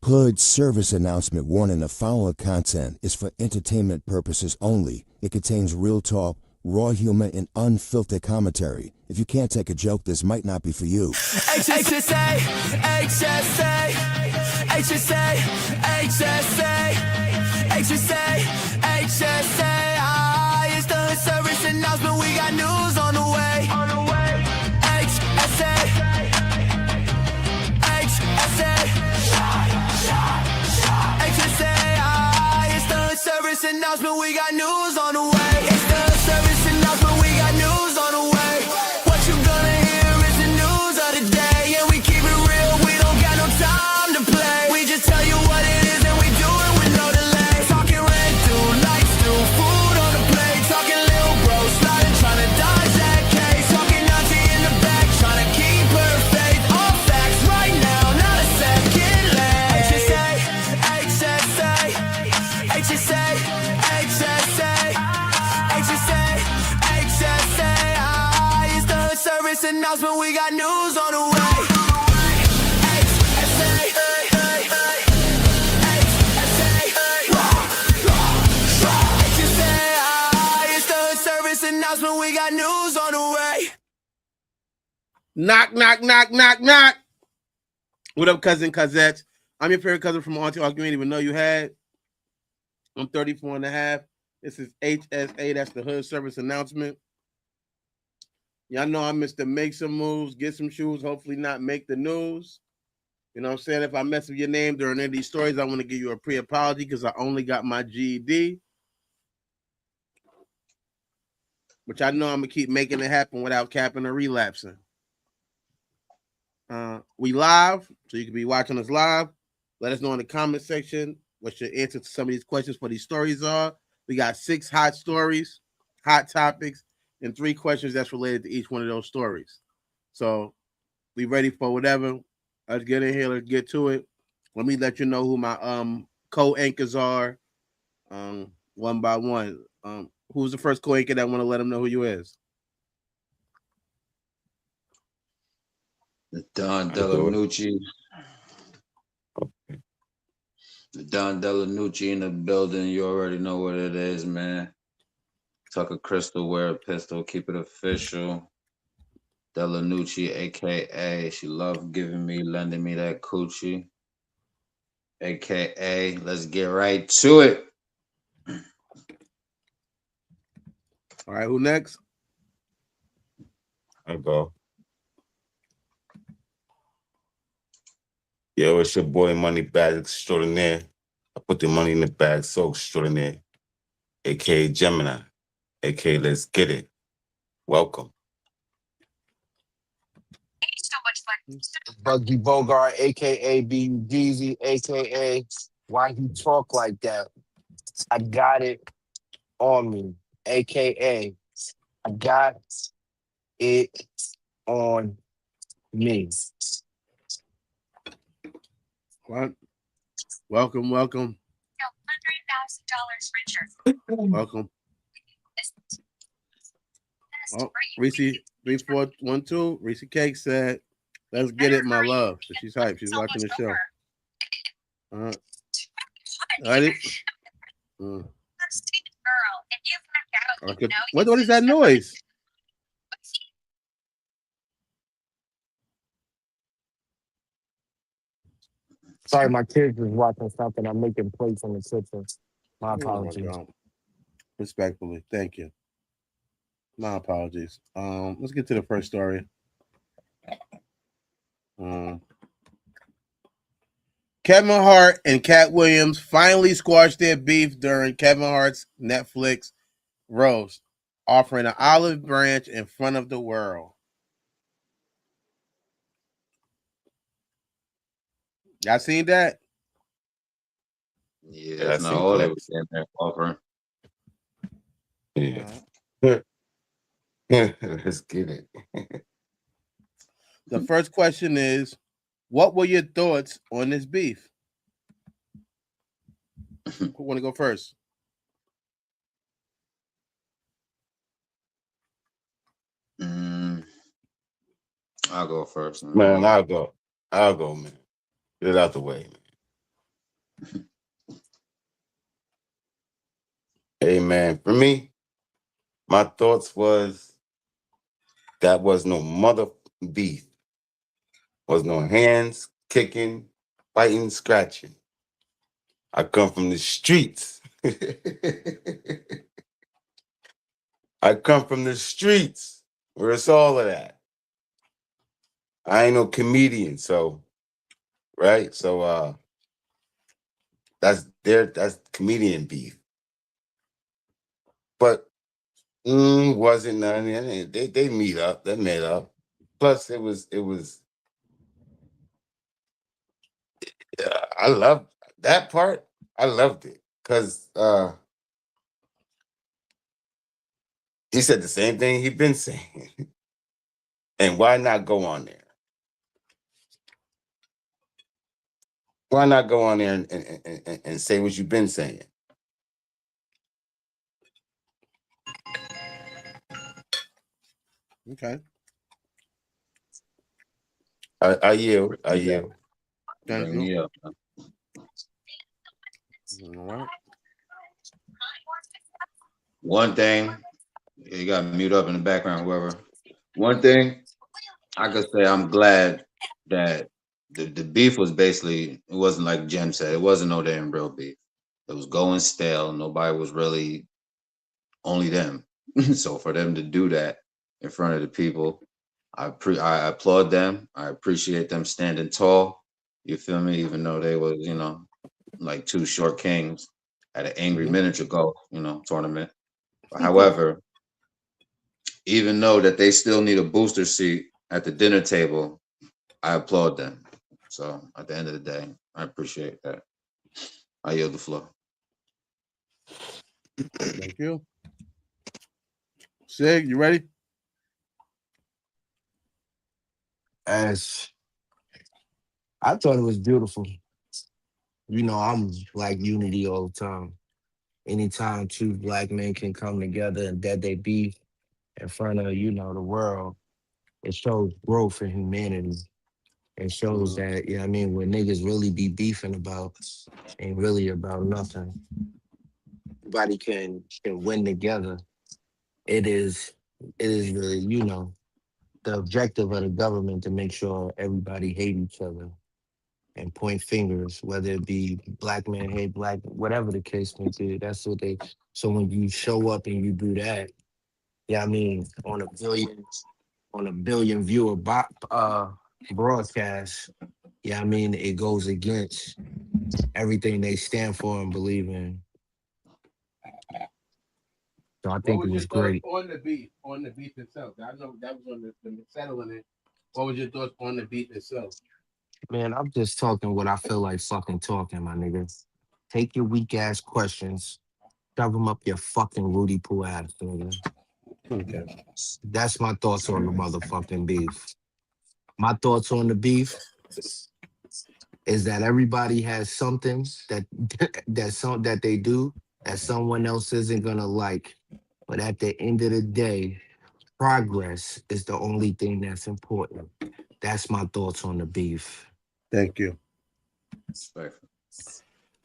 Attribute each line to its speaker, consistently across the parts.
Speaker 1: Hood service announcement warning: the following content is for entertainment purposes only. It contains real talk, raw humor, and unfiltered commentary. If you can't take a joke, this might not be for you.
Speaker 2: HSA, HSA, HSA, HSA, HSA, HSA. It's the hood service announcement. We got news on the way. HSA, HSA, HSA. It's the hood service announcement. We got news on the way. It's the hood service announcement. We got news on the way. What you gonna hear is the news of the day, and we keep it real. We don't got no time to play. We just tell you what it is, and we do it with no delay. Talking rent due, lights due, food on the plate. Talking little bro sliding, trying to dodge that case. Talking auntie in the back, trying to keep her faith. All facts right now, not a second late. HSA, HSA, HSA, HSA, HSA, HSA. It's the hood service announcement. We got news on the way. HSA, it's the hood service announcement. We got news on the way.
Speaker 3: Knock, knock, knock, knock, knock. What up, cousin, cousettes? I'm your favorite cousin from Auntie Argue. You didn't even know you had. I'm 34 and a half. This is HSA. That's the hood service announcement. Y'all know I'm Mr. Make Some Moves, Get Some Shoes, hopefully not make the news. You know what I'm saying? If I mess up your name during any of these stories, I want to give you a pre-apology because I only got my GED. Which I know I'm going to keep making it happen without capping or relapsing. We live, so you can be watching us live. Let us know in the comment section what your answer to some of these questions for these stories are. We got 6 hot stories, hot topics, and 3 questions that's related to each one of those stories. So we ready for whatever. Let's get in here. Let's get to it. Let me let you know who my co-anchors are one by one. Who's the first co-anchor that want to let them know who you is?
Speaker 4: The Don Delanucci. The Don Delanucci in the building. You already know what it is, man. Tucker Crystal, wear a pistol, keep it official. Delanucci, a.k.a. she loved lending me that coochie. A.k.a. let's get right to it.
Speaker 3: All right, who next?
Speaker 5: I go. Yo, it's your boy Money Bag Extraordinaire. I put the money in the bag so extraordinaire. A.k.a. Gemini. A.k.a. Let's Get It. Welcome.
Speaker 6: Buggy Bogart, a.k.a. B. Jeezy, a.k.a. Why You Talk Like That. I got it on me, a.k.a. I got it on me.
Speaker 3: What? Welcome.
Speaker 7: $100,000 richer.
Speaker 3: Welcome. Oh, Reese 3412. Reese Cake said, "Let's get it, my love." So she's hyped. She's watching the show. Ready? Okay. What is that noise?
Speaker 6: Sorry, my kids was watching something. I'm making plates on the kitchen. My apologies.
Speaker 3: Oh, respectfully, thank you. My apologies. Let's get to the first story. Kevin Hart and Katt Williams finally squashed their beef during Kevin Hart's Netflix roast, offering an olive branch in front of the world. Y'all seen that?
Speaker 4: Yeah, that's not all they were saying there, offering.
Speaker 5: Yeah. Let's get it.
Speaker 3: The first question is, what were your thoughts on this beef? Who want to go first?
Speaker 4: I'll go first.
Speaker 5: Man, I'll go, man. Get it out the way, man. Hey man, for me, my thoughts was that was no mother beef. Was no hands kicking, fighting, scratching. I come from the streets. I come from the streets where it's all of that. I ain't no comedian, so right. So that's comedian beef. But wasn't none. They meet up. They met up. Plus, it was. I loved that part. I loved it because he said the same thing he'd been saying. And why not go on there? Why not go on there and say what you've been saying?
Speaker 3: Okay.
Speaker 5: I yield. I yield.
Speaker 3: Thank
Speaker 4: Bring
Speaker 3: you.
Speaker 4: me up.
Speaker 3: All right.
Speaker 4: One thing, you got to mute up in the background, whoever. One thing I could say, I'm glad that the beef was basically, it wasn't like Jem said, it wasn't no damn real beef. It was going stale. Nobody was really, only them. So for them to do that in front of the people, I applaud them. I appreciate them standing tall. You feel me? Even though they was, like two short kings at an angry miniature golf, tournament. However, even though that they still need a booster seat at the dinner table, I applaud them. So at the end of the day, I appreciate that. I yield the floor.
Speaker 3: Thank you. Sig, you ready?
Speaker 6: As I thought it was beautiful. You know, I'm like unity all the time. Anytime two black men can come together and that they beef in front of, the world, it shows growth in humanity. It shows that, I mean, when niggas really be beefing about ain't really about nothing. Everybody can win together. It is really, the objective of the government to make sure everybody hate each other and point fingers, whether it be black man hate black, whatever the case may be. That's what they. So when you show up and you do that, yeah, I mean, on a billion viewer broadcast, yeah, I mean, it goes against everything they stand for and believe in. So I think it was great.
Speaker 3: on the beat? On the beat itself. I know that was on the settling it. What was your thoughts on the beat itself?
Speaker 6: Man, I'm just talking what I feel like fucking talking, my nigga. Take your weak ass questions, shove them up your fucking Rudy Poo ass, nigga.
Speaker 3: Okay.
Speaker 6: That's my thoughts on the motherfucking beef. My thoughts on the beef is that everybody has something that that they do that someone else isn't gonna like. But at the end of the day, progress is the only thing that's important. That's my thoughts on the beef.
Speaker 3: Thank you.
Speaker 4: Respect.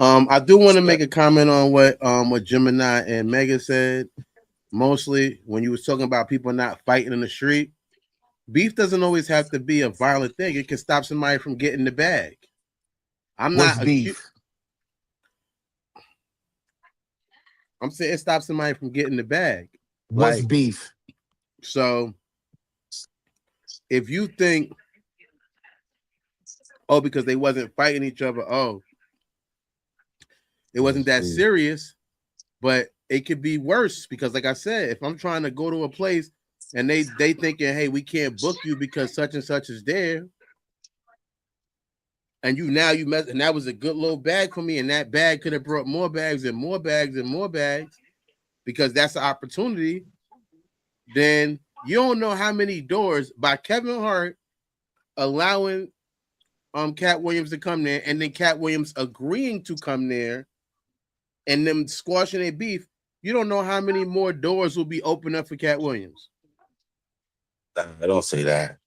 Speaker 3: I do want to make a comment on what Gemini and Megan said. Mostly when you was talking about people not fighting in the street, beef doesn't always have to be a violent thing. It can stop somebody from getting the bag. I'm
Speaker 6: What's
Speaker 3: not
Speaker 6: beef?
Speaker 3: I'm saying it stops somebody from getting the bag.
Speaker 6: What's
Speaker 3: Like,
Speaker 6: beef?
Speaker 3: so if you think, oh, because they wasn't fighting each other, oh, it wasn't that serious, but it could be worse because, like I said, if I'm trying to go to a place and they thinking, hey, we can't book you because such and such is there, and you met, and that was a good little bag for me, and that bag could have brought more bags and more bags and more bags because that's the opportunity. Then you don't know how many doors by Kevin Hart allowing Katt Williams to come there, and then Katt Williams agreeing to come there, and them squashing their beef. You don't know how many more doors will be opened up for Katt Williams.
Speaker 5: I don't say that.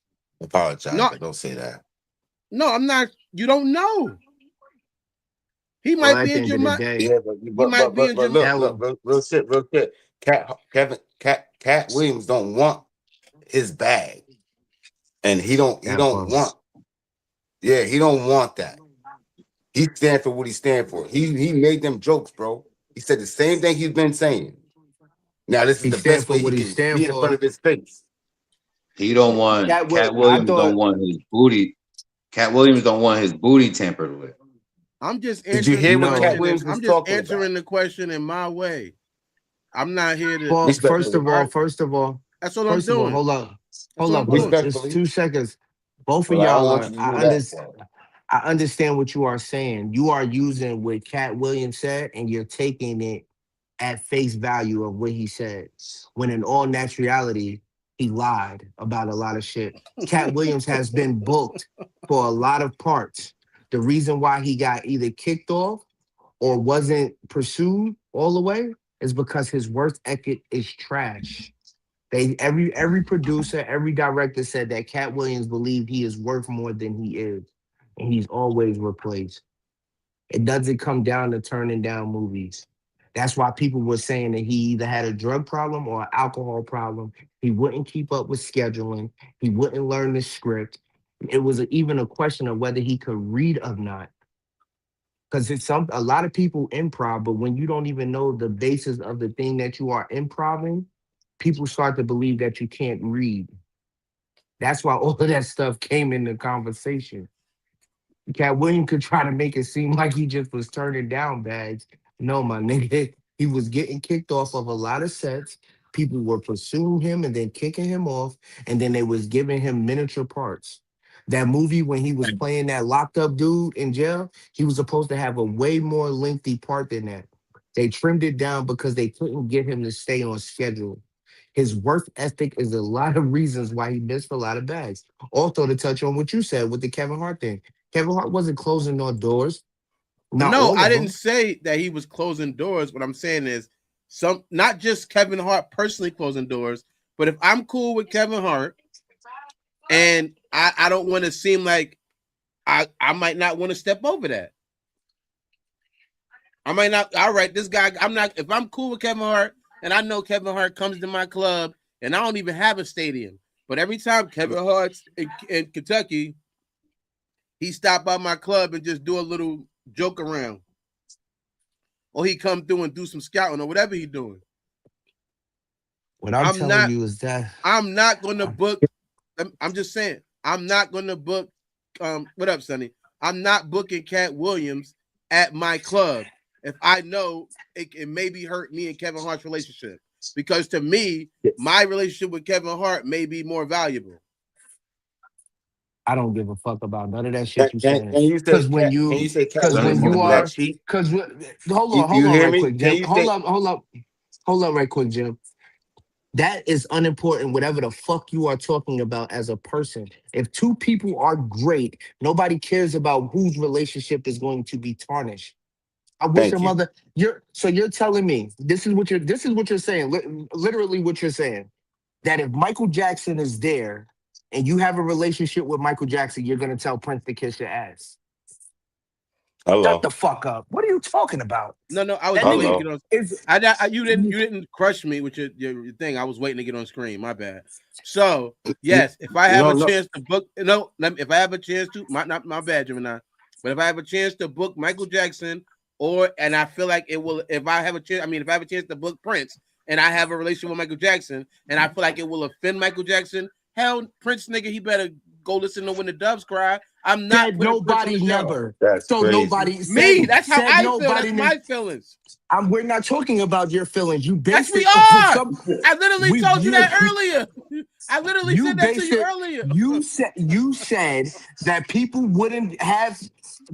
Speaker 5: I apologize.
Speaker 3: No,
Speaker 5: I don't say that.
Speaker 3: no, I'm not. You don't know. He
Speaker 6: Well,
Speaker 3: might
Speaker 6: at
Speaker 3: be
Speaker 6: the
Speaker 3: in
Speaker 6: end
Speaker 3: your
Speaker 6: of the
Speaker 3: mind.
Speaker 6: day,
Speaker 3: He might be in your
Speaker 5: look, real shit. Cat Williams don't want his bag, and he don't want. Yeah, he don't want that. He stand for what he stand for. He made them jokes, bro. He said the same thing he's been saying. Now this is
Speaker 6: he
Speaker 5: the
Speaker 6: stand
Speaker 5: best
Speaker 6: for
Speaker 5: way he
Speaker 6: what he
Speaker 5: can
Speaker 6: stand
Speaker 5: be in front
Speaker 6: for.
Speaker 5: of his face.
Speaker 4: He don't want Cat Williams don't want his booty. Cat Williams don't want his booty tampered with.
Speaker 3: I'm just
Speaker 5: Did you
Speaker 3: answering
Speaker 5: hear
Speaker 3: the
Speaker 5: what Cat
Speaker 3: question.
Speaker 5: Williams was
Speaker 3: I'm just
Speaker 5: talking
Speaker 3: answering
Speaker 5: about?
Speaker 3: the question in my way. I'm not here to.
Speaker 6: Well, first
Speaker 5: Respectfully.
Speaker 6: of all,
Speaker 3: That's all I'm doing.
Speaker 6: hold up.
Speaker 3: That's all I'm
Speaker 6: Hold up.
Speaker 3: doing.
Speaker 6: Just
Speaker 5: Respectfully.
Speaker 6: 2 seconds. Both of
Speaker 5: Well, I don't
Speaker 6: y'all
Speaker 5: want
Speaker 6: are.
Speaker 5: you to do that part.
Speaker 6: I understand what you are saying. You are using what Cat Williams said, and you're taking it at face value of what he said. When in all naturality, he lied about a lot of shit. Cat Williams has been booked for a lot of parts. The reason why he got either kicked off or wasn't pursued all the way is because his work ethic is trash. Every producer, every director said that Cat Williams believed he is worth more than he is, and he's always replaced. It doesn't come down to turning down movies. That's why people were saying that he either had a drug problem or an alcohol problem. He wouldn't keep up with scheduling. He wouldn't learn the script. It was even a question of whether he could read or not. Because it's a lot of people improv, but when you don't even know the basis of the thing that you are improving, people start to believe that you can't read. That's why all of that stuff came in the conversation. Cat Williams could try to make it seem like he just was turning down bags. No, my nigga, he was getting kicked off of a lot of sets. People were pursuing him and then kicking him off, and then they was giving him miniature parts. That movie when he was playing that locked up dude in jail, he was supposed to have a way more lengthy part than that. They trimmed it down because they couldn't get him to stay on schedule. His work ethic is a lot of reasons why he missed a lot of bags. Also, to touch on what you said with the Kevin Hart thing, Kevin Hart wasn't closing no doors. Not
Speaker 3: No,
Speaker 6: all
Speaker 3: I
Speaker 6: of
Speaker 3: didn't
Speaker 6: them.
Speaker 3: say that he was closing doors. What I'm saying is not just Kevin Hart personally closing doors, but if I'm cool with Kevin Hart and I don't want to seem like I might not want to step over that. I might not. All right, this guy, I'm not. If I'm cool with Kevin Hart and I know Kevin Hart comes to my club and I don't even have a stadium, but every time Kevin Hart's in Kentucky, he stop by my club and just do a little joke around, or he come through and do some scouting or whatever he's doing.
Speaker 6: What I'm telling you is that
Speaker 3: I'm not going to book. I'm just saying I'm not going to book. What up, Sonny? I'm not booking Cat Williams at my club if I know it maybe hurt me and Kevin Hart's relationship, because to me, my relationship with Kevin Hart may be more valuable.
Speaker 6: I don't give a fuck about none of that shit you saying.
Speaker 5: Can you say Cat Williams
Speaker 6: are,
Speaker 5: cheat?
Speaker 6: because hold
Speaker 5: You
Speaker 6: on
Speaker 5: hear
Speaker 6: right
Speaker 5: me?
Speaker 6: quick, Jim. Hold on right quick, Jim. That is unimportant, whatever the fuck you are talking about as a person. If two people are great, nobody cares about whose relationship is going to be tarnished. I wish your mother. You're telling me this is what you're saying. Literally, what you're saying, that if Michael Jackson is there and you have a relationship with Michael Jackson, you're gonna tell Prince to kiss your ass.
Speaker 5: Hello.
Speaker 6: Shut the fuck up. What are you talking about?
Speaker 3: No, I was waiting to get on. You didn't crush me with your thing. I was waiting to get on screen. My bad. So yes, if I have a chance to book, if I have a chance to, my bad, Gemini. But if I have a chance to book Michael Jackson, and I feel like it will, if I have a chance to book Prince, and I have a relationship with Michael Jackson, and I feel like it will offend Michael Jackson, hell, Prince nigga, he better go listen to When the Doves Cry. I'm not
Speaker 6: said nobody never.
Speaker 5: That's
Speaker 6: so
Speaker 5: crazy.
Speaker 6: Nobody said,
Speaker 3: me. That's how I feel.
Speaker 6: That's
Speaker 3: my feelings.
Speaker 6: We're not talking about your feelings. You
Speaker 3: yes, we
Speaker 6: it
Speaker 3: are. I literally told you that earlier. I literally said that to you earlier.
Speaker 6: You said that people wouldn't have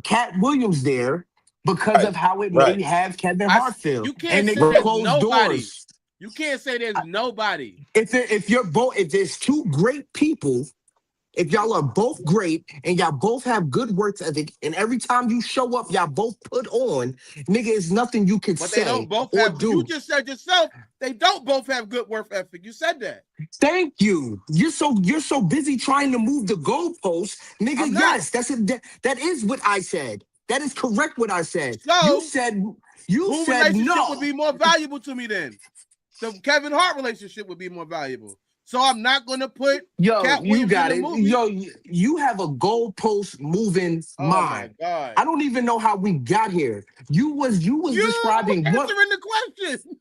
Speaker 6: Cat Williams there because of how it may have Kevin Hart feel.
Speaker 3: You can't say there's nobody. Doors. You can't say there's nobody.
Speaker 6: If there's two great people, if y'all are both great and y'all both have good work ethic, and every time you show up, y'all both put on, nigga, it's nothing you can say.
Speaker 3: They don't both have. Do. You just said yourself they don't both have good work ethic. You said that.
Speaker 6: Thank you. You're so busy trying to move the goalposts, nigga. Yes, that's it. That is what I said. That is correct what I said.
Speaker 3: So,
Speaker 6: you said
Speaker 3: relationship
Speaker 6: no.
Speaker 3: would be more valuable to me then? The Kevin Hart relationship would be more valuable. So I'm not going to put Katt
Speaker 6: you
Speaker 3: Williams
Speaker 6: got
Speaker 3: in the
Speaker 6: it.
Speaker 3: movie.
Speaker 6: You have a goalpost moving mind.
Speaker 3: My God.
Speaker 6: I don't even know how we got here. You was describing
Speaker 3: answering
Speaker 6: what
Speaker 3: the question.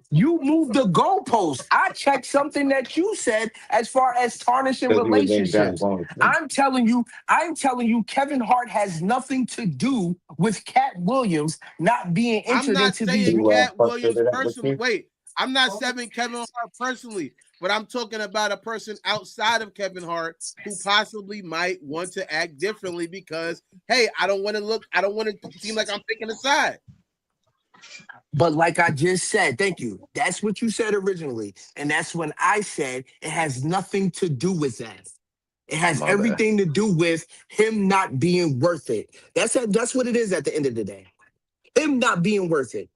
Speaker 6: you moved the goalpost. I checked something that you said as far as tarnishing
Speaker 5: Because he was named
Speaker 6: relationships.
Speaker 5: John
Speaker 6: I'm telling you, Kevin Hart has nothing to do with Katt Williams not being
Speaker 3: I'm
Speaker 6: entered
Speaker 3: not
Speaker 6: into these.
Speaker 3: saying Katt Williams
Speaker 5: frustrated at
Speaker 3: personally.
Speaker 5: you?
Speaker 3: Wait, I'm not saying Kevin Hart personally, but I'm talking about a person outside of Kevin Hart who possibly might want to act differently because, hey, I don't want to seem like I'm picking a side.
Speaker 6: But like I just said, thank you. That's what you said originally. And that's when I said it has nothing to do with that. It has
Speaker 4: My bad.
Speaker 6: everything to do with him not being worth it. That's what it is at the end of the day. Him not being worth it.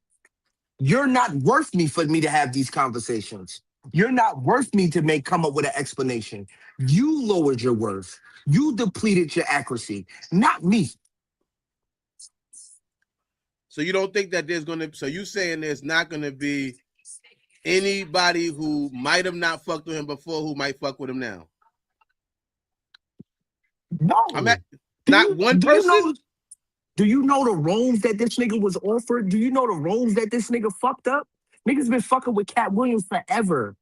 Speaker 6: You're not worth me for me to have these conversations. You're not worth me to come up with an explanation. You lowered your worth. You depleted your accuracy, not me.
Speaker 3: So you don't think that so you saying there's not going to be anybody who might have not fucked with him before who might fuck with him now?
Speaker 6: No.
Speaker 3: Not one person?
Speaker 6: Do you know the roles that this nigga was offered? Do you know the roles that this nigga fucked up? Niggas been fucking with Katt Williams forever.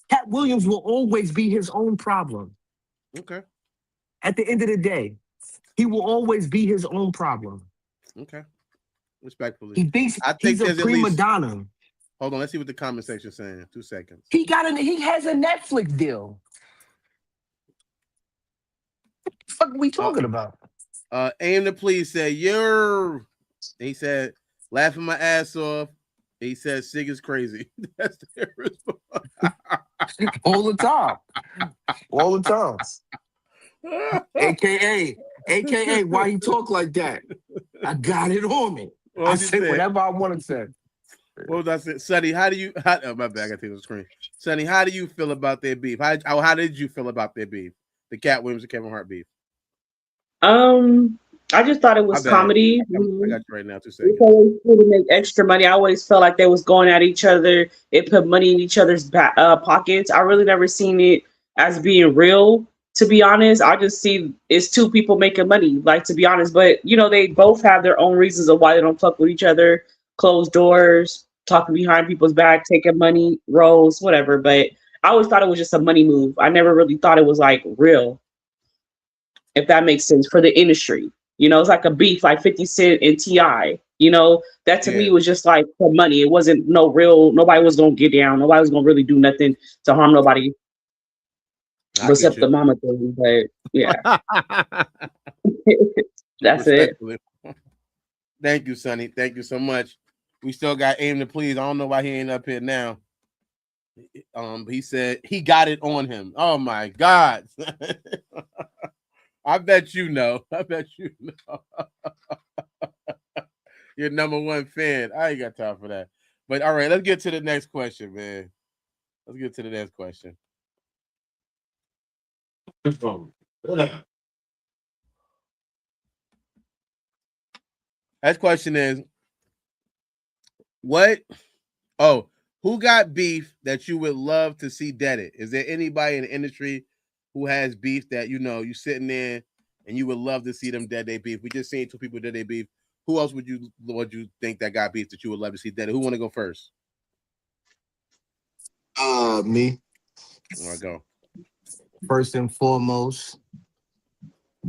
Speaker 6: Katt Williams will always be his own problem.
Speaker 3: Okay.
Speaker 6: At the end of the day, he will always be his own problem.
Speaker 3: Okay. Respectfully.
Speaker 6: He thinks he's a prima donna.
Speaker 3: Hold on, let's see what the comment section is saying. 2 seconds.
Speaker 6: He has a Netflix deal. What the fuck are we talking about?
Speaker 3: Aim to Please said, he said, laughing my ass off. He said, Sig is crazy. That's the response.
Speaker 6: All the time. All the time. AKA, why he talk like that? I got it on me. I said whatever I want to say.
Speaker 3: What was I saying? Sonny, my bad, I gotta take the screen. Sonny, how do you feel about their beef? How did you feel about their beef? The Katt Williams and Kevin Hart beef.
Speaker 7: I just thought it was comedy.
Speaker 3: I got you right now, 2 seconds.
Speaker 7: To make extra money. I always felt like they was going at each other. It put money in each other's pockets. I really never seen it as being real, to be honest. I just see it's two people making money, like, to be honest. But, they both have their own reasons of why they don't fuck with each other. Closed doors, talking behind people's back, taking money, roles, whatever. But I always thought it was just a money move. I never really thought it was, like, real, if that makes sense, for the industry. It's like a beef, like 50 Cent and T.I. That to me was just like for money. It wasn't nobody was going to get down. Nobody was going to really do nothing to harm nobody except the mama thing. But yeah, that's it.
Speaker 3: Thank you, Sonny. Thank you so much. We still got Aim to Please. I don't know why he ain't up here now. He said he got it on him. Oh my God. I bet you know. Your number one fan. I ain't got time for that. But all right, let's get to the next question, man. Next question is, who got beef that you would love to see deaded? Is there anybody in the industry who has beef that you sitting there and you would love to see them dead their beef? We just seen 2 people dead their beef. Who else would you think that got beef that you would love to see dead? Who want to go first?
Speaker 6: Me.
Speaker 3: All right, go.
Speaker 6: First and foremost,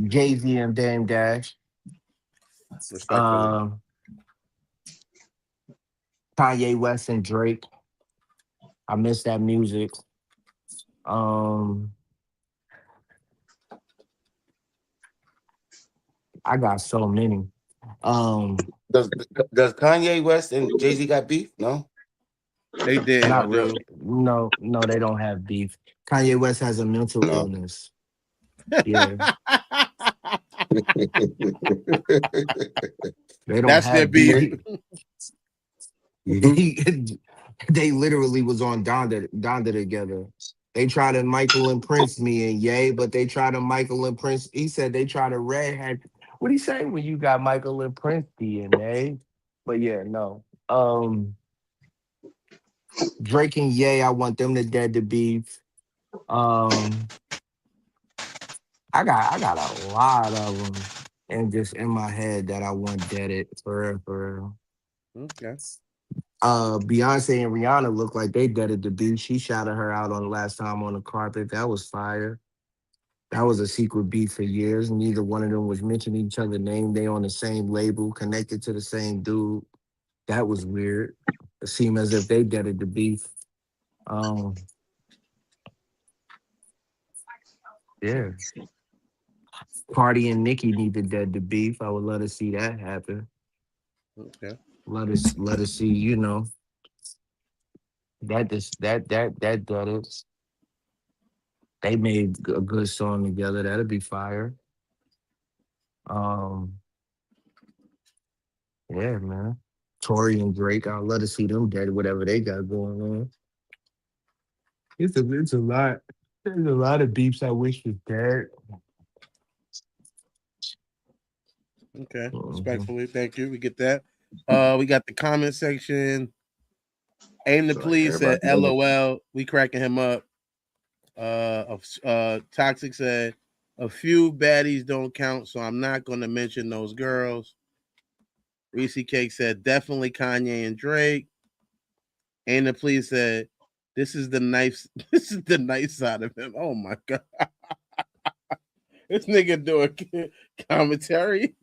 Speaker 6: Jay-Z and Dame Dash. Kanye West and Drake. I miss that music. I got so many.
Speaker 5: Does Kanye West and Jay-Z got beef? No?
Speaker 3: They did.
Speaker 6: Not really. No, they don't have beef. Kanye West has a mental illness. Yeah. They don't
Speaker 3: That's
Speaker 6: have
Speaker 3: their beef.
Speaker 6: They literally was on Donda together. They try to Michael and Prince me and Ye, but they try to Michael and Prince. He said they try to redhead. What he say when you got Michael and Prince DNA? But yeah, no. Drake and Ye, I want them to dead to beef. Um, I got a lot of them, and just in my head that I want deaded for real, for real.
Speaker 3: Okay.
Speaker 6: Beyonce and Rihanna look like they deaded the beef. She shouted her out on the last time on the carpet. That was fire. That was a secret beef for years. Neither one of them was mentioning each other's name. They on the same label, connected to the same dude. That was weird. It seemed as if they deaded the beef. Um, yeah. Cardi and Nicki need to dead the beef. I would love to see that happen.
Speaker 3: Okay.
Speaker 6: Let us see, you know, that dead it. They made a good song together. That'd be fire. Um, yeah, man. Tory and Drake, I'd love to see them dead, whatever they got going on. It's a lot. There's a lot of beefs I wish was dead.
Speaker 3: Okay.
Speaker 6: Mhm.
Speaker 3: Respectfully, thank you. We get that. We got the comment section. Aim the
Speaker 5: So,
Speaker 3: police said,
Speaker 5: everybody know
Speaker 3: LOL. We cracking him up. Toxic said, a few baddies don't count, so I'm not going to mention those girls. Reese Cake said, definitely Kanye and Drake. And the police said, this is the nice side of him. Oh my god. This nigga doing commentary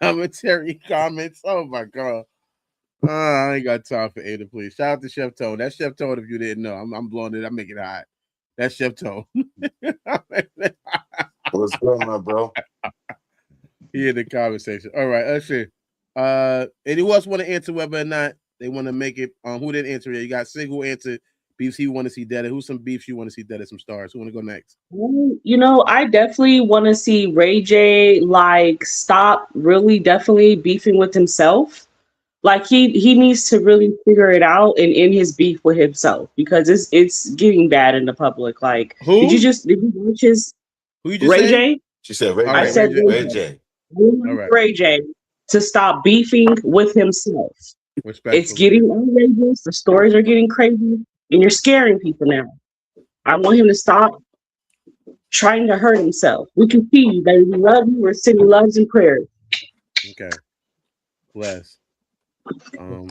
Speaker 3: comments. Oh my god. I ain't got time for A the police. Shout out to Chef Tone. That's Chef Tone if you didn't know. I'm blowing it. I make it hot. That's Chef Tone.
Speaker 5: what's going on, bro?
Speaker 3: He in the conversation. All right, let's see. Anyone else want to answer whether or not they want to make it? Who didn't answer it? You got Sig who answered beefs he want to see dead. Who's some beefs you want to see dead? Some stars. Who want to go next?
Speaker 7: You know, I definitely want to see Ray J like stop really definitely beefing with himself. Like he needs to really figure it out and end his beef with himself because it's getting bad in the public. Like,
Speaker 3: Who?
Speaker 7: did you watch his
Speaker 3: Who you just
Speaker 7: Ray
Speaker 3: say?
Speaker 7: J?
Speaker 5: She said Ray
Speaker 3: All
Speaker 7: I
Speaker 3: right,
Speaker 5: J.
Speaker 7: said
Speaker 3: Ray J.
Speaker 7: Ray
Speaker 5: Ray
Speaker 7: J.
Speaker 5: J.
Speaker 3: All right.
Speaker 7: Ray J to stop beefing with himself. It's
Speaker 3: Respectfully.
Speaker 7: getting outrageous. The stories are getting crazy, and you're scaring people now. I want him to stop trying to hurt himself. We can see you, baby. We love you. We're sending loves and prayers.
Speaker 3: Okay. Bless.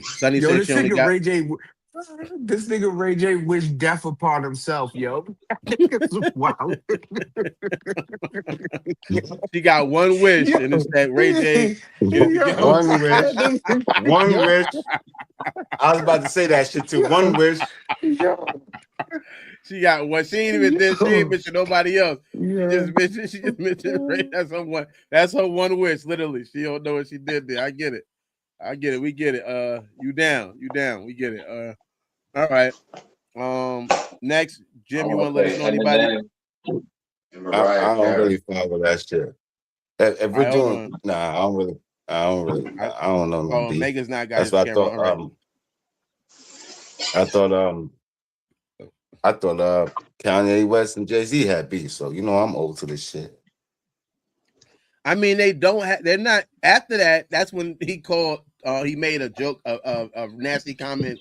Speaker 3: Sunny
Speaker 6: Yo,
Speaker 3: said
Speaker 6: this
Speaker 3: she only
Speaker 6: nigga
Speaker 3: got
Speaker 6: Ray J. This nigga Ray J wished death upon himself, yo. Wow.
Speaker 3: she got one wish,
Speaker 6: Yo.
Speaker 3: and it's that Ray J get it together.
Speaker 6: Yo.
Speaker 5: One wish. One wish. I was about to say that shit too. One wish.
Speaker 6: Yo.
Speaker 3: She got one. She ain't even did. She ain't mentioned nobody else.
Speaker 6: Yeah.
Speaker 3: She just mentioned Ray. That's her one. That's her one wish. Literally, she don't know what she did there. I get it. We get it. You down. We get it. All right. Next, Jim, you want to let us know anybody?
Speaker 5: I don't really follow that shit. If we're
Speaker 3: All right, hold
Speaker 5: doing,
Speaker 3: on.
Speaker 5: I don't know no beef.
Speaker 3: Mega's not got
Speaker 5: That's
Speaker 3: his
Speaker 5: what
Speaker 3: camera on.
Speaker 5: I thought Kanye West and Jay-Z had beef, so you know I'm old to this shit.
Speaker 3: I mean, they don't have. They're not. After that, that's when he called. He made a joke, a nasty comment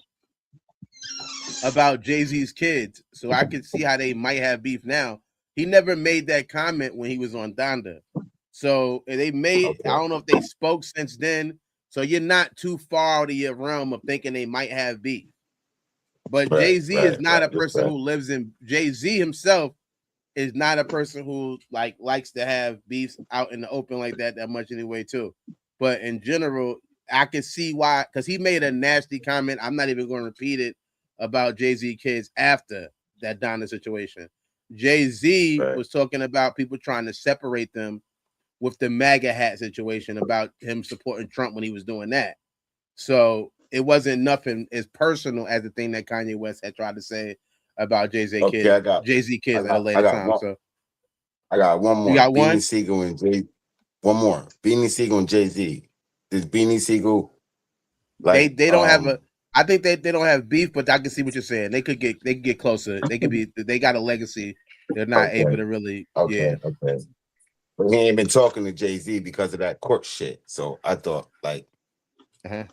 Speaker 3: about Jay-Z's kids. So I can see how they might have beef now. He never made that comment when he was on Donda. So they made.
Speaker 5: Okay.
Speaker 3: I don't know if they spoke since then. So you're not too far out of your realm of thinking they might have beef. But
Speaker 5: Right,
Speaker 3: Jay-Z is not a
Speaker 5: right,
Speaker 3: person who lives in. Jay-Z himself is not a person who likes to have beefs out in the open like that much anyway too. But in general, I can see why, because he made a nasty comment. I'm not even going to repeat it about Jay-Z kids after that Donna situation. Jay-Z was talking about people trying to separate them with the MAGA hat situation about him supporting Trump when he was doing that. So it wasn't nothing as personal as the thing that Kanye West had tried to say about Jay-Z kids. Jay-Z kids at a later time. So
Speaker 5: I got one more.
Speaker 3: You got one?
Speaker 5: Beanie Siegel and Jay. One more. Beanie Siegel and Jay-Z. Does Beanie Siegel
Speaker 3: they don't have a? I think they don't have beef, but I can see what you're saying. They could get closer. They got a legacy. They're not able to really.
Speaker 5: Okay. But he ain't been talking to Jay-Z because of that court shit. So I thought like
Speaker 3: Uh-huh.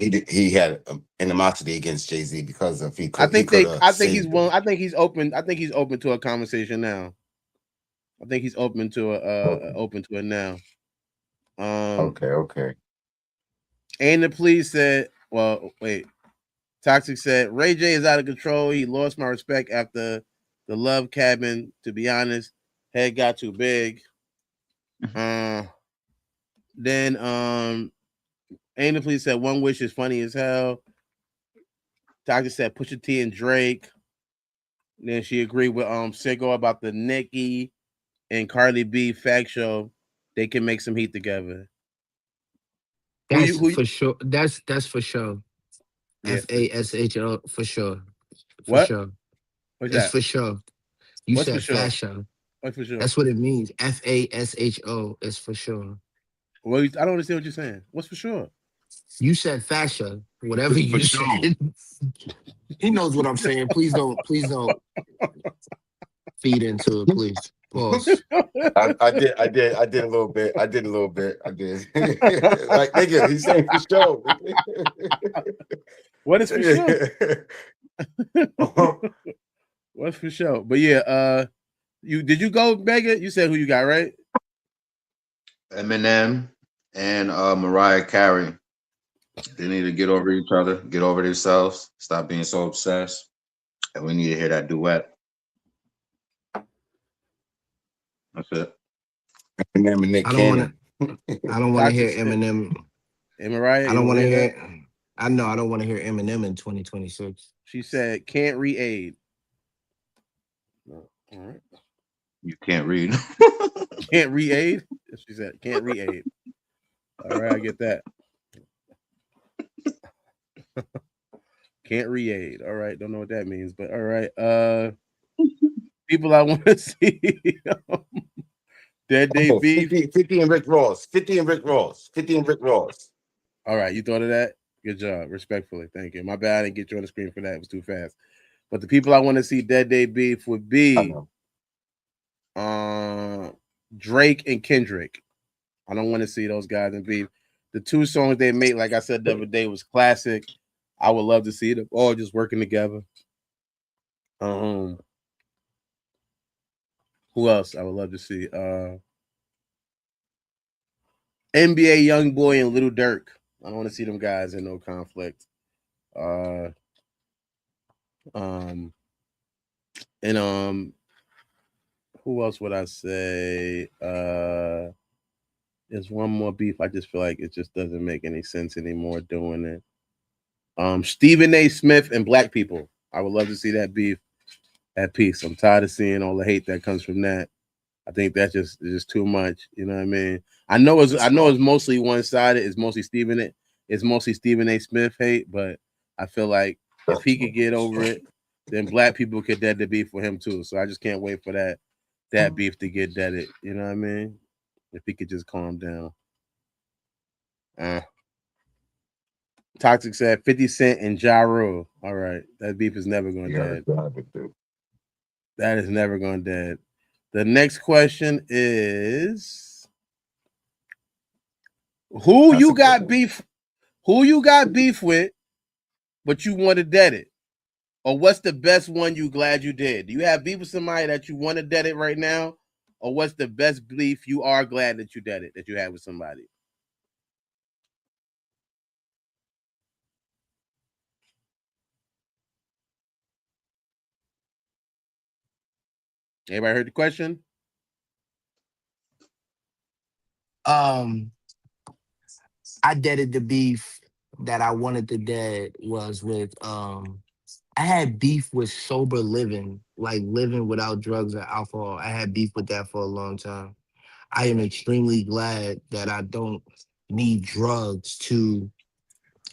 Speaker 5: he had animosity against Jay-Z because if he
Speaker 3: I
Speaker 5: could
Speaker 3: think
Speaker 5: have
Speaker 3: I think he's
Speaker 5: saved him.
Speaker 3: willing. I think he's open. I think he's open to a conversation now. I think he's open to it now.
Speaker 5: Okay.
Speaker 3: And the police said, well, wait. Toxic said, Ray J is out of control. He lost my respect after the Love Cabin. To be honest, head got too big. Then and the police said, One Wish is funny as hell. Toxic said, Pusha T and Drake. And then she agreed with Siggo about the Nicki and Cardi B fact show. They can make some heat together.
Speaker 6: That's
Speaker 3: Who
Speaker 6: for sure. That's for sure.
Speaker 3: yeah,
Speaker 6: FASHO for sure. For
Speaker 3: what?
Speaker 6: sure.
Speaker 3: What's
Speaker 6: It's
Speaker 3: that?
Speaker 6: for sure. You
Speaker 3: What's for
Speaker 6: said
Speaker 3: sure?
Speaker 6: fascia.
Speaker 3: What's for sure?
Speaker 6: That's what it means. FASHO is for sure.
Speaker 3: Well, I don't understand what you're saying. What's for sure?
Speaker 6: You said fascia. Whatever
Speaker 5: It's for
Speaker 6: you
Speaker 5: sure.
Speaker 6: said. He knows what I'm saying. Please don't feed into it, please. Pause.
Speaker 5: I did a little bit. I did. Like nigga, he's saying for sure.
Speaker 3: What is for sure? What's for sure? But yeah, did you go, Megan? You said who you got, right?
Speaker 4: Eminem and Mariah Carey. They need to get over each other, get over themselves, stop being so obsessed. And we need to hear that duet. That's it.
Speaker 5: Eminem and Nick
Speaker 6: I don't
Speaker 5: Cannon.
Speaker 6: want to hear Eminem.
Speaker 3: And Mariah,
Speaker 6: I don't want to hear. I know I don't want to hear Eminem in 2026.
Speaker 3: She said, "Can't re-aid." No. All right.
Speaker 4: You can't read.
Speaker 3: Can't re-aid. She said, "Can't re-aid." All right, I get that. Can't re-aid. All right, don't know what that means, but all right. People I want to see. Dead Day Beef.
Speaker 5: 50 and Rick Ross. 50 and Rick Ross. 50 and Rick Ross.
Speaker 3: All right, you thought of that? Good job. Respectfully. Thank you. My bad, I didn't get you on the screen for that. It was too fast. But the people I want to see Dead Day Beef would be Drake and Kendrick. I don't want to see those guys in beef. The two songs they made, like I said the other day, was classic. I would love to see them all just working together. Who else I would love to see? NBA Youngboy and Little Durk. I don't want to see them guys in no conflict. Who else would I say? There's one more beef. I just feel like it just doesn't make any sense anymore doing it. Stephen A. Smith and Black people. I would love to see that beef at peace. I'm tired of seeing all the hate that comes from that. I think that's just too much. You know what I mean? I know it's mostly one sided. It's mostly Stephen A. Smith hate, but I feel like if he could get over it, then Black people could dead the beef for him too. So I just can't wait for that beef to get deaded. You know what I mean? If he could just calm down. Toxic said 50 Cent and Ja Rule. All right. That beef is never going dead. That is never going dead. The next question is who you got beef with, but you want to dead it? Or what's the best one you glad you did? Do you have beef with somebody that you want to dead it right now? Or what's the best beef you are glad that you dead it, that you had with somebody? Everybody heard the question?
Speaker 6: I deaded the beef that I wanted to dead was with I had beef with sober living, like living without drugs or alcohol. I had beef with that for a long time. I am extremely glad that I don't need drugs to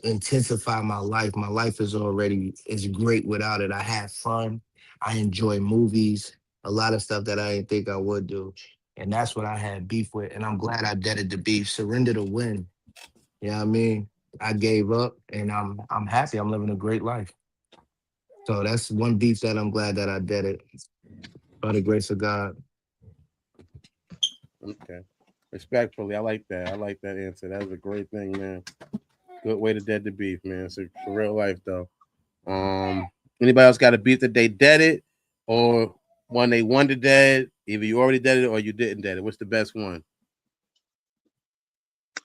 Speaker 6: intensify my life. My life is great without it. I have fun. I enjoy movies, a lot of stuff that I didn't think I would do. And that's what I had beef with. And I'm glad I deaded the beef, surrender to win. You know what I mean? I gave up and I'm happy. I'm living a great life. So that's one beef that I'm glad that I did it by the grace of God.
Speaker 3: Okay. Respectfully, I like that. I like that answer. That was a great thing, man. Good way to dead the beef, man. It's for real life though. Anybody else got a beef that they deaded or one they wanted dead? Either you already dead it or you didn't dead it. What's the best one?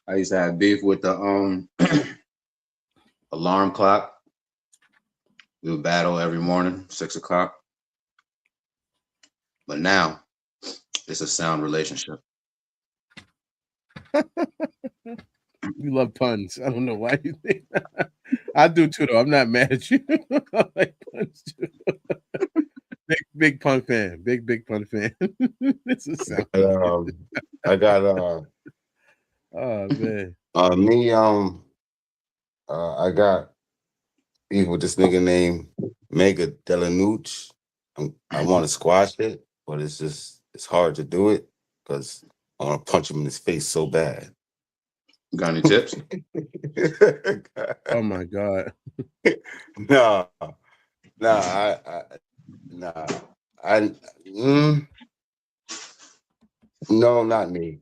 Speaker 4: I used to have beef with the alarm clock. We would battle every morning, 6 o'clock. But now it's a sound relationship.
Speaker 3: You love puns. I don't know why you think that. I do too, though. I'm not mad at you. I like puns too. big pun fan. Big pun fan. It's a sound.
Speaker 5: I got
Speaker 3: Oh man.
Speaker 5: me I got beef with this nigga named Mega Delanucci. I want to squash it, but it's hard to do it because I want to punch him in his face so bad.
Speaker 4: Got any tips?
Speaker 3: Oh my god.
Speaker 5: No, no, not me.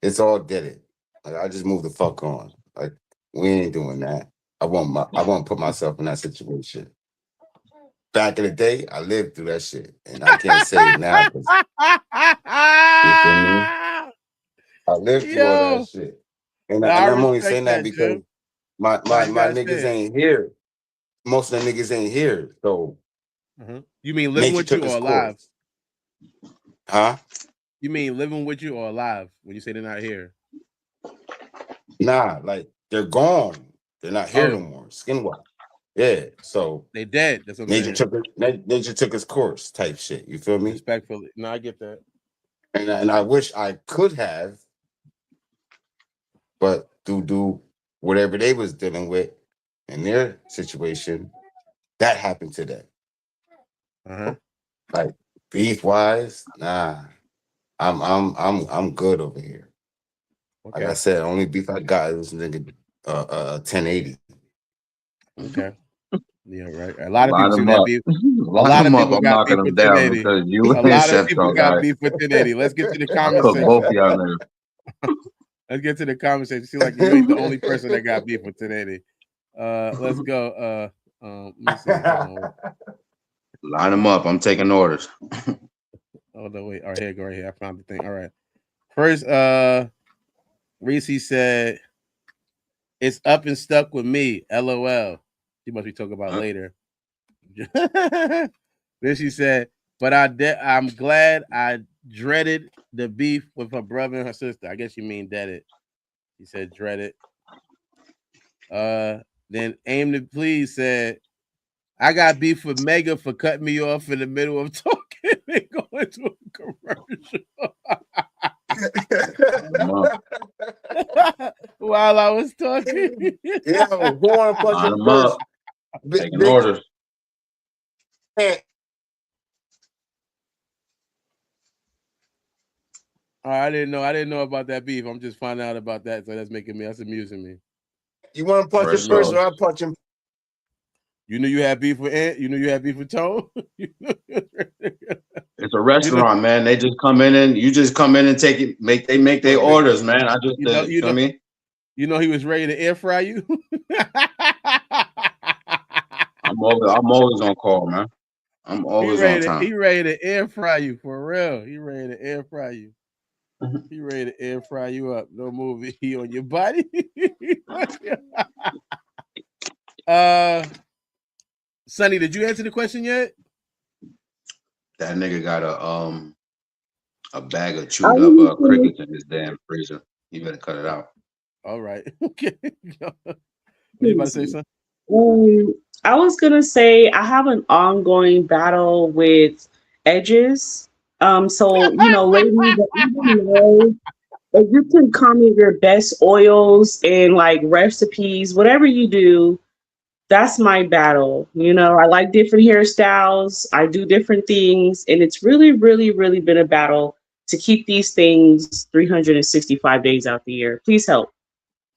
Speaker 5: It's all did it. Like, I just moved the fuck on. Like, we ain't doing that. I won't put myself in that situation. Back in the day, I lived through that shit, and I can't say it now. You feel me? I lived through all that shit, and I'm only saying that because
Speaker 3: Jim.
Speaker 5: my niggas ain't here. Most of the niggas ain't here, so.
Speaker 3: You mean living with you or alive?
Speaker 5: Huh?
Speaker 3: You mean living with you or alive when you say they're not here?
Speaker 5: Nah, like they're gone. They're not here no more. Skinwalk. Yeah, so
Speaker 3: they dead. That's what
Speaker 5: nature took his course, type shit. You feel me?
Speaker 3: Respectfully, no, I get that.
Speaker 5: And I wish I could have, but do whatever they was dealing with in their situation, that happened to them. Like beef wise, nah, I'm good over here. Okay. Like I said, only beef I got is nigga 1080.
Speaker 3: Okay. Yeah, right. A lot of people see that beef. A lot of people got beef with 1080. A lot of people got beef with 1080. Let's get to the comment section.
Speaker 4: Both of y'all there.
Speaker 3: Let's get to the comment section. See, like you ain't the only person that got beef with 1080. Let's go. Let me see.
Speaker 4: Line them up. I'm taking orders.
Speaker 3: Oh no, wait. All right, here, go right here. I found the thing. All right. First, Reese said, "It's up and stuck with me." LOL. She must be talking about later. Then she said, "But I'm glad I dreaded the beef with her brother and her sister." I guess you mean deaded. She said dreaded. Then Aim to Please said, "I got beef with Mega for cutting me off in the middle of talking and going to a commercial." While I was talking.
Speaker 5: Yeah, who want to punch him first?
Speaker 4: Taking orders.
Speaker 3: I didn't know about that beef. I'm just finding out about that, so that's amusing me.
Speaker 5: You want to punch him first, or I punch him?
Speaker 3: You knew you had beef with Ant. You knew you had beef with Tone.
Speaker 4: It's a restaurant, man. They just come in and you just come in and take it. Make their orders, man. I just you know what I mean.
Speaker 3: You know he was ready to air fry you.
Speaker 4: I'm always on call, man. I'm always on time.
Speaker 3: He ready to air fry you for real. He ready to air fry you. He ready to air fry you up. No movie on your body. Sonny, did you answer the question yet?
Speaker 4: That nigga got a bag of chewed up crickets in his damn freezer. You better cut it out.
Speaker 3: All right. Okay. What you about to say, son?
Speaker 7: I was gonna say I have an ongoing battle with edges. So ladies, if you can comment your best oils and like recipes, whatever you do, that's my battle. I like different hairstyles. I do different things, and it's really, really, really been a battle to keep these things 365 days out the year. Please help.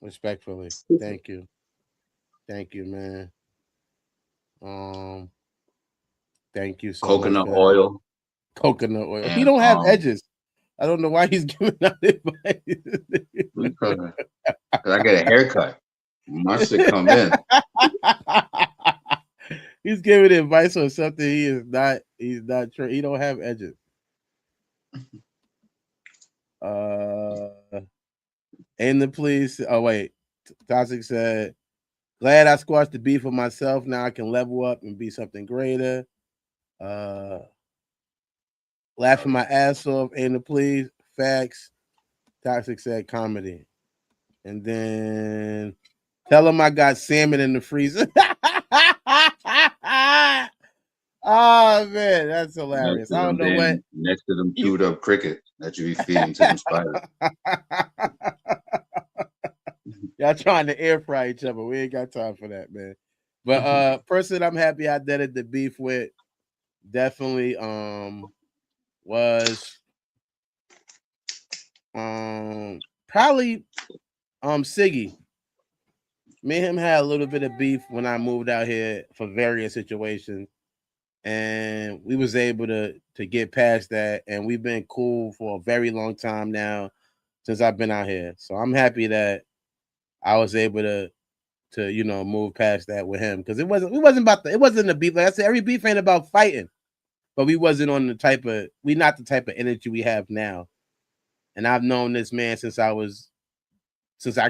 Speaker 3: Respectfully, thank you, man. Thank you so much.
Speaker 4: Coconut oil.
Speaker 3: Coconut oil. He don't have edges. I don't know why he's giving out advice.
Speaker 4: Because I get a haircut. My shit come in.
Speaker 3: He's giving advice on something he is not. He's not true. He don't have edges. In the police. Oh wait, Toxic said, "Glad I squashed the beef with myself. Now I can level up and be something greater." Laughing my ass off. In the police. Facts. Toxic said comedy. And then tell him I got salmon in the freezer. Oh man, that's hilarious. I don't know what.
Speaker 4: Next to them chewed up crickets that you be feeding to them spiders.
Speaker 3: Y'all trying to air fry each other. We ain't got time for that, man. But person I'm happy I did the beef with definitely was probably Siggy. Me and him had a little bit of beef when I moved out here for various situations, and we was able to get past that, and we've been cool for a very long time now since I've been out here. So I'm happy that I was able to move past that with him, because it wasn't the beef. Like I said, every beef ain't about fighting, but we wasn't on the type of not the type of energy we have now. And I've known this man since I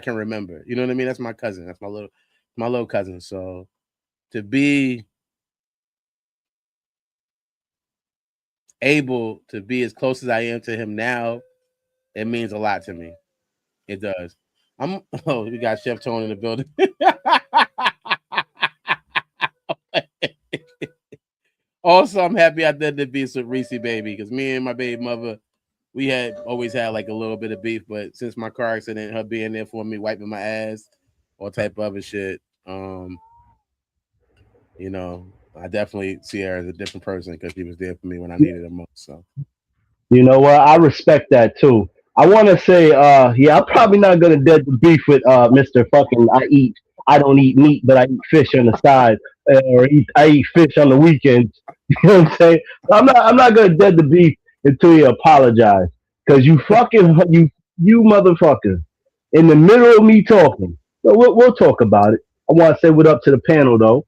Speaker 3: can remember. You know what I mean? That's my cousin. That's my little cousin. So to be able to be as close as I am to him now, it means a lot to me. It does. We got Chef Tone in the building. Also, I'm happy I did the beef with Reese baby, because me and my baby mother, we had always had like a little bit of beef, but since my car accident, her being there for me, wiping my ass, all type of other shit, I definitely see her as a different person because she was there for me when I needed her most. So,
Speaker 8: you know what? I respect that too. I want to say, I'm probably not gonna dead the beef with Mr. Fucking. I don't eat meat, but I eat fish on the side, or I eat fish on the weekends. You know what I'm saying? I'm not gonna dead the beef until you apologize, because you motherfucker in the middle of me talking. So we'll talk about it. I want to say what up to the panel though.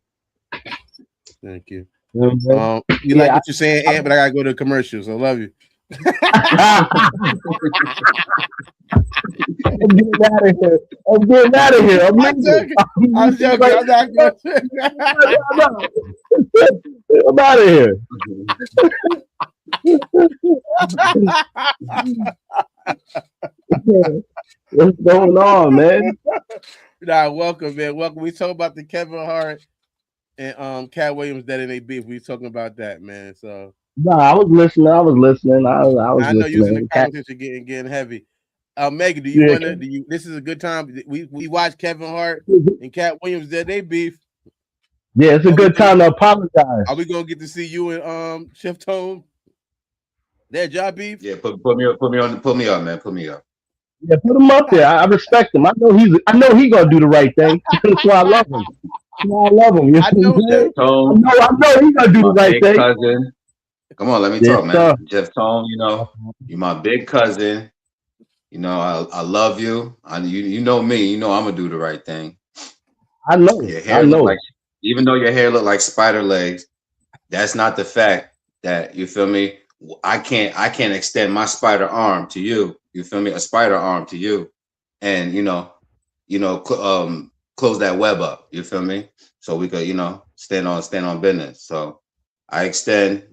Speaker 3: Thank you.
Speaker 8: Mm-hmm.
Speaker 3: You like what you're saying, Ant, but I gotta go to the commercials. I love you.
Speaker 8: I'm getting out of here. I'm leaving.
Speaker 3: I'm joking. I'm not going to.
Speaker 8: I'm out of here. What's going on, man?
Speaker 3: Nah, welcome, man. Welcome. We talk about the Kevin Hart and Katt Williams that in a beef. We talking about that, man. So
Speaker 8: I was listening. I
Speaker 3: know you was in the conversation getting heavy. Megan, do you want to? This is a good time. We watched Kevin Hart and Katt Williams that they beef.
Speaker 8: Yeah, it's a good time to apologize.
Speaker 3: Are we gonna get to see you and Chef Tone? Their job beef?
Speaker 4: Yeah, put me up, man. Put me up.
Speaker 8: Yeah, put him up there. I respect him. I know he's gonna do the right thing. That's why I love him. I love him.
Speaker 3: I know
Speaker 8: Jeff Tone. I know he's gonna do the right thing.
Speaker 4: Cousin. Come on, let me talk, man. Jeff Tone, you're my big cousin. I love you. You know me. You know I'm gonna do the right thing.
Speaker 8: I know.
Speaker 4: Your hair even though your hair look like spider legs, that's not the fact that, you feel me, I can't extend my spider arm to you. You feel me? A spider arm to you, and close that web up. You feel me? So we could stand on business. So I extend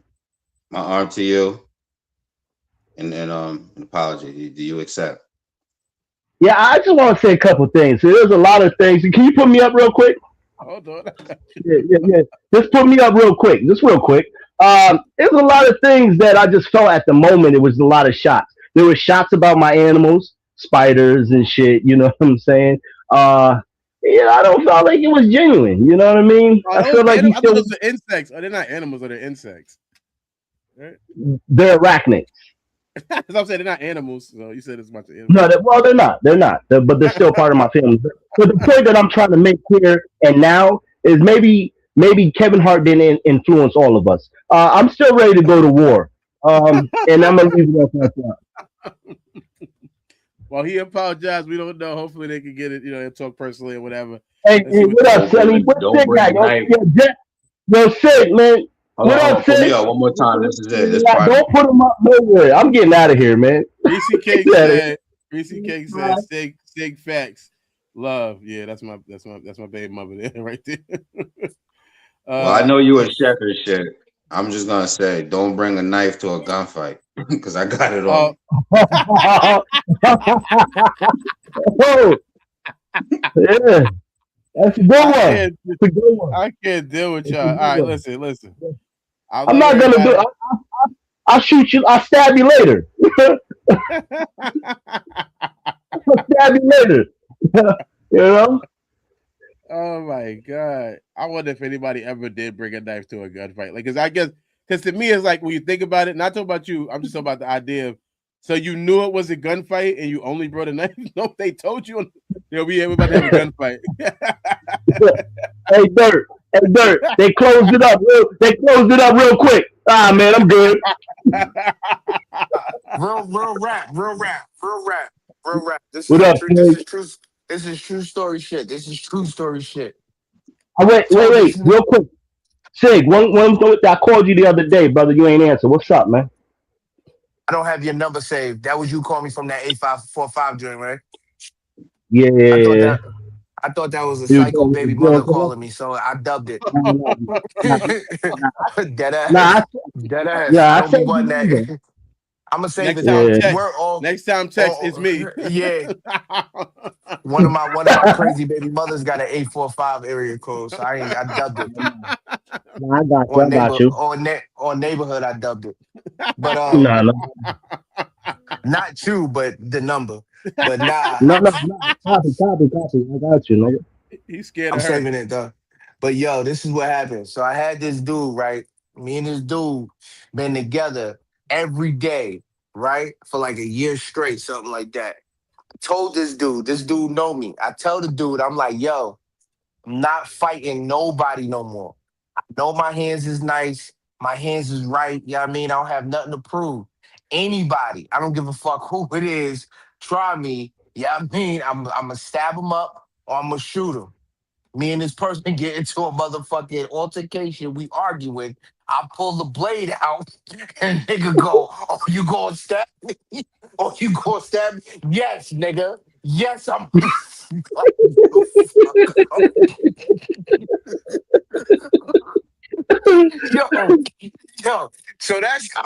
Speaker 4: my arm to you, and an apology. Do you accept?
Speaker 8: Yeah, I just want to say a couple things. So there's a lot of things. Can you put me up real quick?
Speaker 3: Hold on.
Speaker 8: Yeah. Just put me up real quick. There's a lot of things that I just felt at the moment. It was a lot of shots. There were shots about my animals, spiders and shit. You know what I'm saying? I don't feel like it was genuine. You know what I mean? I feel like
Speaker 3: I thought those are insects. They're not animals. They're insects. Right?
Speaker 8: They're arachnids.
Speaker 3: As I'm saying, they're not animals. So you said it's a bunch of animals.
Speaker 8: No, they're not. They're not. But they're still part of my family. But the point that I'm trying to make here and now is maybe Kevin Hart didn't influence all of us. I'm still ready to go to war. And I'm gonna leave it at that.
Speaker 3: Well, he apologized. We don't know. Hopefully, they can get it. You know, they'll talk personally or whatever.
Speaker 8: Hey,
Speaker 3: Let's see what
Speaker 8: what
Speaker 3: they
Speaker 8: up,
Speaker 3: do.
Speaker 8: Sonny? What
Speaker 4: Don't
Speaker 8: Sid
Speaker 4: bring
Speaker 8: got?
Speaker 4: a knife.
Speaker 8: Yo, Sid, man.
Speaker 4: Hold
Speaker 8: What
Speaker 4: on,
Speaker 8: up,
Speaker 4: put me
Speaker 8: Sid?
Speaker 4: up one more time. This is it. This private.
Speaker 8: Don't put him up nowhere. I'm getting out of here, man.
Speaker 3: Reese Cake
Speaker 8: Get outta
Speaker 3: said. Reese Cake said. Sig facts. Love. Yeah, that's my baby mother there right there.
Speaker 4: Well, I know you a chef and shit. I'm just gonna say, don't bring a knife to a gunfight because I got it on me.
Speaker 8: Oh, yeah. That's a good one. That's a good one.
Speaker 3: I can't deal with y'all. All right, listen.
Speaker 8: I'm not gonna do it. I'll shoot you. I'll stab you later. I'll stab you later. You know?
Speaker 3: Oh my god! I wonder if anybody ever did bring a knife to a gunfight. Like, because to me, it's like when you think about it. Not talking about you. I'm just talking about the idea of. So you knew it was a gunfight and you only brought a knife. No, they told you. We're about to have a gunfight.
Speaker 8: Hey, Dirt. They closed it up. Real quick. Ah, man, I'm good.
Speaker 6: Real rap. This
Speaker 8: What
Speaker 6: is
Speaker 8: up,
Speaker 6: true.
Speaker 8: Sid?
Speaker 6: This is true story shit.
Speaker 8: Wait, real quick. Sig, one thing I called you the other day, brother. You ain't answer. What's up, man?
Speaker 6: I don't have your number saved. That was you calling me from that 8545 joint, right?
Speaker 8: Yeah.
Speaker 6: I thought that was a
Speaker 8: You
Speaker 6: psycho baby mother calling me, so I dubbed it. Dead ass.
Speaker 8: I
Speaker 6: Don't be
Speaker 8: said
Speaker 6: wanting
Speaker 8: you.
Speaker 6: that. I'm gonna save
Speaker 3: Next
Speaker 6: it
Speaker 3: time,
Speaker 6: though.
Speaker 3: text. Next time, text. It's me.
Speaker 6: Yeah. One of my crazy baby mothers got an 845 area code, so I dubbed it.
Speaker 8: I got you.
Speaker 6: On neighborhood, I dubbed it. But
Speaker 8: No.
Speaker 6: not you, but the number. But nah.
Speaker 8: No. Copy. I got you, nigga.
Speaker 3: He's scared
Speaker 6: I'm
Speaker 3: of her.
Speaker 6: saving it though. But yo, this is what happened. So I had this dude, right? Me and this dude been together every day, right? For like a year straight, something like that. Told this dude know me. I tell the dude, I'm like, yo, I'm not fighting nobody no more. I know my hands is nice. My hands is right. You know what I mean? I don't have nothing to prove. Anybody, I don't give a fuck who it is, try me. Yeah, I mean, I'm gonna stab him up or I'm gonna shoot him. Me and this person get into a motherfucking altercation. We arguing. I pull the blade out and nigga go, oh, you gonna stab me? Oh, you gonna stab me? Yes, nigga. Yes, I'm yo. So that's how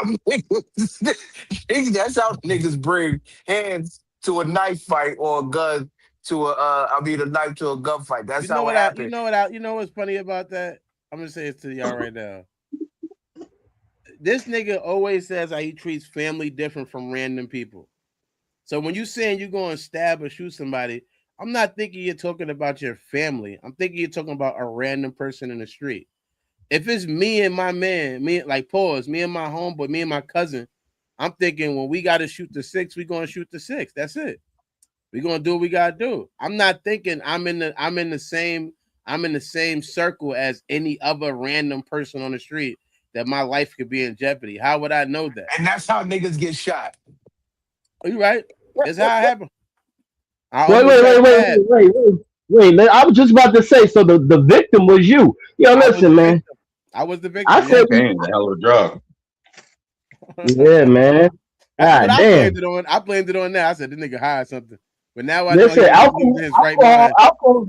Speaker 6: niggas bring hands to a knife fight or a gun to a knife to a gunfight. That's how it happened.
Speaker 3: You know what's funny about that? I'm gonna say it to y'all right now. This nigga always says how he treats family different from random people. So when you saying you going to stab or shoot somebody, I'm not thinking you're talking about your family. I'm thinking you're talking about a random person in the street. If it's me and my man, me and my homeboy, me and my cousin, I'm thinking when we got to shoot the 6, we going to shoot the 6. That's it. We're gonna do what we gotta do. I'm not thinking I'm in the same circle as any other random person on the street that my life could be in jeopardy. How would I know that?
Speaker 6: And that's how niggas get shot.
Speaker 3: Are you right? That's how it happened.
Speaker 8: Wait. I was just about to say, so the victim was you. Yo, listen, man.
Speaker 3: I was the victim.
Speaker 8: I said,
Speaker 4: cocaine is a hell of a drug.
Speaker 8: Yeah, man.
Speaker 3: That's what
Speaker 8: damn.
Speaker 3: I blamed it on. I blamed it on that. I said this nigga hired something. But now I
Speaker 8: Listen,
Speaker 3: know
Speaker 8: alcohol's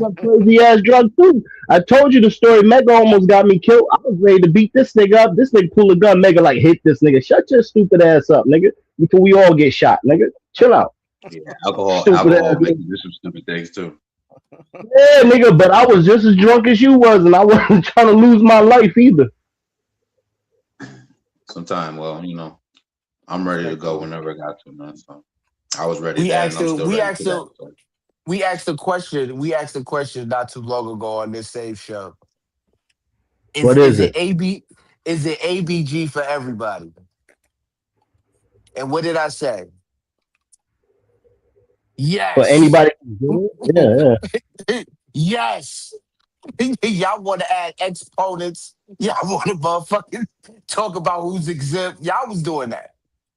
Speaker 8: a crazy ass drug too. I told you the story. Mega almost got me killed. I was ready to beat this nigga up. This nigga pulled a gun. Mega like hit this nigga. Shut your stupid ass up, nigga. Before we all get shot, nigga. Chill out.
Speaker 4: Yeah, alcohol makes you do some stupid things too.
Speaker 8: Yeah, nigga. But I was just as drunk as you was, and I wasn't trying to lose my life either.
Speaker 4: Sometime, well, I'm ready to go whenever I got to, man. So I was ready.
Speaker 6: We asked the question not too long ago on this same show.
Speaker 8: What is it?
Speaker 6: Is it ABG for everybody? And what did I say? Yes.
Speaker 8: For anybody? Yeah.
Speaker 6: Yes. Y'all want to add exponents. Y'all want to motherfucking talk about who's exempt. Y'all was doing that.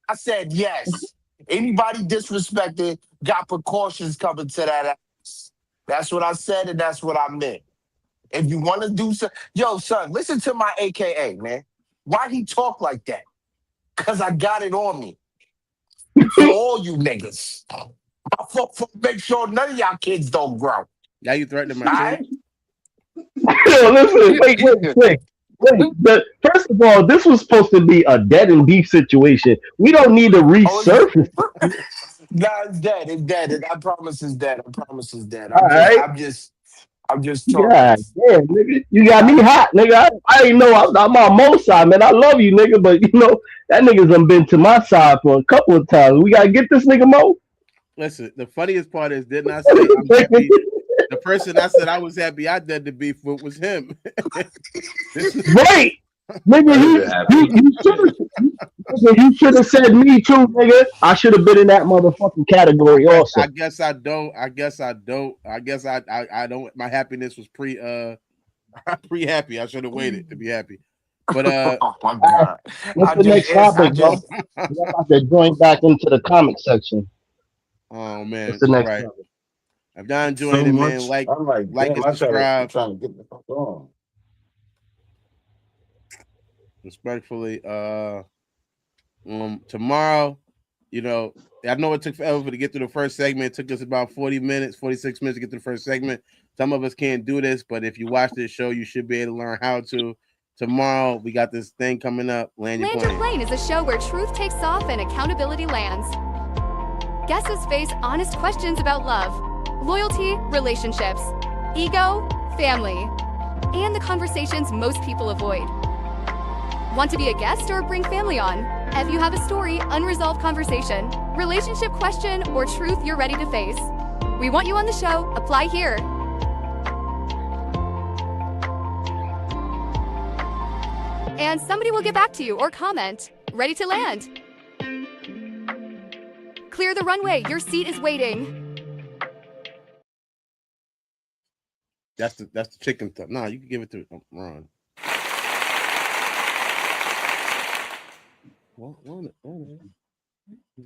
Speaker 6: I said yes. Anybody disrespected got precautions coming to that ass. That's what I said, and that's what I meant. If you want to do so, yo, son, listen to my AKA, man. Why he talk like that? Because I got it on me. For all you niggas. I fuck for make sure none of y'all kids don't grow.
Speaker 3: Now you threatening my
Speaker 6: All
Speaker 3: kid?
Speaker 6: right?
Speaker 8: Yo, listen, wait. First of all, this was supposed to be a dead and beef situation. We don't need to resurface.
Speaker 6: Nah, it's dead. It's dead. I promise it's dead. I promise it's dead.
Speaker 8: All right.
Speaker 6: I'm just talking.
Speaker 8: God damn, nigga. You got me hot, nigga. I ain't know I'm on Mo's side, man. I love you, nigga, but you know, that nigga's done been to my side for a couple of times. We gotta get this nigga Mo.
Speaker 3: Listen, the funniest part is, didn't I say I'm happy? The person I said I was happy I did the beef with was him.
Speaker 8: Right. Nigga, you should have said me too, nigga. I should have been in that motherfucking category also.
Speaker 3: I guess I don't. My happiness was pre-happy. I should have waited to be happy. But
Speaker 6: oh my God.
Speaker 8: What's the next topic, bro? We're about to join back into the comic section.
Speaker 3: Oh man.
Speaker 8: What's the next
Speaker 3: right.
Speaker 8: topic?
Speaker 3: I'm not enjoying it, man. Like and subscribe.
Speaker 5: I'm trying to get the fuck on.
Speaker 3: Respectfully, tomorrow, you know, I know it took forever to get through the first segment. It took us about 46 minutes to get through the first segment. Some of us can't do this, but if you watch this show, you should be able to learn how to. Tomorrow, we got this thing coming up. Land Your Plane
Speaker 9: is a show where truth takes off and accountability lands. Guests face honest questions about love, loyalty, relationships, ego, family, and the conversations most people avoid. Want to be a guest or bring family on? If you have a story, unresolved conversation, relationship question, or truth you're ready to face, we want you on the show. Apply here. And somebody will get back to you or comment. Ready to land. Clear the runway. Your seat is waiting.
Speaker 3: That's the chicken stuff. No, you can give it to Ron.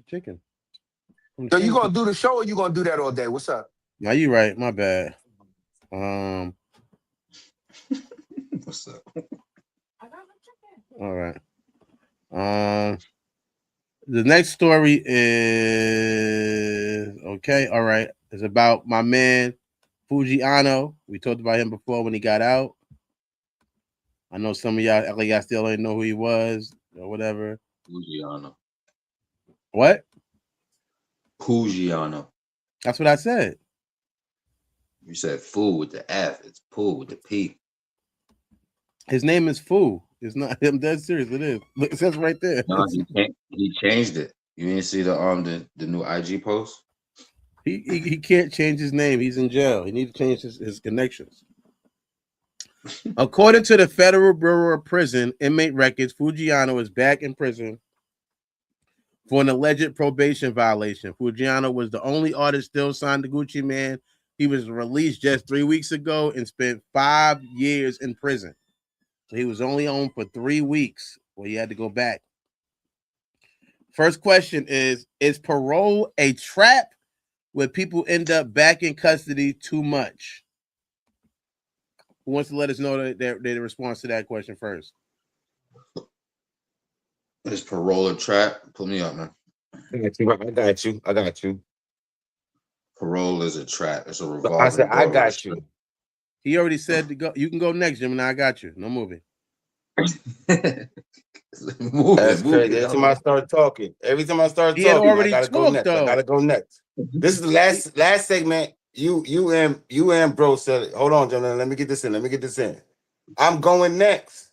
Speaker 3: Chicken.
Speaker 6: So you gonna do the show or you gonna do that all day? What's up?
Speaker 3: No, you right. My bad.
Speaker 4: What's up?
Speaker 3: All right. The next story is okay. All right. It's about my man Foogiano. We talked about him before when he got out. I know some of y'all still don't know who he was or whatever.
Speaker 4: Foogiano.
Speaker 3: What?
Speaker 4: Foogiano.
Speaker 3: That's what I said.
Speaker 4: You said Foo with the F. It's Pooh with the P.
Speaker 3: His name is Foo. It's not. I'm dead serious. It is. Look, it says right there.
Speaker 4: No, he changed it. You didn't see the new IG post?
Speaker 3: He can't change his name. He's in jail. He needs to change his connections. According to the Federal Bureau of Prison inmate records, Foogiano is back in prison for an alleged probation violation. Foogiano was the only artist still signed to Gucci Mane. He was released just 3 weeks ago and spent 5 years in prison. So he was only on for 3 weeks where he had to go back. First question is parole a trap where people end up back in custody too much? Who wants to let us know their response to that question first?
Speaker 4: Is parole a trap? Put me up, man.
Speaker 5: I got you.
Speaker 4: Parole is a trap. It's a revolving
Speaker 5: I said, I
Speaker 4: door.
Speaker 5: got you.
Speaker 3: He already said to go. You can go next, Jim, and I got you. No moving.
Speaker 5: That's crazy. Every time I start talking, I gotta go next. I gotta go next. This is the last segment. You and bro said it. Hold on, gentlemen. Let me get this in. I'm going next.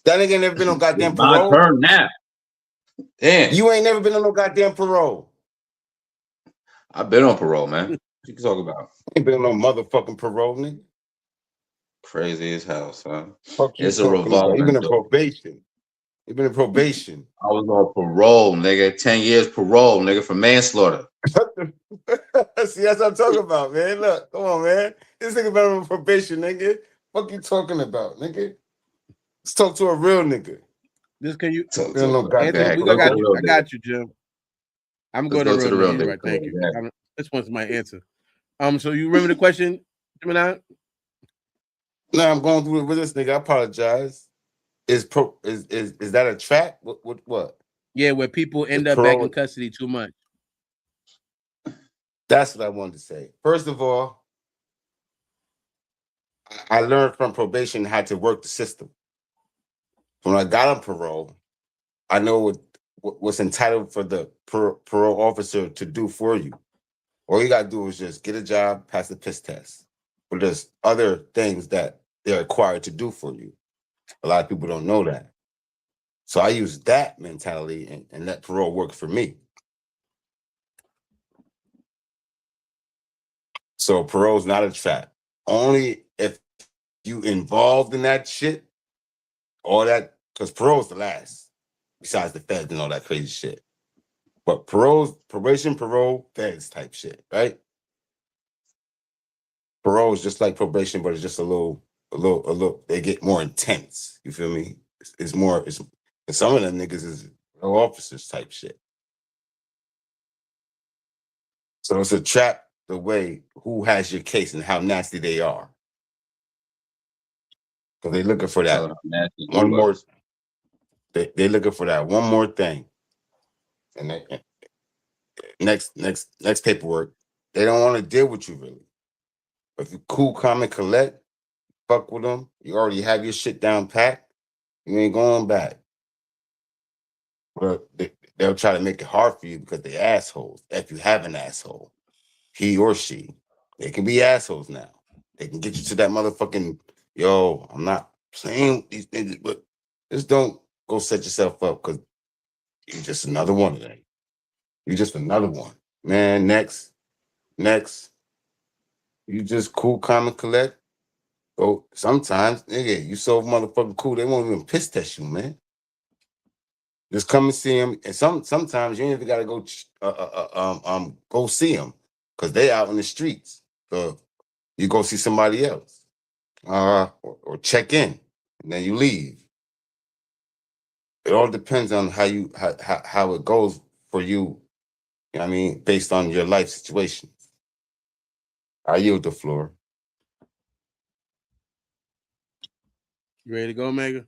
Speaker 5: That nigga ain't never been on goddamn parole.
Speaker 4: My turn now. Damn.
Speaker 5: You ain't never been on no goddamn parole.
Speaker 4: I've been on parole, man. What you can talk about?
Speaker 5: Ain't been on no motherfucking parole, nigga.
Speaker 4: Crazy as hell, son.
Speaker 5: Fuck you.
Speaker 4: It's a revolving.
Speaker 5: You've been in probation. I
Speaker 4: was on parole, nigga. 10 years parole, nigga, for manslaughter.
Speaker 5: See, that's what I'm talking about, man. Look, come on, man. This nigga been on probation, nigga. Fuck you talking about, nigga? Let's talk to a real nigga.
Speaker 3: Just can you
Speaker 4: So,
Speaker 5: Feel no
Speaker 4: go
Speaker 3: Anthony?
Speaker 5: goddamn
Speaker 4: ahead.
Speaker 3: We
Speaker 4: Let's go
Speaker 3: got
Speaker 4: to the
Speaker 3: you.
Speaker 5: protocol.
Speaker 4: real
Speaker 3: I
Speaker 4: nigga.
Speaker 3: got you, Jim. I'm
Speaker 4: Let's
Speaker 3: going to
Speaker 4: go
Speaker 3: real
Speaker 4: to the real
Speaker 3: nigga. You're
Speaker 4: nigga.
Speaker 3: right. Thank you.
Speaker 4: Yeah.
Speaker 3: This one's my answer. So you remember the question, Gemini?
Speaker 5: No, I'm going through it with this nigga. I apologize. Is that a trap? What?
Speaker 3: Yeah, where people
Speaker 5: Is
Speaker 3: end up back in
Speaker 5: parole?
Speaker 3: custody too much.
Speaker 5: That's what I wanted to say. First of all, I learned from probation how to work the system. When I got on parole, I know what's entitled for the parole officer to do for you. All you gotta do is just get a job, pass the piss test. But there's other things that they're required to do for you. A lot of people don't know that. So I use that mentality and let parole work for me. So parole's not a trap. Only if you involved in that shit, all that, because parole's the last, besides the feds and all that crazy shit. But probation, parole, feds type shit, right? Parole is just like probation, but it's just a little, they get more intense. You feel me? It's more, and some of them niggas is no officers type shit. So it's a trap the way who has your case and how nasty they are. Because they looking for
Speaker 4: Tell
Speaker 5: that
Speaker 4: them how nasty
Speaker 5: one
Speaker 4: you
Speaker 5: more,
Speaker 4: are.
Speaker 5: they looking for that one more thing. And next paperwork, they don't want to deal with you really. But if you cool, calm, and collect, fuck with them, you already have your shit down pat, you ain't going back. But they'll try to make it hard for you because they assholes. If you have an asshole, he or she, they can be assholes now. They can get you to that motherfucking, yo, I'm not playing with these niggas, but just don't go set yourself up because you're just another one of them. You're just another one. Man, next. You just cool, calm, and collect. Oh, sometimes, nigga, you so motherfucking cool, they won't even piss test you, man. Just come and see them, and sometimes you ain't even gotta go go see them because they out in the streets. So you go see somebody else, or check in, and then you leave. It all depends on how it goes for you. You know what I mean, based on your life situation. I yield the floor.
Speaker 3: You ready to go, Mega?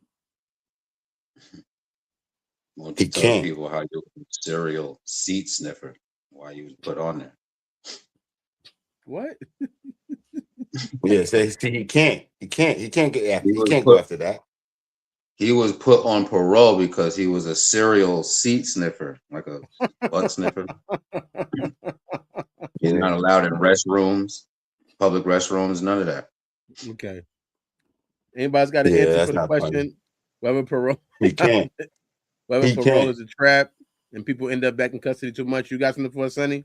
Speaker 4: Won't
Speaker 5: He
Speaker 4: you tell the
Speaker 5: can't.
Speaker 4: people how you serial seat sniffer? Why you was put on there?
Speaker 3: What?
Speaker 5: Yeah, see, he can't. He can't get after.
Speaker 4: He
Speaker 5: He
Speaker 4: was
Speaker 5: can't go
Speaker 4: put.
Speaker 5: after that.
Speaker 4: He was put on parole because he was a serial seat sniffer, like a butt sniffer. He's
Speaker 5: Yeah.
Speaker 4: not allowed in restrooms, public restrooms, none of that.
Speaker 3: Okay. Anybody's got an
Speaker 5: Yeah,
Speaker 3: answer
Speaker 5: that's
Speaker 3: for the
Speaker 5: not funny.
Speaker 3: question? Whether parole,
Speaker 5: He can't.
Speaker 3: whether
Speaker 5: He
Speaker 3: parole
Speaker 5: can't.
Speaker 3: is a trap and people end up back in custody too much. You got something for us, Sonny?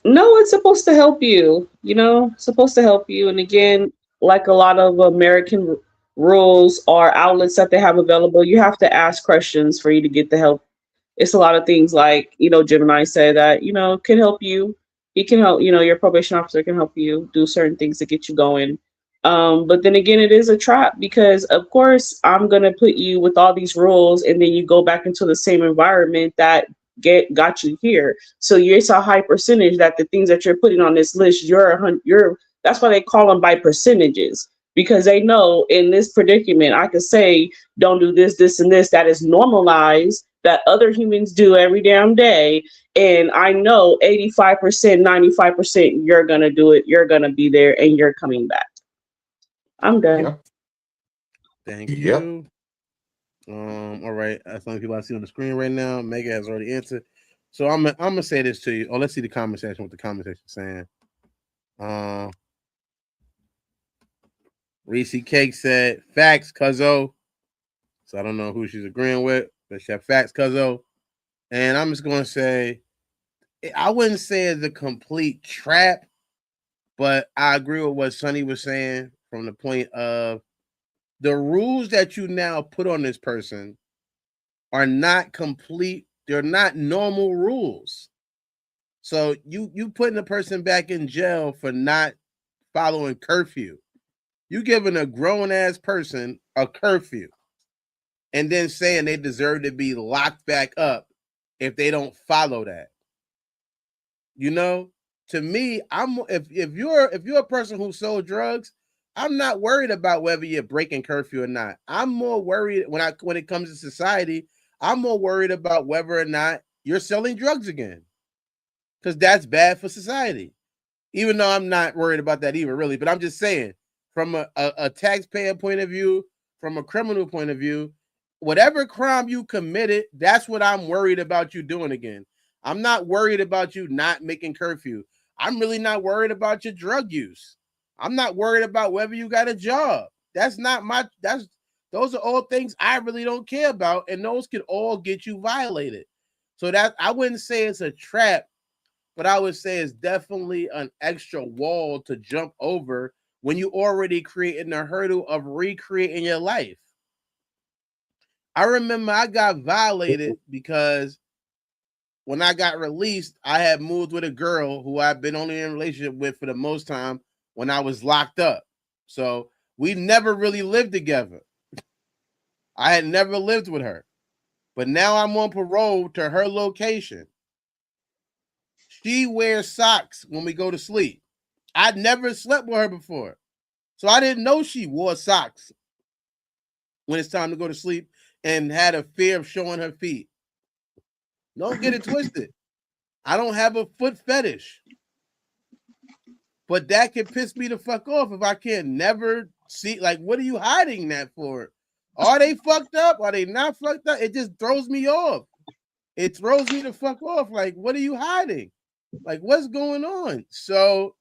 Speaker 7: No, it's supposed to help you, supposed to help you. And again, like a lot of American rules or outlets that they have available, you have to ask questions for you to get the help. It's a lot of things like, Gemini said that, can help you. He can help, your probation officer can help you do certain things to get you going. But then again, it is a trap because, of course, I'm going to put you with all these rules and then you go back into the same environment that got you here. So it's a high percentage that the things that you're putting on this list, you're that's why they call them by percentages, because they know in this predicament, I could say, don't do this, this, and this, that is normalized, that other humans do every damn day. And I know 85%, 95%, you're going to do it. You're going to be there and you're coming back. I'm done.
Speaker 5: Yep.
Speaker 3: Thank
Speaker 5: Yep.
Speaker 3: you. All right. That's some people I see on the screen right now. Mega has already answered. So I'm gonna say this to you. Oh, let's see the comment section. What the comment section saying. Reese Cake said facts, cuzzo. So I don't know who she's agreeing with, but she had facts, cuzzo. And I'm just gonna say, I wouldn't say it's a complete trap, but I agree with what Sonny was saying from the point of the rules that you now put on this person are not complete. They're not normal rules. So you putting a person back in jail for not following curfew. You giving a grown ass person a curfew and then saying they deserve to be locked back up if they don't follow that. You know, to me, if you're a person who sold drugs, I'm not worried about whether you're breaking curfew or not. I'm more worried when it comes to society, I'm more worried about whether or not you're selling drugs again. Because that's bad for society. Even though I'm not worried about that either, really. But I'm just saying, from a taxpayer point of view, from a criminal point of view, whatever crime you committed, that's what I'm worried about you doing again. I'm not worried about you not making curfew. I'm really not worried about your drug use. I'm not worried about whether you got a job. Those are all things I really don't care about, and those could all get you violated. So that I wouldn't say it's a trap, but I would say it's definitely an extra wall to jump over when you already creating the hurdle of recreating your life. I remember I got violated because when I got released, I had moved with a girl who I've been only in a relationship with for the most time when I was locked up. So we never really lived together. I had never lived with her. But now I'm on parole to her location. She wears socks when we go to sleep. I'd never slept with her before. So I didn't know she wore socks when it's time to go to sleep and had a fear of showing her feet. Don't get it twisted. I don't have a foot fetish. But that can piss me the fuck off if I can never see, like, what are you hiding that for? Are they fucked up? Are they not fucked up? It just throws me off. It throws me the fuck off. Like, what are you hiding? Like, what's going on? So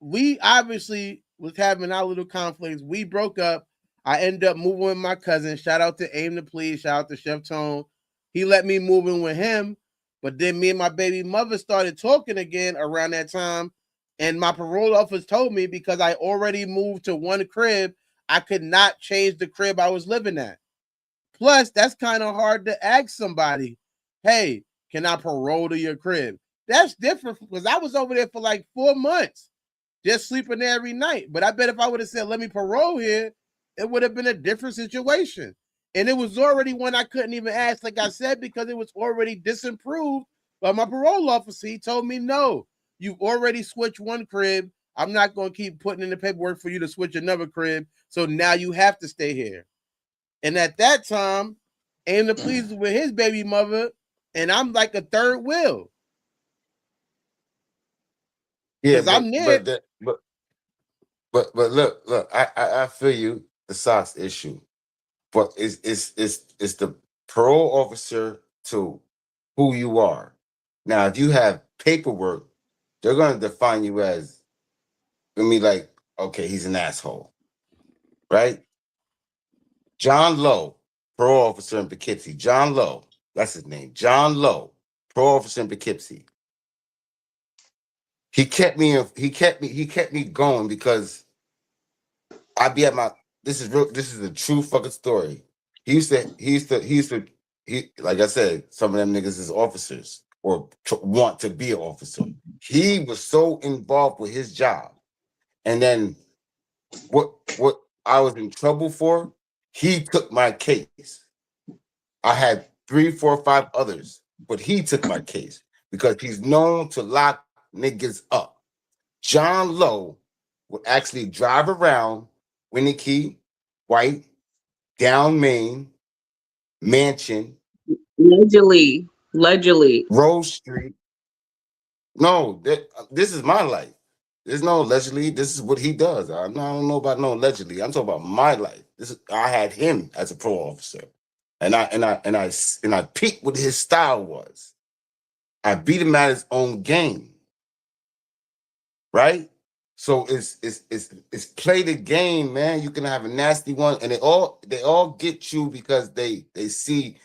Speaker 3: we obviously was having our little conflicts. We broke up. I ended up moving with my cousin. Shout out to Aim to Please. Shout out to Chef Tone. He let me move in with him. But then me and my baby mother started talking again around that time. And my parole officer told me because I already moved to one crib, I could not change the crib I was living at. Plus, that's kind of hard to ask somebody, hey, can I parole to your crib? That's different because I was over there for like 4 months, just sleeping there every night. But I bet if I would have said, let me parole here, it would have been a different situation. And it was already one I couldn't even ask, like I said, because it was already disapproved by my parole officer. He told me, no, you've already switched one crib. I'm not going to keep putting in the paperwork for you to switch another crib. So now you have to stay here. And at that time, Aim to Please with his baby mother, and I'm like a third wheel.
Speaker 5: Yeah,
Speaker 3: Because I'm there.
Speaker 5: but look, I feel you, the socks issue. But it's the parole officer to who you are. Now, if you have paperwork, they're gonna define you as, like, okay, he's an asshole, right? John Lowe, parole officer in Poughkeepsie. John Lowe, that's his name. John Lowe, parole officer in Poughkeepsie. He kept me going because I'd be at my. This is a true fucking story. He like I said, some of them niggas is officers or want to be an officer. He was so involved with his job, and then what I was in trouble for, he took my case. I had 3, 4, 5 others, but he took my case because he's known to lock niggas up. John Lowe would actually drive around Winnicke, White, down Main, Mansion,
Speaker 7: Allegedly.
Speaker 5: Rose Street. No, this is my life. There's no allegedly. This is what he does. I don't know about no allegedly. I'm talking about my life. I had him as a parole officer, and I peeped what his style was. I beat him at his own game, right? So it's play the game, man. You can have a nasty one, and they all get you because they see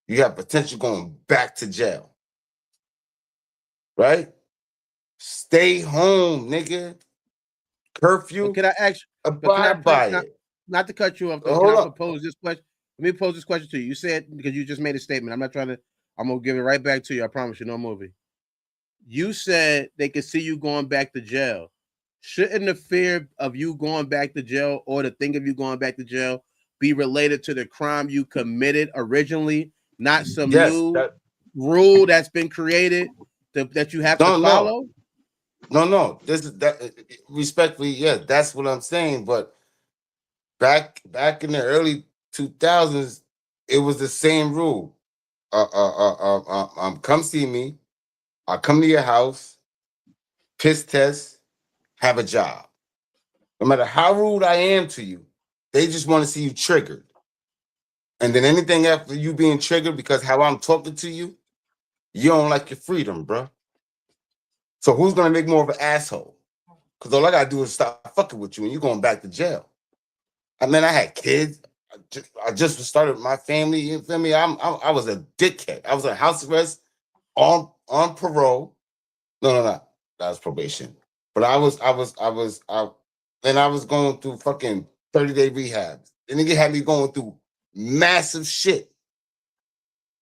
Speaker 5: you have potential going back to jail, right? Stay home, nigga. Curfew.
Speaker 3: But can I ask? But can I
Speaker 5: Abide by it.
Speaker 3: not to cut you off though? Can
Speaker 5: Hold
Speaker 3: I
Speaker 5: up.
Speaker 3: propose this question? Let me pose this question to you. You said because you just made a statement. I'm not trying to. I'm gonna give it right back to you. I promise you, no movie. You said they could see you going back to jail. shouldn't the fear of you going back to jail or the thing of you going back to jail be related to the crime you committed originally, not some
Speaker 5: Yes,
Speaker 3: new rule that's been created that you have to follow?
Speaker 5: No. This is that respectfully, yeah, that's what I'm saying. But back in the early 2000s, it was the same rule. Come see me. I come to your house, piss test, have a job. No matter how rude I am to you, they just want to see you triggered. And then anything after you being triggered because how I'm talking to you, you don't like your freedom, bro. So who's gonna make more of an asshole? Because all I gotta do is stop fucking with you, and you're going back to jail. I mean, I had kids. I just started my family. You feel me? I was a dickhead. I was on house arrest, on parole. No. That was probation. But I was going through fucking 30-day rehabs. And nigga had me going through massive shit.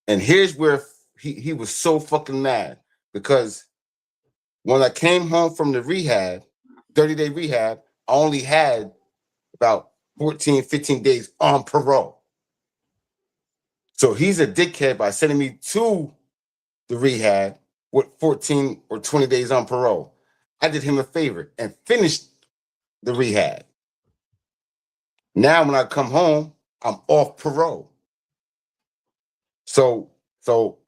Speaker 5: And here's where he was so fucking mad because when I came home from the rehab, 30-day rehab, I only had about 14, 15 days on parole. So he's a dickhead by sending me to the rehab with 14 or 20 days on parole. I did him a favor and finished the rehab. Now when I come home, I'm off parole. So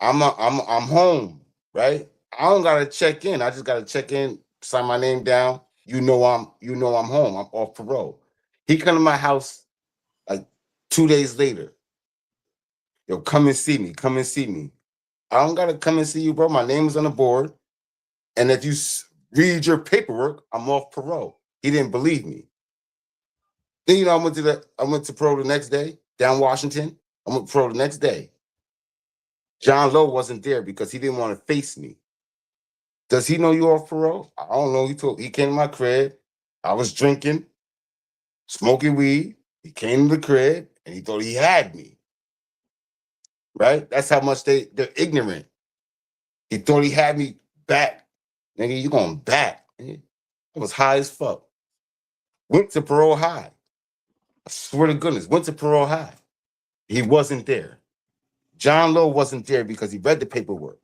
Speaker 5: I'm home, right? I don't gotta check in. I just gotta check in, sign my name down. You know I'm home. I'm off parole. He come to my house like 2 days later. Yo, come and see me. Come and see me. I don't gotta come and see you, bro. My name is on the board, and if you read your paperwork, I'm off parole. He didn't believe me. Then I went to parole the next day down Washington. I went to parole the next day. John Lowe wasn't there because he didn't want to face me. Does he know you off parole? I don't know. He came to my crib. I was drinking, smoking weed. He came to the crib and he thought he had me. Right? That's how much they're ignorant. He thought he had me back. Nigga, you going back. I was high as fuck. Went to parole high. I swear to goodness, went to parole high. He wasn't there. John Lowe wasn't there because he read the paperwork.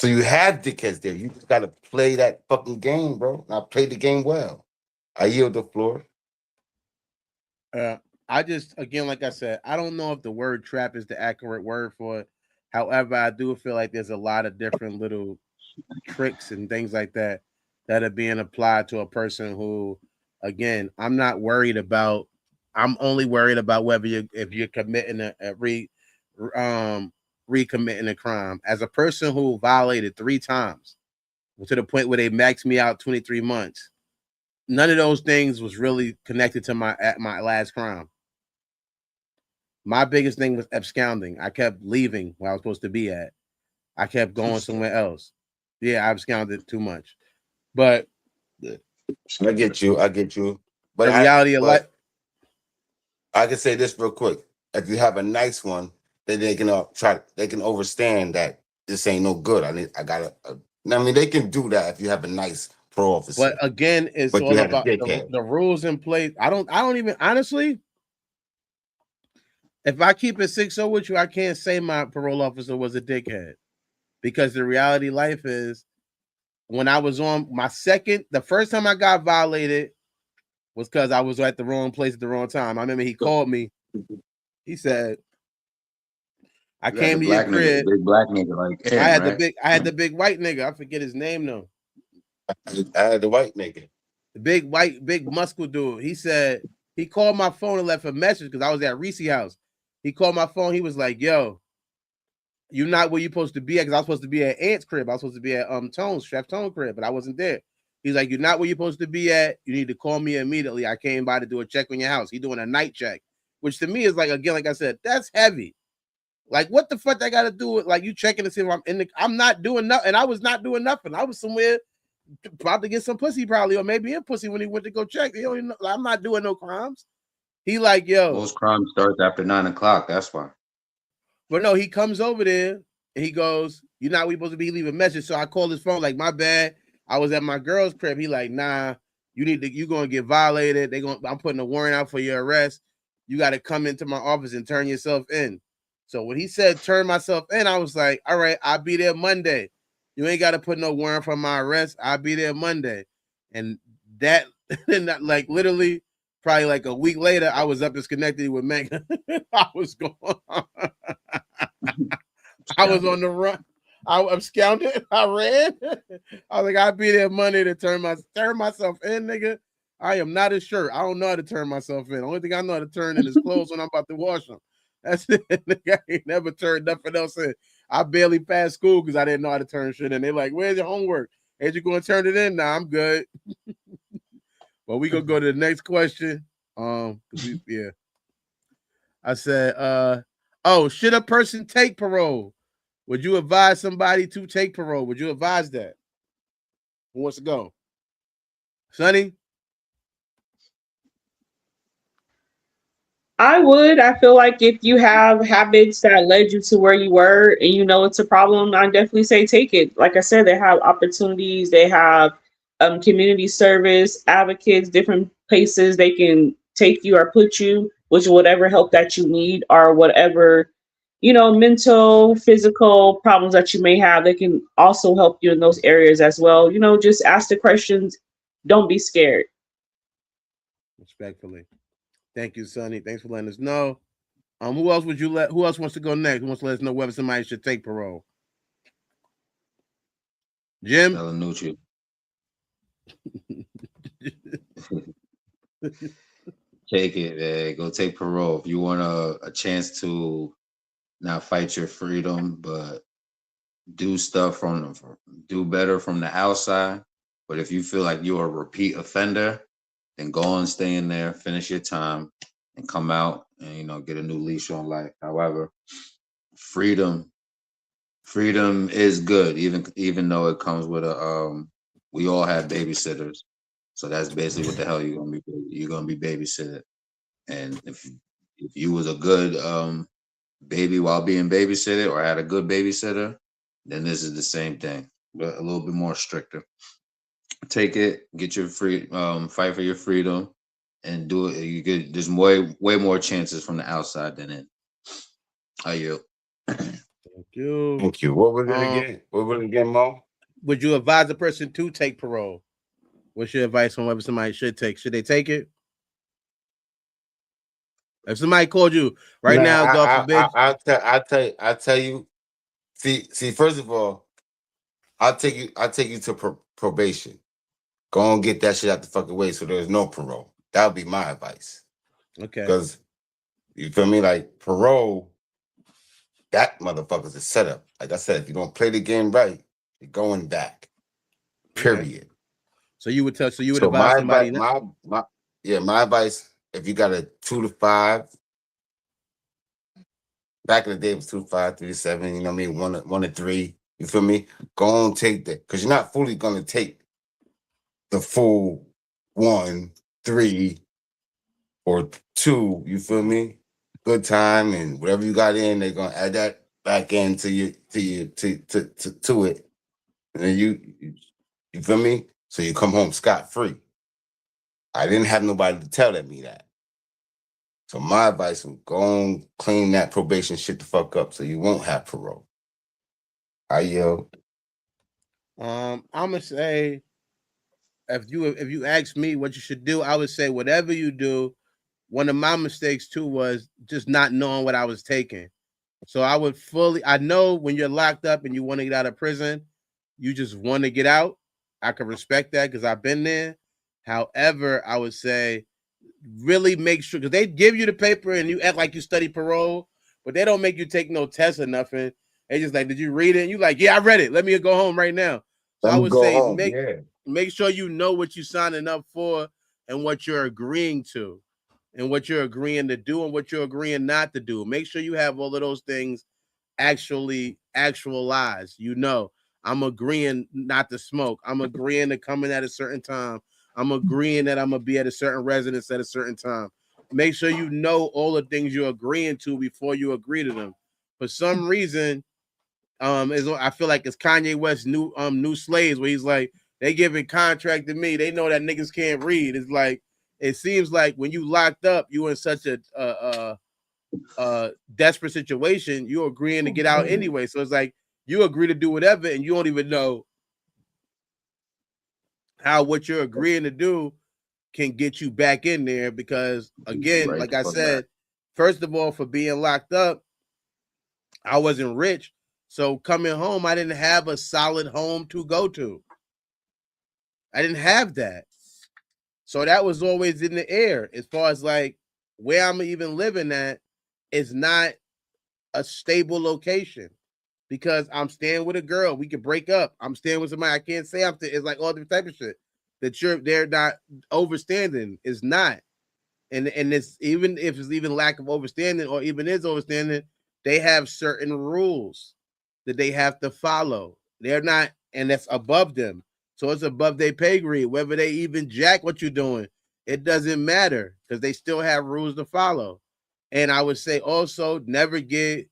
Speaker 5: So you have dickheads there. You just got to play that fucking game, bro. And I played the game well. I yield the floor.
Speaker 3: I just, again, like I said, I don't know if the word trap is the accurate word for it. However, I do feel like there's a lot of different little tricks and things like that that are being applied to a person who, again, I'm not worried about. I'm only worried about whether if you're committing recommitting a crime. As a person who violated 3 times to the point where they maxed me out 23 months, none of those things was really connected to my last crime. My biggest thing was absconding. I kept leaving where I was supposed to be at. I kept going somewhere else. Yeah, I absconded too much. But
Speaker 5: I get you. But
Speaker 3: the reality of life.
Speaker 5: I can say this real quick. If you have a nice one, then they can overstand that this ain't no good. They can do that if you have a nice parole officer.
Speaker 3: But again, it's all about the rules in place. I don't even honestly. If I keep it 6-0 with you, I can't say my parole officer was a dickhead, because the reality of life is, when I was on the first time I got violated was because I was at the wrong place at the wrong time. I remember he called me. He said, "I came to your crib."
Speaker 4: Big black nigga, like him,
Speaker 3: I had the big white nigga. I forget his name though.
Speaker 5: I had the white nigga.
Speaker 3: The big muscle dude. He said he called my phone and left a message because I was at Reese's house. He called my phone. He was like, "Yo, you're not where you're supposed to be at," because I was supposed to be at Aunt's crib. I was supposed to be at Chef Tone crib, but I wasn't there. He's like, "You're not where you're supposed to be at. You need to call me immediately. I came by to do a check on your house." He's doing a night check, which to me is like, again, like I said, that's heavy. Like, what the fuck I got to do with, like, you checking to see if I'm not doing nothing. And I was not doing nothing. I was somewhere about to get some pussy probably, or maybe in pussy when he went to go check. He don't even know, I'm not doing no crimes. He like, yo.
Speaker 4: Most crimes start after 9 o'clock. That's why.
Speaker 3: But no, he comes over there and he goes, "You're not where you're supposed to be, leave a message." So I called his phone, like, "My bad. I was at my girl's crib. He like, nah, you gonna get violated. I'm putting a warrant out for your arrest. You got to come into my office and turn yourself in. So when he said turn myself in, I was like, all right, I'll be there Monday. You ain't got to put no warrant for my arrest. I'll be there Monday. And that, like literally, probably like a week later, I was up in Schenectady with Megan. I was going. I was on the run. I'm scouting. I ran. I was like, I'll be there Monday to turn myself in, nigga. I am not a shirt. I don't know how to turn myself in. The only thing I know how to turn in is clothes when I'm about to wash them. That's it. Nigga, I ain't never turned nothing else in. I barely passed school because I didn't know how to turn shit in. They're like, where's your homework? Ain't you going to turn it in? Nah, I'm good. Well, we gonna go to the next question. Yeah. I said, oh, should a person take parole? Would you advise somebody to take parole? Would you advise that? Who wants to go? Sonny?
Speaker 7: I would. I feel like if you have habits that led you to where you were and you know it's a problem, I definitely say take it. Like I said, they have opportunities, they have community service, advocates, different places they can take you or put you, which whatever help that you need or whatever, mental, physical problems that you may have, they can also help you in those areas as well. Just ask the questions. Don't be scared.
Speaker 3: Respectfully. Thank you, Sonny. Thanks for letting us know. Who else wants to go next? Who wants to let us know whether somebody should take parole? Jim?
Speaker 4: Delanucci. Take it, man. Go take parole. If you want a chance to not fight your freedom, but do better from the outside. But if you feel like you're a repeat offender, then go and stay in there, finish your time, and come out and get a new leash on life. However, freedom is good, even though it comes with we all have babysitters. So that's basically what the hell you're gonna be. You're gonna be babysitted. And if you was a good baby while being babysitted or had a good babysitter, then this is the same thing, but a little bit more stricter. Take it, get your fight for your freedom, and do it. You get there's way more chances from the outside than in. Are you?
Speaker 3: Thank you.
Speaker 5: Thank you. What was it again? What was it again, Mo?
Speaker 3: Would you advise a person to take parole? What's your advice on whether somebody should take? Should they take it? If somebody called you right now, God forbid.
Speaker 5: I'll tell you. See. First of all, I'll take you to probation. Go and get that shit out the fucking way, so there's no parole. That would be my advice.
Speaker 3: Okay.
Speaker 5: Because you feel me, like parole, that motherfucker's a setup. Like I said, if you don't play the game right, you're going back. Period.
Speaker 3: Okay. So you would advise somebody.
Speaker 5: My advice. If you got a 2 to 5, back in the day it was 2 to 5, 3 to 7. You know what I mean? 1 to 3. You feel me? Go and take that, because you're not fully gonna take the full 1, 3, or 2. You feel me? Good time and whatever you got in, they're gonna add that back into to it, and then you feel me? So you come home scot-free. I didn't have nobody to tell me that. So my advice would go and clean that probation shit the fuck up, so you won't have parole. I'm
Speaker 3: gonna say, if you ask me what you should do, I would say whatever you do. One of my mistakes too was just not knowing what I was taking. So I know when you're locked up and you want to get out of prison, you just want to get out. I can respect that because I've been there. However, I would say really make sure, because they give you the paper and you act like you study parole, but they don't make you take no test or nothing. They just like, did you read it? And you like, yeah, I read it. Let me go home right now. So I would say make sure you know what you're signing up for and what you're agreeing to and what you're agreeing to do and what you're agreeing not to do. Make sure you have all of those things actualized. I'm agreeing not to smoke. I'm agreeing to come in at a certain time. I'm agreeing that I'm going to be at a certain residence at a certain time. Make sure you know all the things you're agreeing to before you agree to them. For some reason, I feel like it's Kanye West's new Slaves, where he's like, They giving contract to me. They know that niggas can't read. It's like it seems like when you locked up, you in such a desperate situation. You're agreeing to get out anyway. So it's like you agree to do whatever, and you don't even know how what you're agreeing to do can get you back in there. Because again,
Speaker 4: Right
Speaker 3: like
Speaker 4: the
Speaker 3: I
Speaker 4: fuck
Speaker 3: said,
Speaker 4: back.
Speaker 3: first of all, for being locked up, I wasn't rich. So coming home, I didn't have a solid home to go to. I didn't have that. So that was always in the air. As far as like where I'm even living at is not a stable location because I'm staying with a girl. We could break up. I'm staying with somebody. I can't say I'm it's like all different type of shit that they're not overstanding. It's not. And it's even if it's even lack of overstanding or even is overstanding, they have certain rules that they have to follow. They're not, and that's above them. So it's above their pay grade. Whether they even jack what you're doing, it doesn't matter because they still have rules to follow. And I would say also never get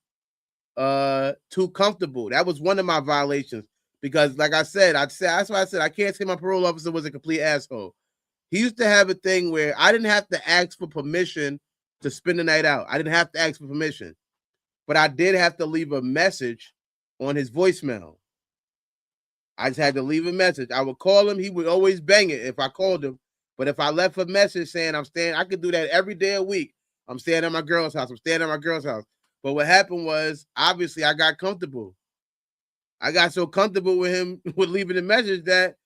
Speaker 3: too comfortable. That was one of my violations because, like I said, that's why I said I can't say my parole officer was a complete asshole. He used to have a thing where I didn't have to ask for permission to spend the night out. I didn't have to ask for permission, but I did have to leave a message on his voicemail. I just had to leave a message. I would call him. He would always bang it if I called him. But if I left a message saying I'm staying, I could do that every day a week. I'm staying at my girl's house. I'm staying at my girl's house. But what happened was, obviously, I got comfortable. I got so comfortable with him with leaving the message that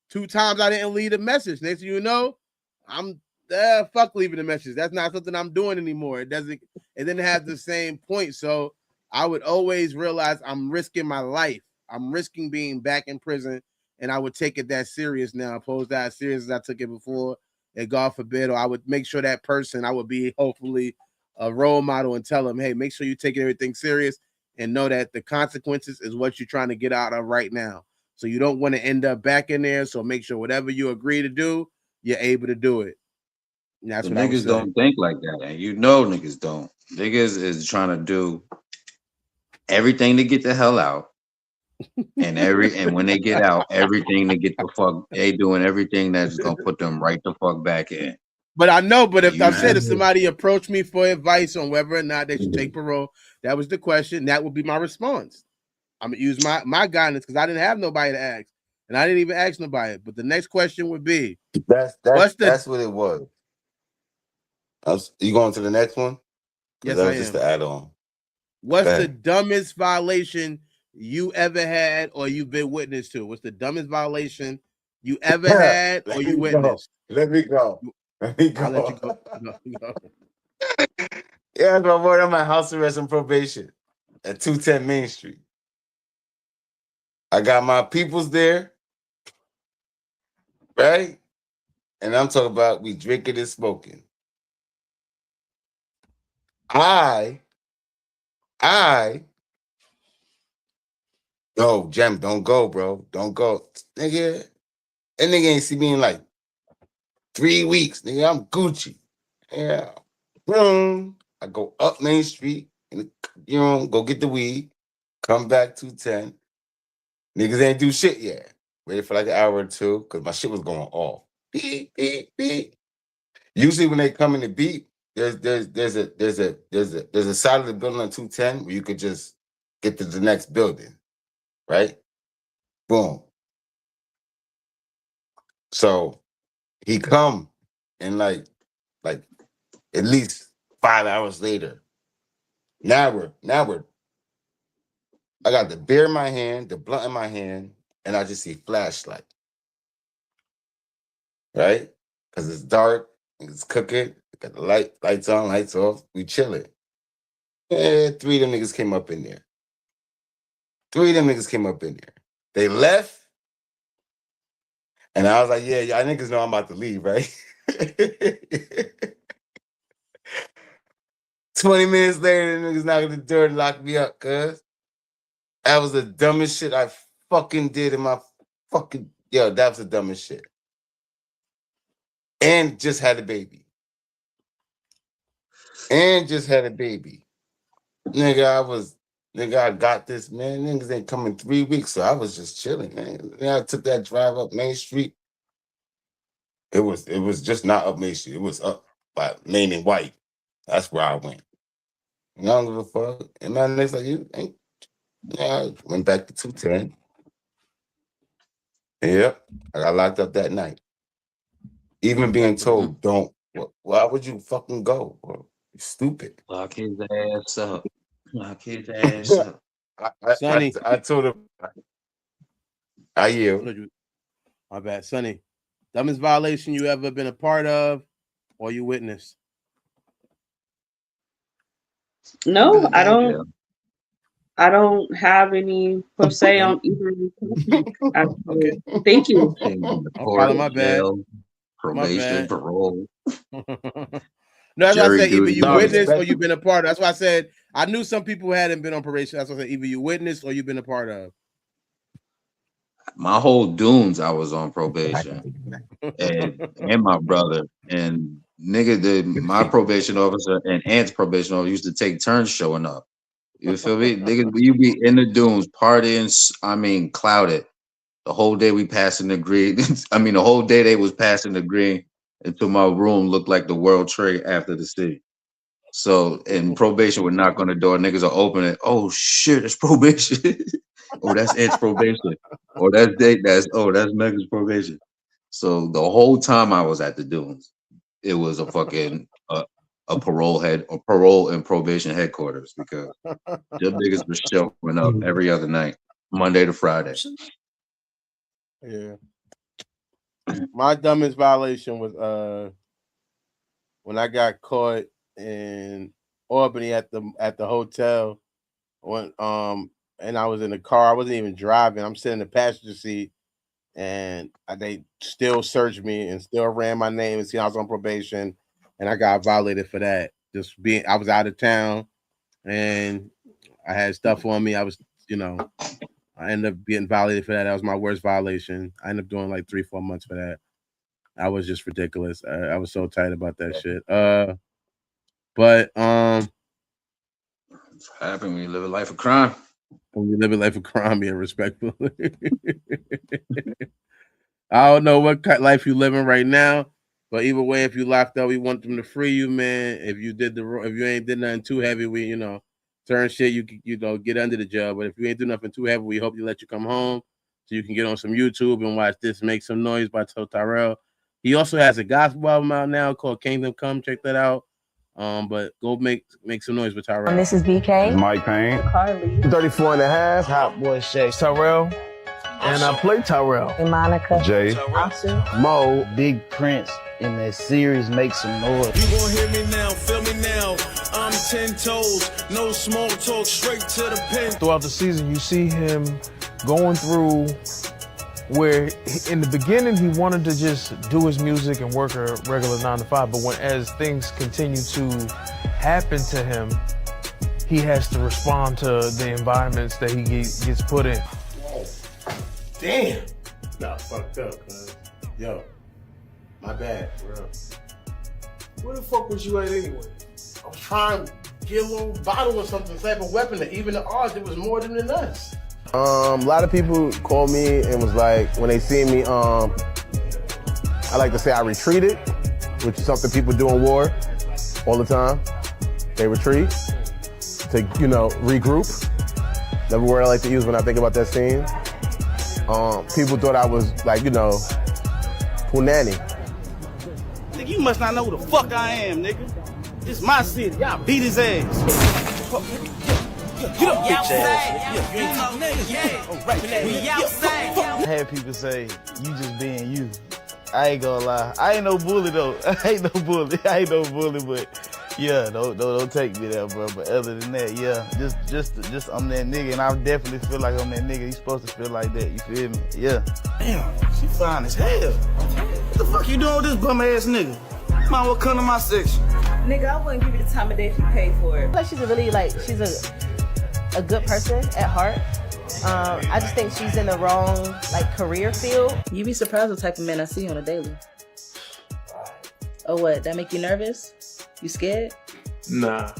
Speaker 3: 2 times I didn't leave a message. Next thing you know, I'm fuck leaving the message. That's not something I'm doing anymore. It didn't have the same point. So I would always realize I'm risking my life. I'm risking being back in prison, and I would take it that serious now, opposed to as serious as I took it before. And God forbid, or I would make sure that person, I would be hopefully a role model and tell them, hey, make sure you take everything serious and know that the consequences is what you're trying to get out of right now. So you don't want to end up back in there. So make sure whatever you agree to do, you're able to do it. And that's
Speaker 4: The
Speaker 3: what I would
Speaker 4: niggas
Speaker 3: say.
Speaker 4: don't think like that, and you know niggas don't. Niggas is trying to do everything to get the hell out, and when they get out, everything to get the fuck. They doing everything that's gonna put them right the fuck back in.
Speaker 3: But I know, but if I said if
Speaker 4: You
Speaker 3: somebody approached me for advice on whether or not they should take parole, that was the question. That would be my response. I'm gonna use my guidance because I didn't have nobody to ask, and I didn't even ask nobody. But the next question would be, what's the
Speaker 5: That's what it was. You going to the next one? Because
Speaker 3: yes,
Speaker 5: that
Speaker 3: I
Speaker 5: was just
Speaker 3: am.
Speaker 5: the add on.
Speaker 3: What's
Speaker 5: Go
Speaker 3: the
Speaker 5: ahead.
Speaker 3: dumbest violation you ever had or you've been witness to? What's the dumbest violation you ever had or
Speaker 5: Let
Speaker 3: you
Speaker 5: me go.
Speaker 3: witnessed?
Speaker 5: Let me go. Let me
Speaker 3: I'll let you
Speaker 5: go.
Speaker 3: go. Go.
Speaker 5: Yeah, my boy, I'm at house arrest and probation at 210 Main Street. I got my peoples there, right? And I'm talking about we drinking and smoking. I, no, Jem, don't go, bro. Don't go. Nigga, that nigga ain't see me in like 3 weeks. Nigga, I'm Gucci. Yeah. Boom. I go up Main Street and go get the weed, come back 210. Niggas ain't do shit yet. Waited for like an hour or two because my shit was going off. Beep, beep, beep. Usually when they come in the beat, there's a side of the building on 210 where you could just get to the next building, right? Boom. So he come and like at least 5 hours later. Now we're I got the beer in my hand, the blunt in my hand, and I just see flashlight, right? Because it's dark, it's cooking, got the lights on, lights off, we chilling. Yeah, 3 of them niggas came up in there. 3 of them niggas came up in there. They left, and I was like, yeah, y'all niggas know I'm about to leave, right? 20 minutes later, the niggas knocked on the door and locked me up, cuz. That was the dumbest shit I fucking did in my that was the dumbest shit. And just had a baby. Nigga, I was Nigga, I got this, man. Niggas ain't coming 3 weeks, so I was just chilling, man. Then I took that drive up Main Street. It was just not up Main Street. It was up by Main and White. That's where I went. I don't give a fuck. And man, it's like, you ain't. Yeah, I went back to 210. Yep, I got locked up that night. Even being told, don't. Why would you fucking go, bro? You stupid.
Speaker 4: Lock his ass up. Lock his ass up.
Speaker 3: Sonny.
Speaker 5: I told him. I yield.
Speaker 3: My bad, Sonny. Dumbest violation you ever been a part of or you witnessed?
Speaker 7: No, I don't. I don't have any per se on either.
Speaker 3: Okay.
Speaker 7: Thank you.
Speaker 3: My bad.
Speaker 4: Probation, parole.
Speaker 3: No, that's why I said either you
Speaker 5: No,
Speaker 3: witnessed or you've been a part of. That's why I said I knew some people who hadn't been on probation. That's why I said either you witnessed or you've been a part of.
Speaker 4: My whole dunes, I was on probation, and my brother and nigga, my probation officer and Ant's probation officer used to take turns showing up. You feel me? Nigga, you be in the dunes partying. I mean, clouded. The whole day we passing the green. I mean, the whole day they was passing the green until my room looked like the World Trade after the city. So, and probation would knock on the door. Niggas will open it. Oh shit, it's probation. Oh, that's Ed's probation. Or that's Megan's probation. So the whole time I was at the dunes, it was a fucking a parole and probation headquarters because the niggas were showing up every other night, Monday to Friday.
Speaker 3: Yeah. My dumbest violation was when I got caught in Albany at the hotel when and I was in the car. I wasn't even driving. I'm sitting in the passenger seat and they still searched me and still ran my name and see I was on probation and I got violated for that. I was out of town and I had stuff on me. I was, I ended up getting violated for that. That was my worst violation. I ended up doing like 3-4 months for that. I was just ridiculous. I was so tight about that shit. But
Speaker 4: it's happening when you live a life of crime.
Speaker 3: When you live a life of crime, yeah, respectfully. I don't know what life you living right now, but either way, if you locked up, we want them to free you, man. If you ain't did nothing too heavy, we certain shit you get under the jail. But if you ain't do nothing too heavy, we hope you let you come home so you can get on some YouTube and watch this Make Some Noise by Tyrell. He also has a gospel album out now called Kingdom Come. Check that out. But go make some noise with Tyrell.
Speaker 10: This is BK.
Speaker 11: Mike Payne.
Speaker 10: Carly.
Speaker 11: 34 and a half.
Speaker 6: Hot boy Shay.
Speaker 11: Tyrell. And I play Tyrell.
Speaker 10: And Monica.
Speaker 11: Jay.
Speaker 10: Asu.
Speaker 11: Mo.
Speaker 6: Big Prince in that series Make Some Noise.
Speaker 2: You gon' hear me now, feel me now. I'm 10 toes, no small talk, straight to the pen.
Speaker 12: Throughout the season, you see him going through where in the beginning he wanted to just do his music and work a regular 9-to-5, but as things continue to happen to him, he has to respond to the environments that he gets put in.
Speaker 3: Whoa. Damn. Nah, fucked up, cuz. Yo, my bad, bro. Where the fuck was you at anyway? I was trying to get a little bottle or something, type of weapon that even the odds, it was more than us.
Speaker 13: A lot of people called me and was like, when they see me, I like to say I retreated, which is something people do in war all the time. They retreat to, regroup. Another word I like to use when I think about that scene. People thought I was like, punani.
Speaker 14: Nigga, you must not know who the fuck I am, nigga. This my city. Y'all beat his ass. Get up, bitch ass. You ain't talking niggas. We outside.
Speaker 6: I had people say, you just being you. I ain't gonna lie. I ain't no bully though. I ain't no bully, but yeah, don't take me there, bro. But other than that, yeah, just I'm that nigga, and I definitely feel like I'm that nigga. You supposed to feel like that, you feel me? Yeah.
Speaker 14: Damn, she fine as hell. What the fuck you doing with this bum ass nigga? Might well come to my section.
Speaker 10: Nigga, I wouldn't give you the time of day if you paid for it. Like she's a good person at heart. I just think she's in the wrong career field.
Speaker 15: You be surprised what type of men I see on a daily. Oh, what? That make you nervous? You scared?
Speaker 12: Nah,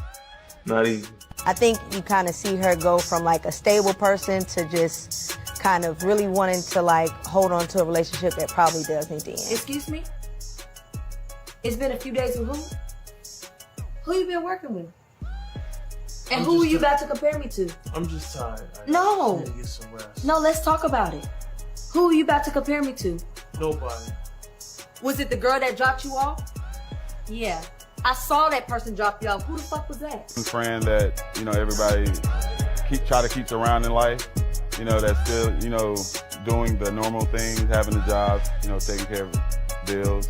Speaker 12: not even.
Speaker 16: I think you kind of see her go from like a stable person to just kind of really wanting to like hold on to a relationship that probably does need to end.
Speaker 15: Excuse me? It's been a few days with who? Who you been working with? And who are you about to compare me to?
Speaker 12: I'm just tired.
Speaker 15: No.
Speaker 12: Need to get some rest.
Speaker 15: No, let's talk about it. Who are you about to compare me to?
Speaker 12: Nobody.
Speaker 15: Was it the girl that dropped you off? Yeah. I saw that person drop you off. Who the fuck was that?
Speaker 17: A friend that, everybody try to keep around in life, that's still, doing the normal things, having a job, taking care of bills.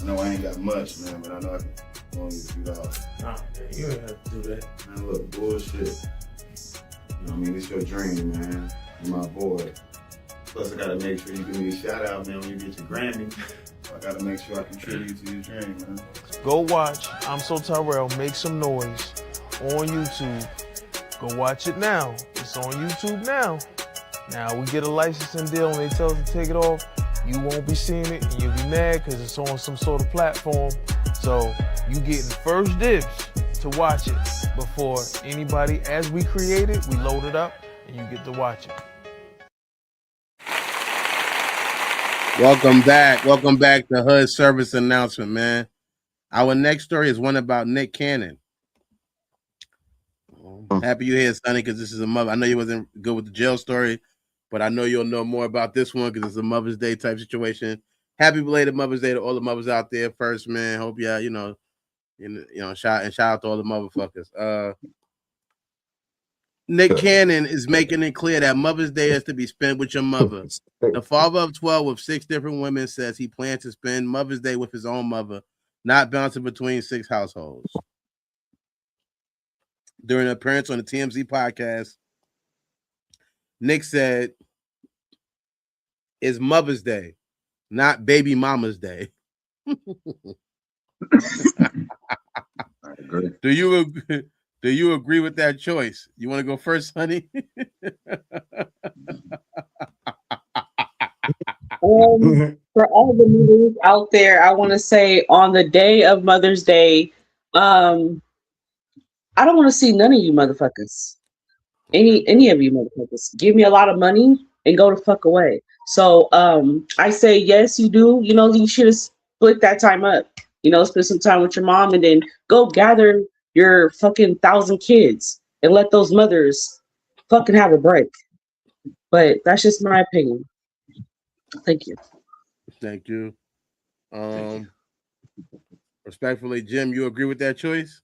Speaker 18: No, I ain't got much, man, but I know I can only use a few dollars.
Speaker 12: Nah, man, you ain't have to do that.
Speaker 18: Man, look, bullshit. It's your dream, man. You're my boy. Plus, I gotta make sure you give me a shout out, man, when you get your Grammy. I gotta make sure I contribute to your dream, man.
Speaker 12: Go watch I'm So Tyrell, Make Some Noise on YouTube. Go watch it now. It's on YouTube now. Now we get a licensing deal and they tell us to take it off. You won't be seeing it and you'll be mad because it's on some sort of platform. So you getting first dibs to watch it before anybody, as we create it, we load it up and you get to watch it.
Speaker 3: Welcome back. Welcome back to Hood Service Announcement, man. Our next story is one about Nick Cannon. Happy you're here, Sonny, because this is a mother. I know you wasn't good with the jail story, but I know you'll know more about this one because it's a Mother's Day type situation. Happy belated Mother's Day to all the mothers out there. First, man, hope y'all, shout out to all the motherfuckers. Nick Cannon is making it clear that Mother's Day is to be spent with your mother. The father of 12 with 6 different women says he plans to spend Mother's Day with his own mother, not bouncing between 6 households. During an appearance on the TMZ podcast, Nick said, "It's Mother's Day, not baby mama's day."
Speaker 5: I agree.
Speaker 3: Do you agree with that choice? You want to go first, honey?
Speaker 7: For all the mothers out there, I want to say on the day of Mother's Day, I don't want to see none of you motherfuckers. Any of you motherfuckers. Give me a lot of money and go the fuck away. So I say yes, you do. You should have split that time up. Spend some time with your mom and then go gather your fucking 1,000 kids and let those mothers fucking have a break. But that's just my opinion. Thank you.
Speaker 3: Thank you. Respectfully, Jim, you agree with that choice?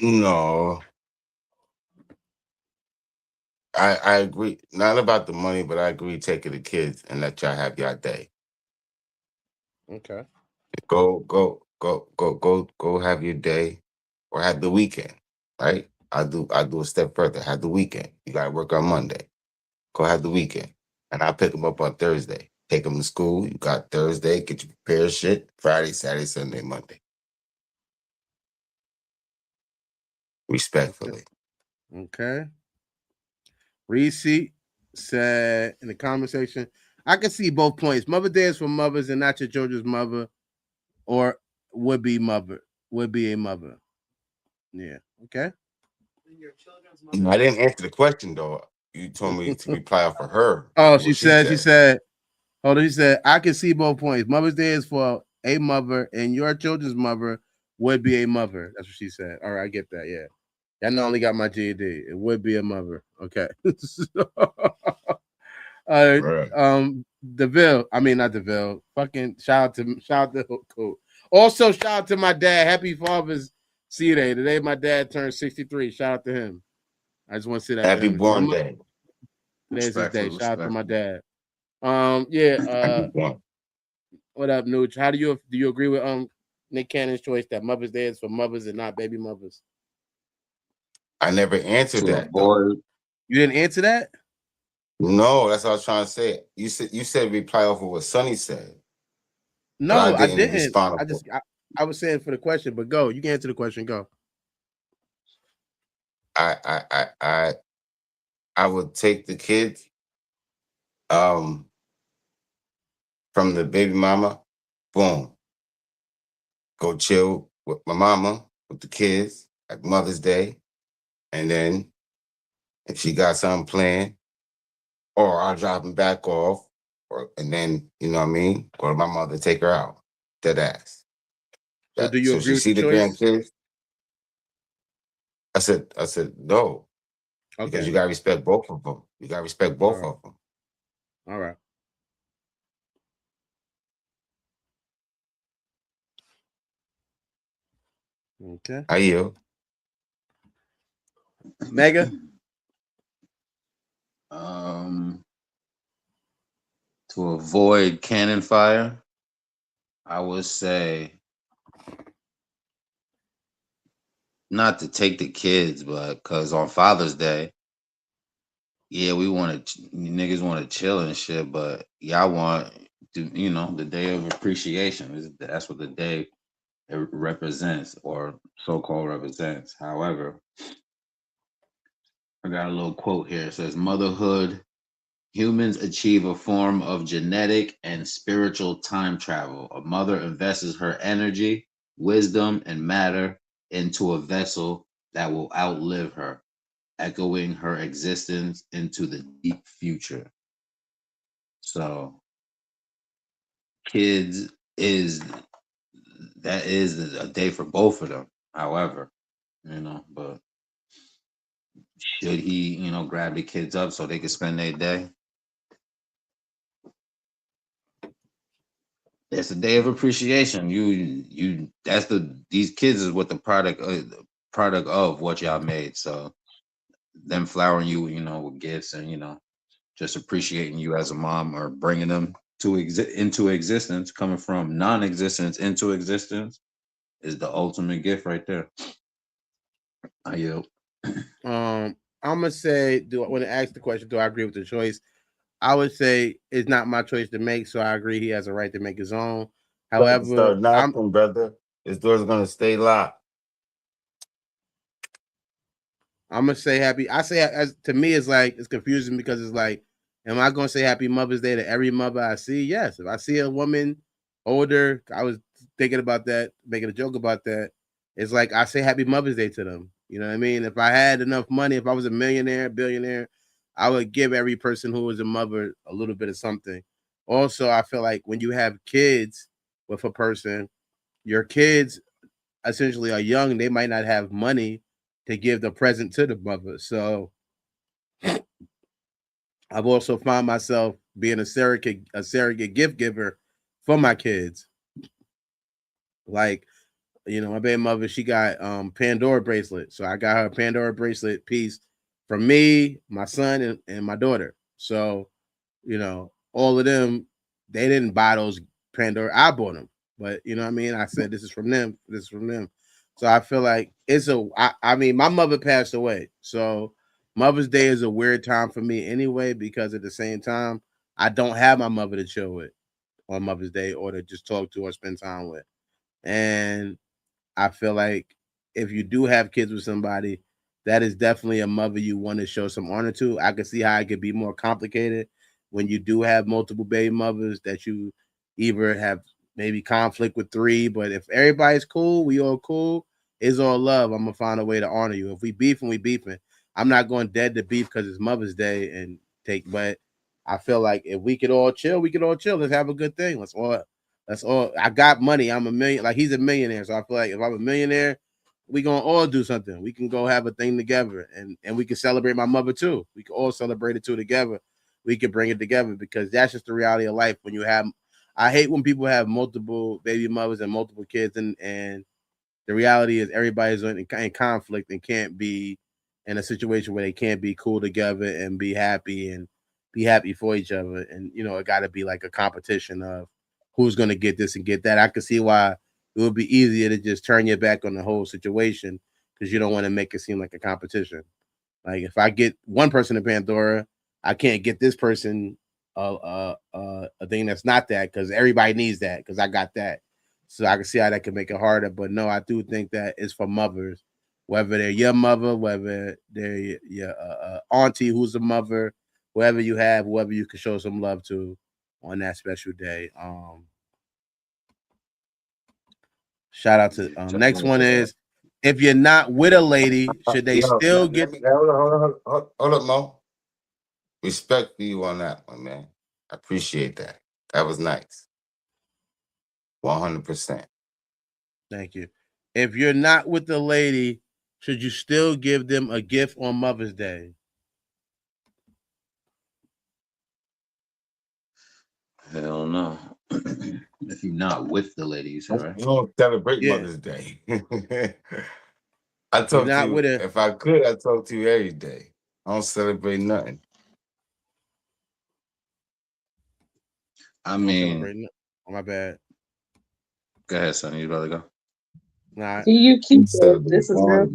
Speaker 5: No. I agree. Not about the money, but I agree taking the kids and let y'all have your day.
Speaker 3: Okay.
Speaker 5: Go have your day or have the weekend, right? I'll do a step further. Have the weekend. You gotta work on Monday. Go have the weekend. And I'll pick them up on Thursday. Take them to school. You got Thursday, get you prepared shit. Friday, Saturday, Sunday, Monday. Respectfully.
Speaker 3: Okay. Reese said in the comment section, I can see both points. Mother's Day is for mothers and not your children's mother or would be a mother. Yeah. Okay.
Speaker 5: I didn't answer the question though. You told me to reply for her.
Speaker 3: Oh, she said, hold on, she said, I can see both points. Mother's Day is for a mother and your children's mother would be a mother. That's what she said. All right, I get that. Yeah. I not only got my GED. It would be a mother. Okay. DeVille. I mean, not DeVille. Fucking shout out to cool. Also, shout out to my dad. Happy Father's Day. Today, my dad turned 63. Shout out to him. I just want to say that.
Speaker 5: Happy born day.
Speaker 3: Today's his day. Shout out to my dad. Yeah. What up, Nooch? How do you agree with Nick Cannon's choice that Mother's Day is for mothers and not baby mothers?
Speaker 5: I never answered that.
Speaker 3: You didn't answer that?
Speaker 5: No, that's what I was trying to say. You said reply off of what Sonny said.
Speaker 3: No, I didn't. I was saying for the question, but go. You can answer the question. Go.
Speaker 5: I would take the kids from the baby mama, boom. Go chill with my mama with the kids, like Mother's Day, and then if she got something planned, or I'll drop them back off, and then, you know what I mean, go to my mother, take her out, dead ass.
Speaker 3: So do you
Speaker 5: So
Speaker 3: agree
Speaker 5: she
Speaker 3: with
Speaker 5: see
Speaker 3: the
Speaker 5: the
Speaker 3: choice?
Speaker 5: grandkids. I said no, because
Speaker 3: Okay.
Speaker 5: you gotta respect both of them. You gotta respect both of them.
Speaker 3: All right. Okay.
Speaker 5: I yield.
Speaker 3: Mega.
Speaker 4: To avoid cannon fire, I would say not to take the kids, but because on Father's Day, yeah, we want to niggas want to chill and shit, but y'all want to, the day of appreciation. That's what the day it represents, or so-called represents. However, I got a little quote here. It says, "Motherhood, humans achieve a form of genetic and spiritual time travel. A mother invests her energy, wisdom, and matter into a vessel that will outlive her, echoing her existence into the deep future." So, kids is a day for both of them. However, but should he, grab the kids up so they can spend their day? It's a day of appreciation. These kids is what the product of what y'all made. So them flowering you, with gifts and just appreciating you as a mom, or bringing them into existence, coming from non-existence into existence, is the ultimate gift right there. I yield.
Speaker 3: I'm gonna say, when I ask the question, do I agree with the choice? I would say it's not my choice to make, so I agree he has a right to make his own. However,
Speaker 5: Start knocking, brother. This door's gonna stay locked.
Speaker 3: I'm gonna say happy. I say, as to me, it's confusing, because it's like, am I gonna say Happy Mother's Day to every mother I see? Yes. If I see a woman older, I was thinking about that, making a joke about that. It's like I say Happy Mother's Day to them. You know what I mean? If I had enough money, if I was a millionaire, billionaire, I would give every person who was a mother a little bit of something. Also, I feel like when you have kids with a person, your kids essentially are young. They might not have money to give the present to the mother. So I've also found myself being a surrogate gift giver for my kids. Like, my baby mother, she got Pandora bracelet. So I got her a Pandora bracelet piece from me, my son, and my daughter. So, all of them, they didn't buy those Pandora. I bought them. But you know what I mean? I said, this is from them. This is from them. So I feel like I mean, my mother passed away. So Mother's Day is a weird time for me anyway, because at the same time, I don't have my mother to chill with on Mother's Day, or to just talk to or spend time with. And I feel like if you do have kids with somebody, that is definitely a mother you want to show some honor to. I can see how it could be more complicated when you do have multiple baby mothers, that you either have maybe conflict with three, but if everybody's cool, we all cool, it's all love. I'm gonna find a way to honor you. If we beefing, we beefing. I'm not going dead to beef because it's Mother's Day and but I feel like if we could all chill, we could all chill. Let's have a good thing. That's all. I got money. I'm a million. Like, he's a millionaire, so I feel like if I'm a millionaire, we gonna all do something. We can go have a thing together, and we can celebrate my mother too. We can all celebrate it too together. We can bring it together, because that's just the reality of life. When you have, I hate when people have multiple baby mothers and multiple kids, and the reality is everybody's in conflict and can't be in a situation where they can't be cool together and be happy for each other. And it got to be like a competition of who's going to get this and get that. I can see why it would be easier to just turn your back on the whole situation, because you don't want to make it seem like a competition. Like, if I get one person in Pandora, I can't get this person a thing that's not that, because everybody needs that, because I got that. So I can see how that can make it harder. But no, I do think that it's for mothers, whether they're your mother, whether they're your auntie who's a mother, whoever you have, whoever you can show some love to on that special day. Shout out to next one is If you're not with a lady, should they
Speaker 5: Yo,
Speaker 3: still get?
Speaker 5: hold up, Mo. Respect for you on that one, man. I appreciate that. That was nice. 100%.
Speaker 3: Thank you. If you're not with the lady, should you still give them a gift on Mother's Day?
Speaker 4: Hell no. If you're not with the lady, you said, right?
Speaker 5: You don't celebrate
Speaker 3: Yeah.
Speaker 5: Mother's Day. I
Speaker 3: You're
Speaker 5: talk to
Speaker 3: not
Speaker 5: you,
Speaker 3: with her.
Speaker 5: if I could, I talk to you every day. I don't celebrate nothing.
Speaker 4: I mean,
Speaker 3: Oh, my bad.
Speaker 4: go ahead, son. You about to go?
Speaker 3: Nah.
Speaker 7: You keep it. This is real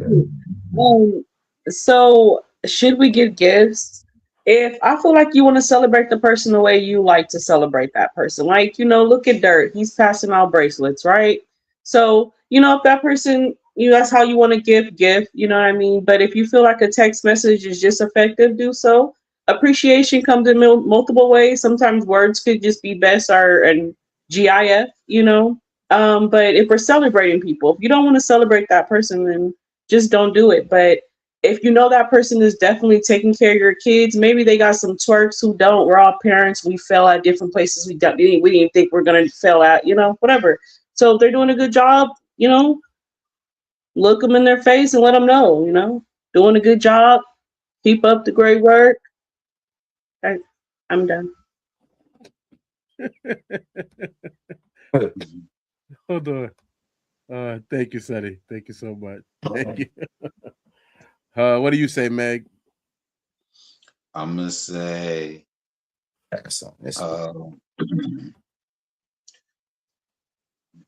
Speaker 7: cute. So should we give gifts? If I feel like you want to celebrate the person the way you like to celebrate that person, like, look at Dirt. He's passing out bracelets, right? So, if that person, that's how you want to gift, you know what I mean? But if you feel like a text message is just effective, do so. Appreciation comes in multiple ways. Sometimes words could just be best or and GIF, but if we're celebrating people, if you don't want to celebrate that person, then just don't do it. But if you know that person is definitely taking care of your kids, maybe they got some twerks who don't. We're all parents. We fell at different places we didn't think we're gonna fail at, whatever. So if they're doing a good job, look them in their face and let them know, doing a good job. Keep up the great work. I'm done.
Speaker 3: Hold on. Thank you, Sonny. Thank you so much. Thank you. What do you say, Meg?
Speaker 4: I'm gonna say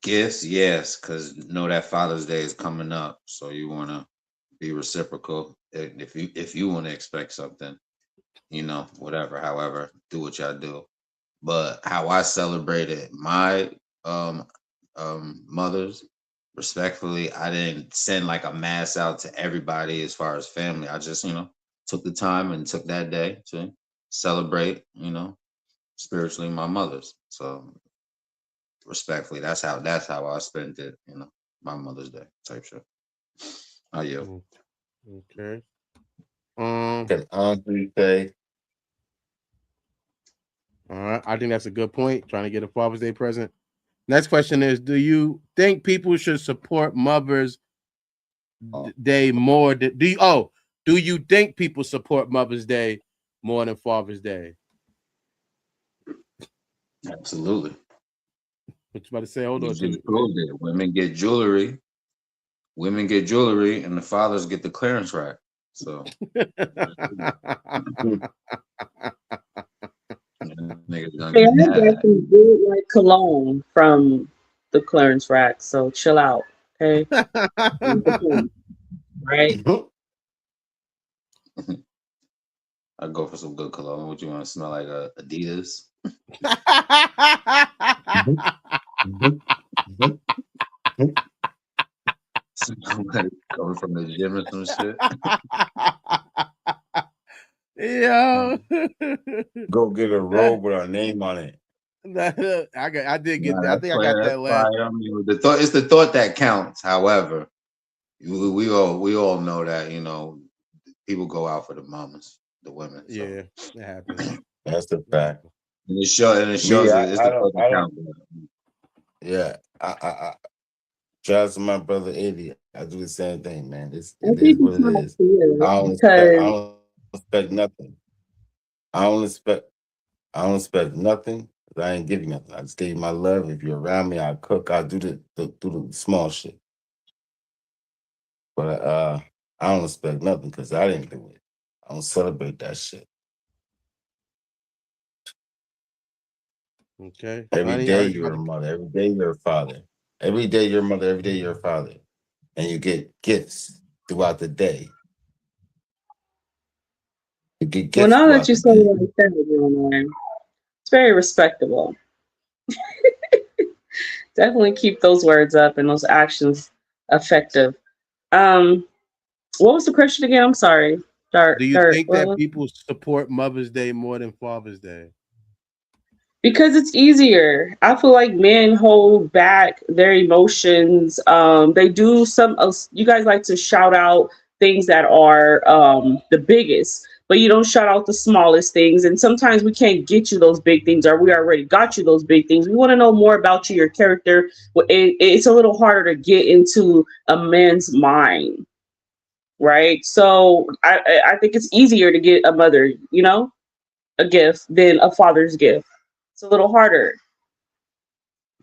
Speaker 4: gifts, yes, because know that Father's Day is coming up, so you want to be reciprocal. If you want to expect something, whatever. However, do what y'all do. But how I celebrated my mothers, respectfully, I didn't send like a mass out to everybody as far as family. I just took the time and took that day to celebrate spiritually my mothers. So respectfully, that's how I spent it, my Mother's Day type shit. Oh yeah.
Speaker 3: Okay. All right. I think that's a good point. Trying to get a Father's Day present. Next question is: do you think people should support Mother's Day more? Do you think people support Mother's Day more than Father's Day?
Speaker 4: Absolutely.
Speaker 3: What you about to say? Hold on.
Speaker 4: Women get jewelry. Women get jewelry, and the fathers get the clearance rack. So niggas gonna
Speaker 7: Hey, I
Speaker 4: get
Speaker 7: got
Speaker 4: mad.
Speaker 7: some good like cologne from the clearance rack, so chill out, okay? Right?
Speaker 4: I go for some good cologne. What you want to smell like? Adidas. Somebody coming from the gym or some shit.
Speaker 3: Yo,
Speaker 5: Go get a robe with our name on it.
Speaker 3: I did get that. I think I got that last.
Speaker 4: It's the thought that counts. However, we all know that people go out for the mamas, the women. So.
Speaker 3: Yeah, it happens.
Speaker 5: That's the fact.
Speaker 4: And it shows. It's the thought that counts.
Speaker 5: Yeah, I shout to my brother Eddie. I do the same thing, man. It is what it is. I don't expect nothing. I don't expect nothing. I ain't giving nothing. I just gave you my love. If you're around me, I cook. I do the small shit. But I don't expect nothing because I didn't do it. I don't celebrate that shit.
Speaker 3: Okay.
Speaker 5: Every day you're a mother. Every day you're a father. Every day you're a mother. Every day you're a father. And you get gifts throughout the day. You get gifts.
Speaker 7: Well, now that you say it like that, it's very respectable. Definitely keep those words up and those actions effective. What was the question again? I'm sorry.
Speaker 3: Do you think that people support Mother's Day more than Father's Day?
Speaker 7: Because it's easier. I feel like men hold back their emotions. They do some. You guys like to shout out things that are the biggest, but you don't shout out the smallest things. And sometimes we can't get you those big things, or we already got you those big things. We want to know more about you, your character. It's a little harder to get into a man's mind, right? So I think it's easier to get a mother, a gift than a father's gift. It's a little harder,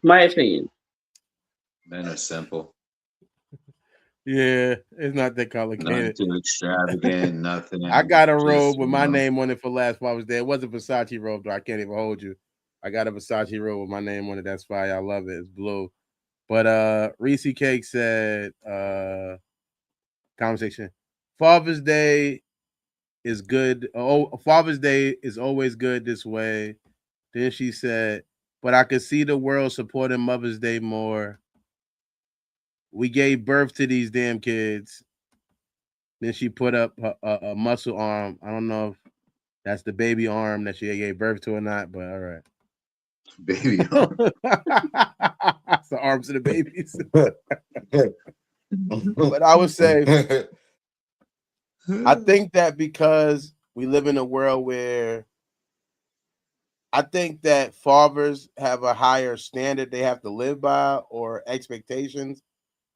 Speaker 7: my opinion.
Speaker 4: Men are simple.
Speaker 3: Yeah, it's not that
Speaker 4: Nothing
Speaker 3: complicated.
Speaker 4: too extravagant, nothing.
Speaker 3: I got a
Speaker 4: just,
Speaker 3: robe with my
Speaker 4: you know.
Speaker 3: name on it for last Father's Day. It wasn't Versace robe though. I can't even hold you. I got a Versace robe with my name on it. That's fire. I love it. It's blue. But Reese Cake said, conversation. Father's Day is good. Oh, Father's Day is always good this way. Then she said, but I could see the world supporting Mother's Day more. We gave birth to these damn kids. Then she put up a muscle arm. I don't know if that's the baby arm that she gave birth to or not, but all right.
Speaker 4: Baby arm.
Speaker 3: It's the arms of the babies. But I would say, I think that because we live in a world where I think that fathers have a higher standard they have to live by or expectations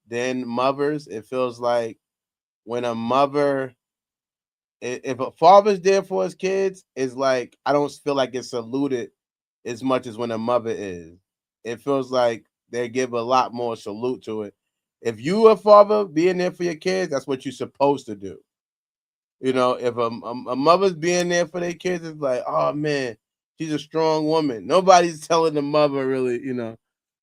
Speaker 3: than mothers. It feels like when a mother, if a father's there for his kids, it's like I don't feel like it's saluted as much as when a mother is. It feels like they give a lot more salute to it. If you a father being there for your kids, that's what you're supposed to do. If a mother's being there for their kids, it's like, oh man, she's a strong woman. Nobody's telling the mother really,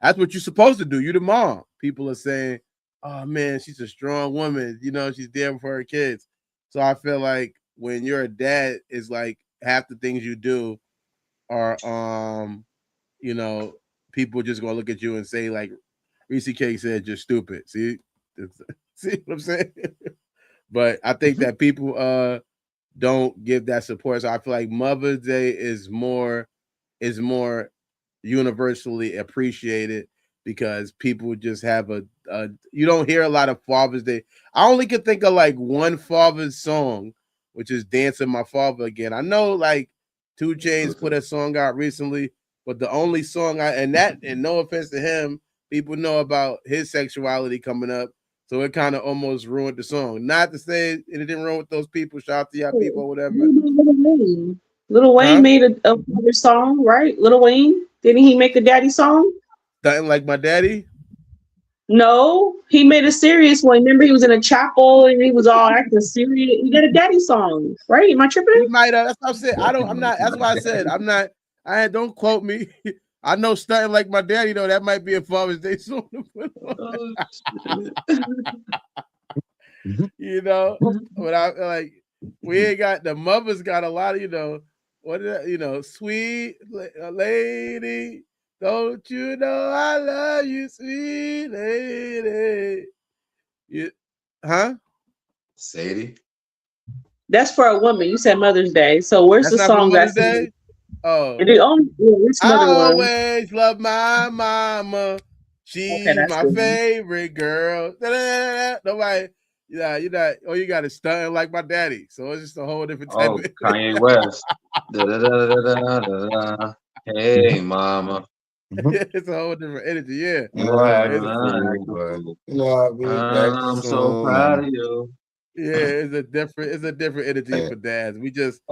Speaker 3: that's what you're supposed to do. You the mom. People are saying, oh man, she's a strong woman. She's there for her kids. So I feel like when you're a dad, it's like half the things you do are, people just gonna look at you and say like Reese K said, you're stupid. See what I'm saying? But I think that people don't give that support. So I feel like Mother's Day is more universally appreciated because people just have a you don't hear a lot of Father's Day. I only can think of like one Father's song, which is Dancing My Father Again. I know like 2 Chainz put a song out recently, but the only song and no offense to him, people know about his sexuality coming up. So it kind of almost ruined the song. Not to say it didn't ruin with those people. Shout out to y'all people or whatever.
Speaker 7: Lil Wayne made a father song, right? Lil Wayne, didn't he make a daddy song?
Speaker 3: Nothing Like My Daddy?
Speaker 7: No, he made a serious one. Remember, he was in a chapel and he was all acting serious. He did a daddy song, right? Am I tripping?
Speaker 3: He might have. That's what I said. I'm not. That's why I said I'm not. Don't quote me. I know Stunting Like My Daddy, though. That might be a Father's Day song to put on. But I like we ain't got the mothers got a lot of what is that, sweet lady, don't you know I love you, sweet lady. Huh?
Speaker 4: Sadie?
Speaker 7: That's for a woman. You said Mother's Day. So where's
Speaker 3: That's
Speaker 7: the
Speaker 3: not for
Speaker 7: song
Speaker 3: Mother's
Speaker 7: that's
Speaker 3: Day? Oh.
Speaker 7: It is only which
Speaker 3: I
Speaker 7: mother one?
Speaker 3: always love my mama. She's
Speaker 7: that's
Speaker 3: my
Speaker 7: good.
Speaker 3: favorite girl. Nobody, you're not. Oh, you got to Stunting Like My Daddy. So it's just a whole different type
Speaker 4: Oh,
Speaker 3: of.
Speaker 4: Kanye West. Hey, mama.
Speaker 3: It's a whole different energy. Yeah.
Speaker 5: You are acting fool, but I'll be back
Speaker 4: I'm
Speaker 5: soon.
Speaker 4: so proud of you.
Speaker 3: Yeah, it's a different energy for dads. We just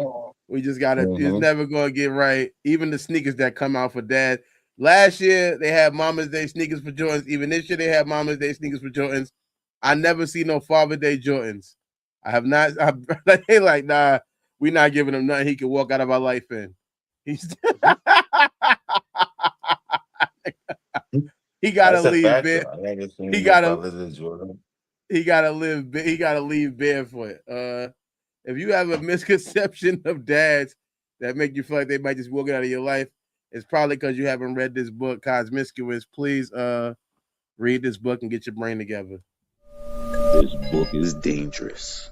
Speaker 3: gotta. It's never gonna get right. Even the sneakers that come out for dad. Last year they had Mama's Day sneakers for Jordans. Even this year they have Mama's Day sneakers for Jordans. I never see no Father Day Jordans. I have not. They like, nah, we not giving him nothing he can walk out of our life in. He gotta leave bed. He gotta leave barefoot. If you have a misconception of dads that make you feel like they might just walk out of your life, it's probably because you haven't read this book, Cosmiscuous. Please read this book and get your brain together.
Speaker 19: This book is dangerous,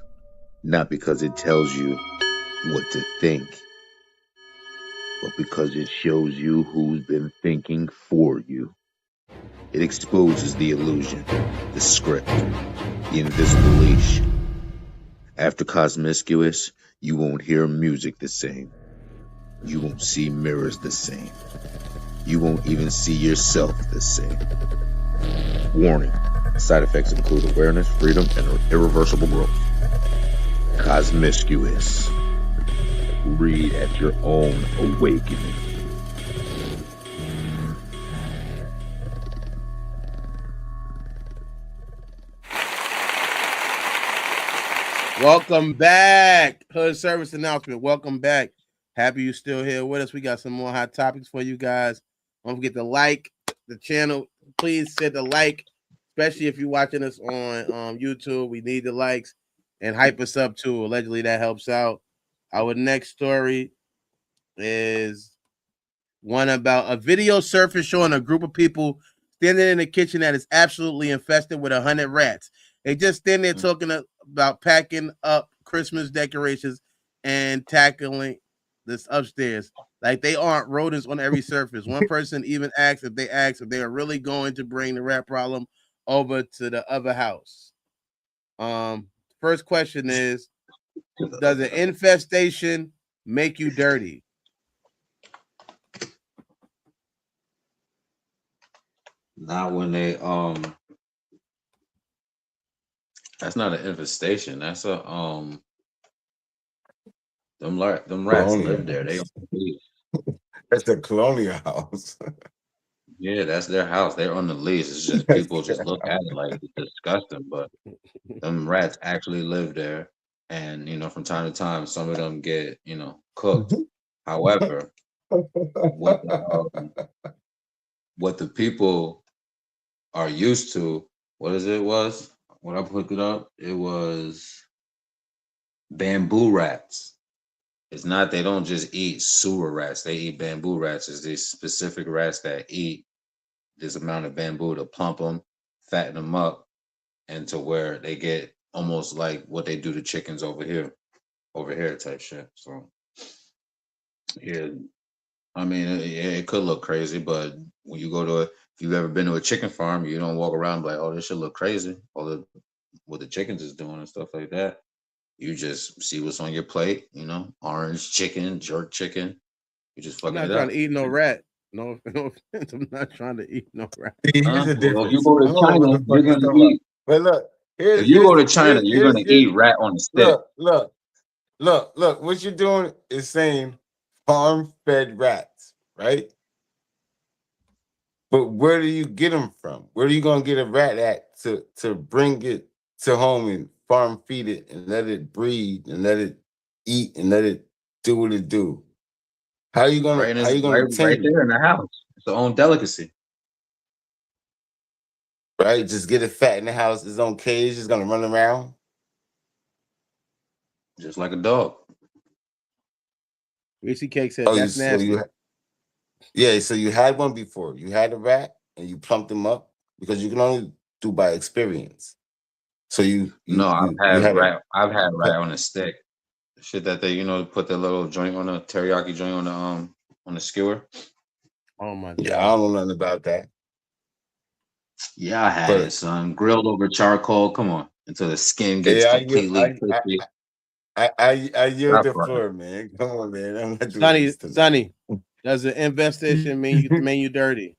Speaker 19: not because it tells you what to think, but because it shows you who's been thinking for you. It exposes the illusion, the script, the invisible leash. After Cosmiscuous, you won't hear music the same. You won't see mirrors the same. You won't even see yourself the same. Warning. Side effects include awareness, freedom, and irreversible growth. Cosmiscuous. Read at your own awakening.
Speaker 3: Welcome back. Hood service announcement. Welcome back. Happy you still here with us. We got some more hot topics for you guys. Don't forget to like the channel. Please hit the like, especially if you're watching us on YouTube. We need the likes and hype us up too. Allegedly, that helps out. Our next story is one about a video surfaced showing a group of people standing in the kitchen that is absolutely infested with 100 rats. They just stand there talking about packing up Christmas decorations and tackling this upstairs. Like they aren't rodents on every surface. One person even asked if they are really going to bring the rat problem over to the other house. First question is, does an infestation make you dirty?
Speaker 4: Not when they that's not an infestation. That's a them rats
Speaker 5: Colonial
Speaker 4: live there. They
Speaker 5: house.
Speaker 4: don't leave.
Speaker 5: That's the colonial house.
Speaker 4: Yeah, that's their house. They're on the lease. It's just people just look at it like it's disgusting, but them rats actually live there. And from time to time, some of them get cooked. However, what the people are used to, what I put it up, it was bamboo rats. It's not, they don't just eat sewer rats, they eat bamboo rats. It's these specific rats that eat this amount of bamboo to plump them, fatten them up, and to where they get almost like what they do to chickens over here type shit. So yeah, I mean, it could look crazy, but when you go to if you've ever been to a chicken farm, you don't walk around like, oh, this should look crazy, what the chickens is doing and stuff like that. You just see what's on your plate, orange chicken, jerk chicken. You just
Speaker 3: I'm
Speaker 4: fucking
Speaker 3: not
Speaker 4: it
Speaker 3: trying
Speaker 4: up.
Speaker 3: to eat no rat. No offense. I'm not trying to eat no rat.
Speaker 5: Here's the
Speaker 4: Well, if you
Speaker 5: difference.
Speaker 4: go
Speaker 5: I
Speaker 4: to
Speaker 5: don't know what
Speaker 4: China,
Speaker 5: the
Speaker 4: you're
Speaker 5: fuck he's
Speaker 4: gonna
Speaker 5: talking about.
Speaker 4: eat.
Speaker 5: But look,
Speaker 4: If you go to China, you're gonna eat rat on a stick.
Speaker 5: Look. What you're doing is saying farm-fed rats, right? But where do you get them from? Where are you gonna get a rat at to bring it to home and farm feed it and let it breed and let it eat and let it do what it do? How are you gonna
Speaker 4: Right,
Speaker 5: tend it?
Speaker 4: there in the house. It's their own delicacy.
Speaker 5: Right? Just get it fat in the house, its own cage, it's gonna run around.
Speaker 4: Just like a dog.
Speaker 3: Reese Cake said
Speaker 5: Oh,
Speaker 3: that's nasty.
Speaker 5: So you had one before. You had a rat and you plumped him up because you can only do by experience. So
Speaker 4: I've
Speaker 5: you
Speaker 4: had
Speaker 5: had
Speaker 4: rat on a stick. Shit that they put their little joint on a teriyaki joint on the skewer.
Speaker 3: Oh my god.
Speaker 5: Yeah, I don't know nothing about that.
Speaker 4: Yeah, I had it, son. Grilled over charcoal. Come on, until the skin gets completely crispy.
Speaker 5: I yield the floor, man. Come on, man. I'm not doing this tonight.
Speaker 3: Sonny, does the infestation mean you dirty?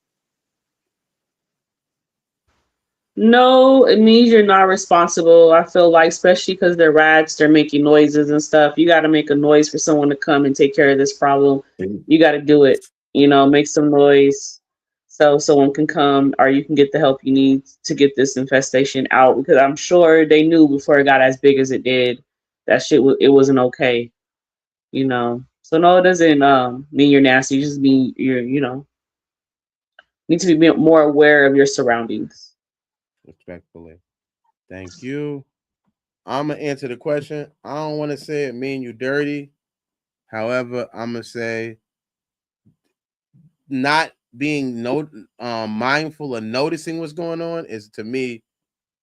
Speaker 7: No, it means you're not responsible. I feel like, especially because they're rats, they're making noises and stuff. You got to make a noise for someone to come and take care of this problem. You got to do it. Make some noise so someone can come, or you can get the help you need to get this infestation out. Because I'm sure they knew before it got as big as it did that shit. It wasn't okay. So no, it doesn't mean you're nasty. You just mean you're need to be more aware of your surroundings.
Speaker 3: Respectfully. Thank you. I'm going to answer the question. I don't want to say it mean you dirty. However, I'm going to say not being mindful of noticing what's going on is, to me,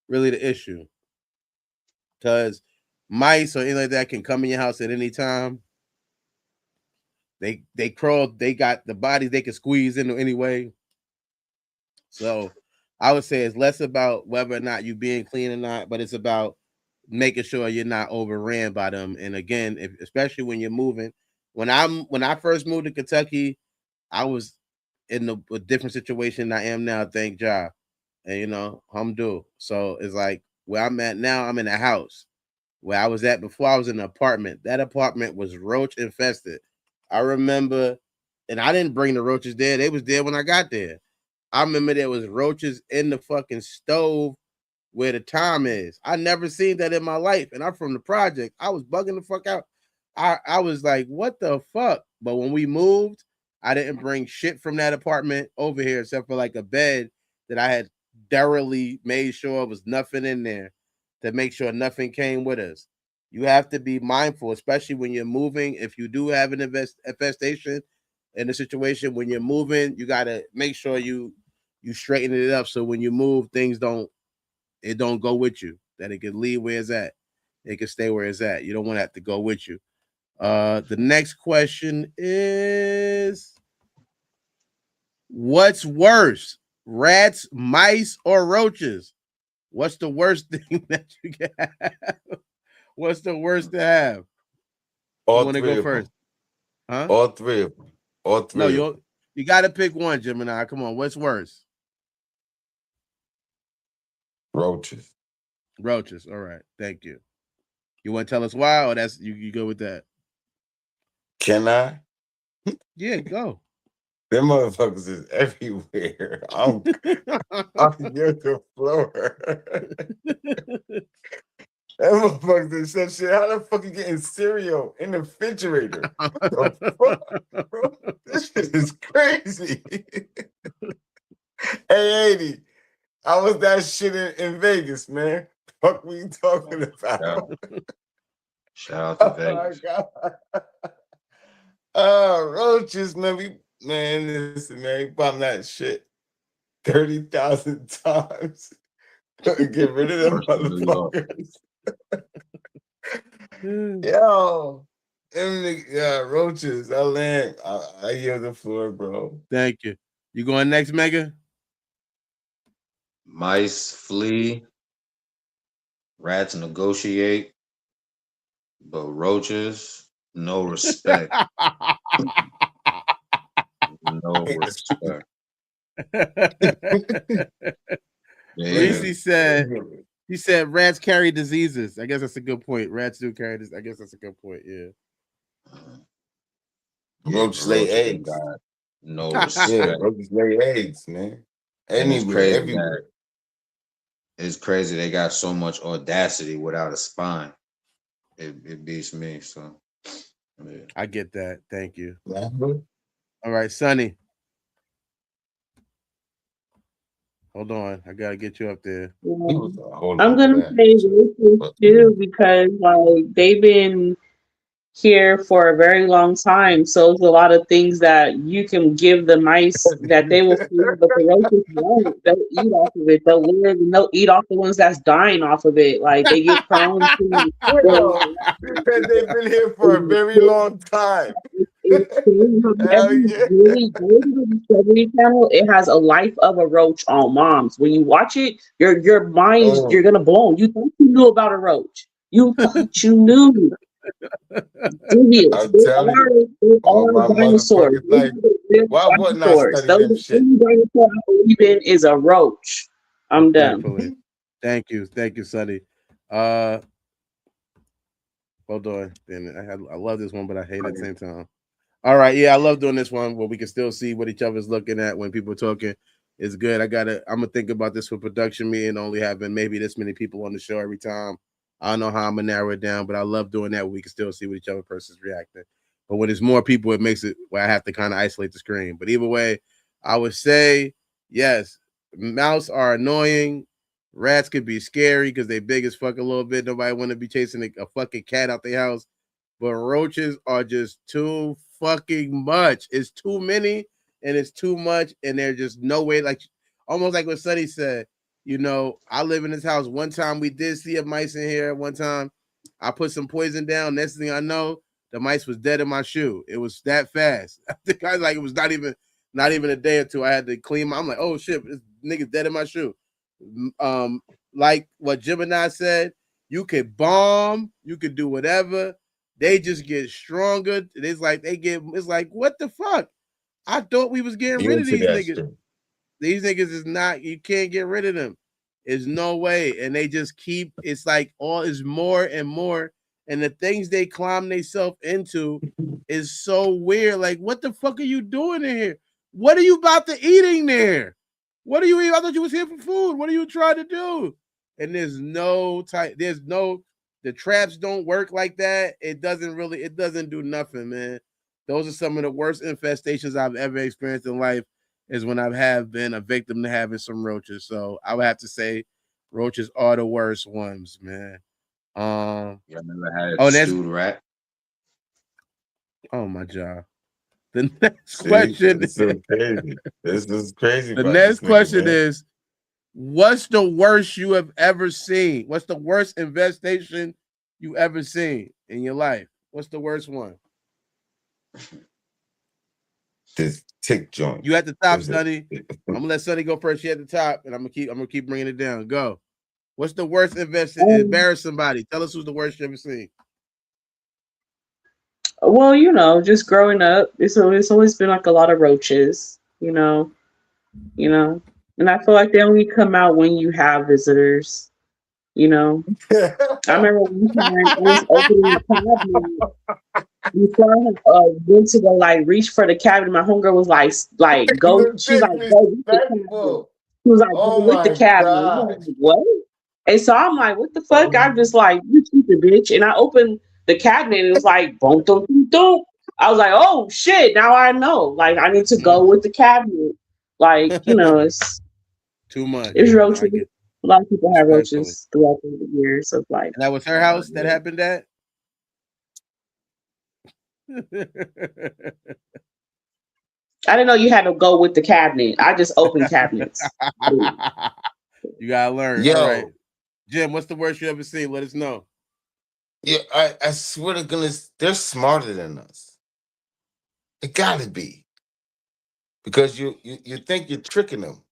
Speaker 3: really the issue. Because mice or anything like that can come in your house at any time. They crawled. They got the bodies they can squeeze into anyway. So I would say it's less about whether or not you being clean or not, but it's about making sure you're not overran by them. And again, especially when you're moving. When I first moved to Kentucky, I was in a different situation than I am now. Thank God, and humdo. So it's like where I'm at now. I'm in a house. Where I was at before, I was in an apartment. That apartment was roach infested. I remember, and I didn't bring the roaches there. They was there when I got there. I remember there was roaches in the fucking stove where the time is. I never seen that in my life. And I'm from the project. I was bugging the fuck out. I was like, what the fuck? But when we moved, I didn't bring shit from that apartment over here except for like a bed that I had thoroughly made sure was nothing in there to make sure nothing came with us. You have to be mindful, especially when you're moving. If you do have an infestation in a situation when you're moving, you got to make sure you straighten it up so when you move, things don't go with you. That it can leave where it's at. It can stay where it's at. You don't want to have to go with you. The next question is, what's worse, rats, mice, or roaches? What's the worst thing that you can have? What's the worst to have?
Speaker 5: All
Speaker 3: You want to
Speaker 5: three
Speaker 3: go
Speaker 5: of
Speaker 3: first?
Speaker 5: them.
Speaker 3: Huh?
Speaker 5: All three of them. All three.
Speaker 3: No, you got to pick one, Gemini. Come on. What's worse?
Speaker 5: Roaches.
Speaker 3: Roaches. All right. Thank you. You want to tell us why, or that's you go with that?
Speaker 5: Can I?
Speaker 3: Yeah, go.
Speaker 5: Them motherfuckers is everywhere. I'm near the floor. That motherfucker said shit. How the fuck you getting cereal in the refrigerator? What the fuck, bro? This shit is crazy. Hey, 80. How was that shit in Vegas, man? Fuck we talking about?
Speaker 4: Shout out to Vegas.
Speaker 5: Roaches, man. Listen, man, we bomb that shit 30,000 times. Get rid of them motherfuckers. Yo, roaches. I land. I hear the floor, bro.
Speaker 3: Thank you. You going next, Mega?
Speaker 4: Mice flee, rats negotiate, but roaches, no respect. No respect.
Speaker 3: Reese said, he said rats carry diseases. I guess that's a good point. Rats do carry this. I guess that's a good point. Yeah.
Speaker 5: Roaches lay eggs.
Speaker 4: No respect.
Speaker 5: Yeah, roaches lay eggs, man. Everywhere.
Speaker 4: It's crazy. They got so much audacity without a spine. It beats me. So yeah.
Speaker 3: I get that. Thank you.
Speaker 5: Mm-hmm.
Speaker 3: All right, Sonny. Hold on. I gotta get you up there.
Speaker 7: I'm gonna say roaches too because like they've been here for a very long time. So there's a lot of things that you can give the mice that they will feed, but the roaches won't. They'll eat off of it. They'll live and they'll eat off the ones that's dying off of it. Like they get prone to.
Speaker 5: Because they've been here for a very long time.
Speaker 7: Really go to the Discovery Channel. It has a life of a roach on Moms. When you watch it, your mind you're gonna blown. You thought you knew about a roach. You thought you knew.
Speaker 5: I'm telling you, all my
Speaker 7: dinosaurs.
Speaker 5: Like, why wouldn't I study
Speaker 7: Those
Speaker 5: them shit?
Speaker 7: only dinosaur I believe in is a roach. I'm done.
Speaker 3: Definitely. Thank you, Sonny. Hold on. I love this one, but I hate it at the same time. All right, yeah, I love doing this one where we can still see what each other's looking at when people are talking. It's good. I'm gonna think about this for production meeting, only having maybe this many people on the show every time. I don't know how I'm gonna narrow it down, but I love doing that where we can still see what each other person's reacting. But when there's more people, it makes it where I have to kind of isolate the screen. But either way, I would say yes, mouse are annoying. Rats could be scary because they big as fuck a little bit. Nobody want to be chasing a fucking cat out their house. But roaches are just too fucking much. It's too many and it's too much. And there's just no way, like almost like what Sonny said. You know, I live in this house. One time we did see a mice in here. One time I put some poison down. Next thing I know, the mice was dead in my shoe. It was that fast. I think I was like, it was not even a day or two. I had to clean I'm like, oh shit, this nigga's dead in my shoe. Like what Gemini said, you could bomb, you could do whatever. They just get stronger. It's like, what the fuck? I thought we was getting rid of these niggas.
Speaker 5: Shit.
Speaker 3: These niggas is not, you can't get rid of them. There's no way. And they just keep, it's like all is more and more. And the things they climb themselves into is so weird. Like, what the fuck are you doing in here? What are you about to eating there? What are you eating? I thought you was here for food. What are you trying to do? And the traps don't work like that. It doesn't do nothing, man. Those are some of the worst infestations I've ever experienced in life, is when I have been a victim to having some roaches. So I would have to say roaches are the worst ones, man.
Speaker 4: You never had a stewed rat?
Speaker 3: Oh my God. The next question.
Speaker 5: This is crazy. This is crazy.
Speaker 3: The next question is, what's the worst you have ever seen? What's the worst infestation you ever seen in your life? What's the worst one?
Speaker 5: This tick joint.
Speaker 3: You at the top, Sonny. I'm gonna let Sonny go first. She at the top, and I'm gonna keep bringing it down. Go. What's the worst embarrass somebody? Tell us who's the worst you ever seen.
Speaker 7: Well, just growing up, it's always been like a lot of roaches, and I feel like they only come out when you have visitors, I remember one time I was opening the cabinet before I went to go like reach for the cabinet. My homegirl was like go. She's like, go with the cabinet. She was like, go with the cabinet. I was like, what? And so I'm like, what the fuck? I'm just like, you stupid bitch. And I opened the cabinet and it was like, boom, boom, boom, boom. I was like, oh shit, now I know. Like, I need to go with the cabinet. Like, it's
Speaker 3: too much.
Speaker 7: It's roaches. A lot of people have roaches throughout the years of life.
Speaker 3: And that was her house that happened at?
Speaker 7: I didn't know you had to go with the cabinet. I just opened cabinets.
Speaker 3: You gotta learn.
Speaker 5: Yo.
Speaker 3: All right. Jim, what's the worst you ever seen? Let us know.
Speaker 5: Yeah, I swear to goodness, they're smarter than us. It gotta be. Because you think you're tricking them.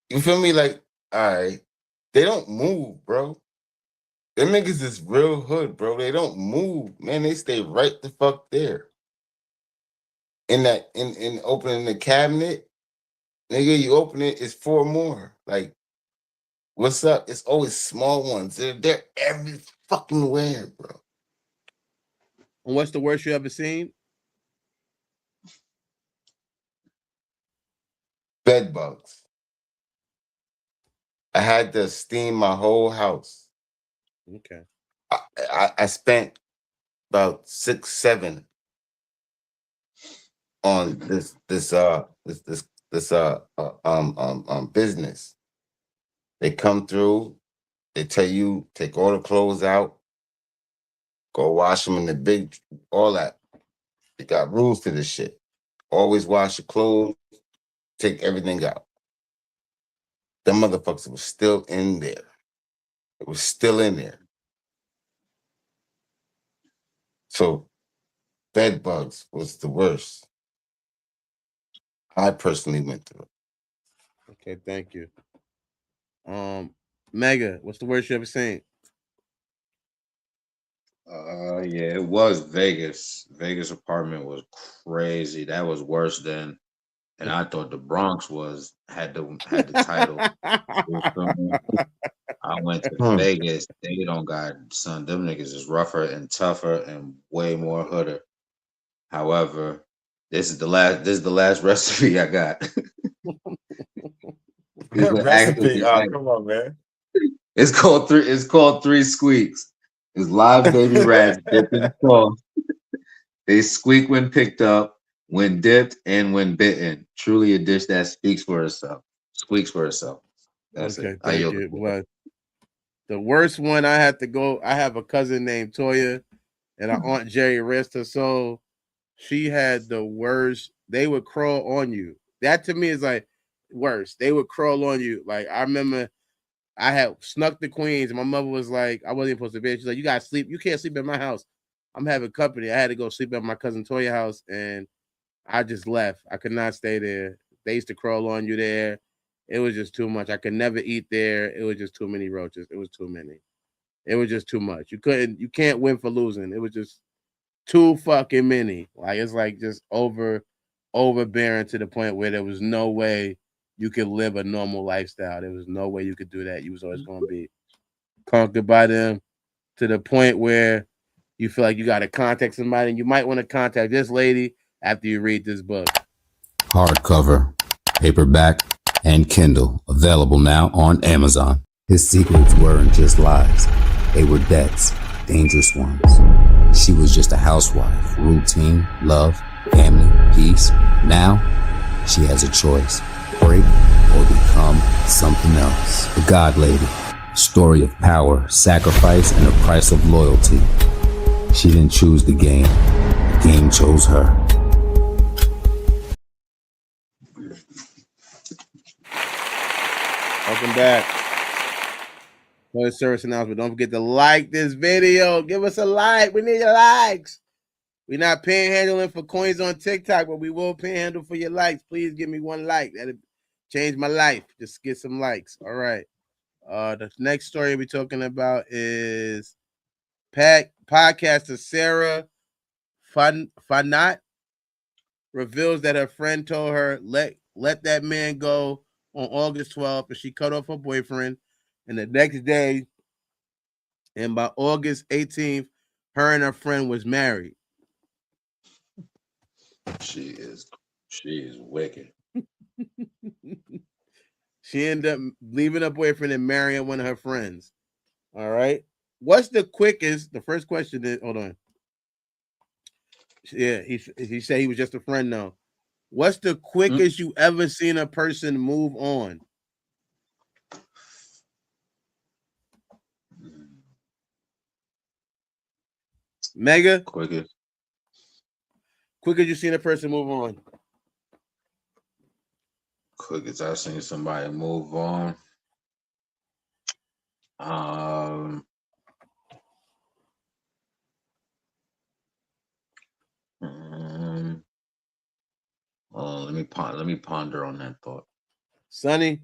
Speaker 5: You feel me? Like, all right, they don't move, bro. Them niggas is real hood, bro. They don't move, man. They stay right the fuck there. In opening the cabinet, nigga, you open it, it's 4 more. Like, what's up? It's always small ones. They're every fucking where, bro.
Speaker 3: And what's the worst you ever seen?
Speaker 5: Bed bugs. I had to steam my whole house.
Speaker 3: Okay.
Speaker 5: I spent about 6, 7 on this business. They come through, they tell you take all the clothes out, go wash them in the big, all that. They got rules to this shit. Always wash your clothes, take everything out. Them motherfuckers was still in there. It was still in there. So bed bugs was the worst. I personally went through it.
Speaker 3: Okay, thank you. Mega, what's the worst you ever seen?
Speaker 4: Yeah, it was Vegas. Vegas apartment was crazy. That was worse than, and I thought the Bronx had the title. I went to Vegas. They don't got son. Them niggas is rougher and tougher and way more hooder. However, this is the last recipe I got.
Speaker 5: Recipe. Come on, man.
Speaker 4: It's called Three Squeaks. It's live baby rats dipped in sauce. They squeak when picked up, when dipped, and when bitten. Truly a dish that speaks for itself. Squeaks for itself. That's
Speaker 3: okay,
Speaker 4: it.
Speaker 3: thank you. But the worst one, I had to go. I have a cousin named Toya, and our Aunt Jerry, rest her soul. She had the worst. They would crawl on you. That to me is like worse. They would crawl on you. Like I remember I had snuck to Queens, and my mother was like, I wasn't supposed to be. She's like, you gotta sleep. You can't sleep at my house. I'm having company. I had to go sleep at my cousin Toya house, and I just left. I could not stay there. They used to crawl on you there. It was just too much. I could never eat there. It was just too many roaches. It was too many. It was just too much. You can't win for losing. It was just too fucking many. Like it's like just overbearing to the point where there was no way you could live a normal lifestyle. There was no way you could do that. You was always going to be conquered by them to the point where you feel like you got to contact somebody, and you might want to contact this lady after you read this book.
Speaker 20: Hardcover, paperback, and Kindle, available now on Amazon. His secrets weren't just lies. They were debts, dangerous ones. She was just a housewife, routine, love, family, peace. Now, she has a choice, break or become something else. The God Lady, a story of power, sacrifice, and the price of loyalty. She didn't choose the game chose her.
Speaker 3: Welcome back. Another service announcement. Don't forget to like this video. Give us a like. We need your likes. We're not panhandling for coins on TikTok, but we will panhandle for your likes. Please give me one like. That'll change my life. Just get some likes. All right. The next story we're talking about is podcaster Sarah Fanat reveals that her friend told her let that man go on August 12th, and she cut off her boyfriend. And the next day, and by August 18th, her and her friend was married.
Speaker 4: She is wicked.
Speaker 3: She ended up leaving her boyfriend and marrying one of her friends. All right. What's the quickest? The first question is, hold on. Yeah, he said he was just a friend now. What's the quickest you ever seen a person move on? Mega?
Speaker 4: Quickest
Speaker 3: you seen a person move on?
Speaker 4: Quickest I've seen somebody move on. Let me ponder on that thought.
Speaker 3: Sonny?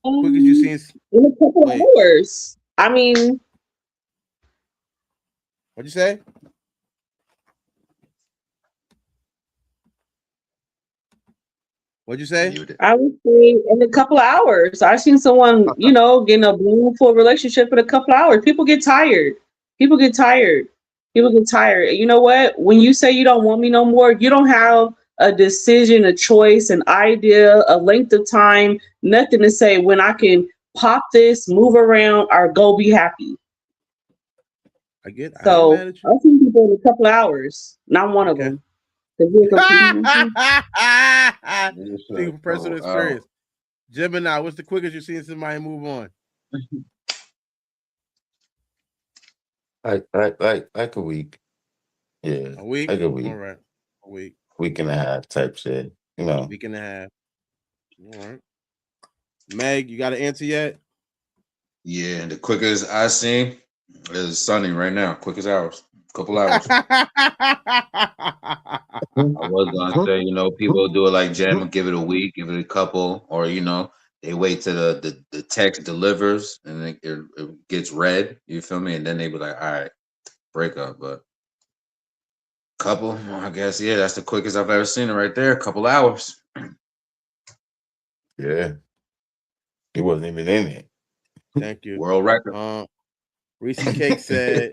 Speaker 3: Quickest you seen
Speaker 7: in a couple of hours. I mean,
Speaker 3: what'd you say? What'd you say?
Speaker 7: I would say in a couple of hours. I've seen someone, getting a bloom for a relationship in a couple of hours. People get tired. You know what? When you say you don't want me no more, you don't have a decision, a choice, an idea, a length of time, nothing to say when I can pop this, move around, or go be happy.
Speaker 3: I get it.
Speaker 7: So I've seen people in a couple of hours. Not one of them.
Speaker 3: Speaking from personal experience. Gemini, what's the quickest you've seen somebody move on?
Speaker 5: Like a week. Yeah.
Speaker 3: A week?
Speaker 5: Like a week.
Speaker 3: All right. A week.
Speaker 5: Week and a half type shit.
Speaker 3: Week and a half. All right. Meg, you got an answer yet?
Speaker 4: Yeah, the quickest I seen is Sunny right now. Quickest hours. Couple hours. I was gonna say, people do it like Jam, give it a week, give it a couple, or they wait till the text delivers and it gets read. You feel me? And then they be like, all right, break up. But couple, I guess, yeah, that's the quickest I've ever seen it right there. A couple hours.
Speaker 5: Yeah. He wasn't even in it.
Speaker 3: Thank you.
Speaker 4: World record.
Speaker 3: Reese Cake said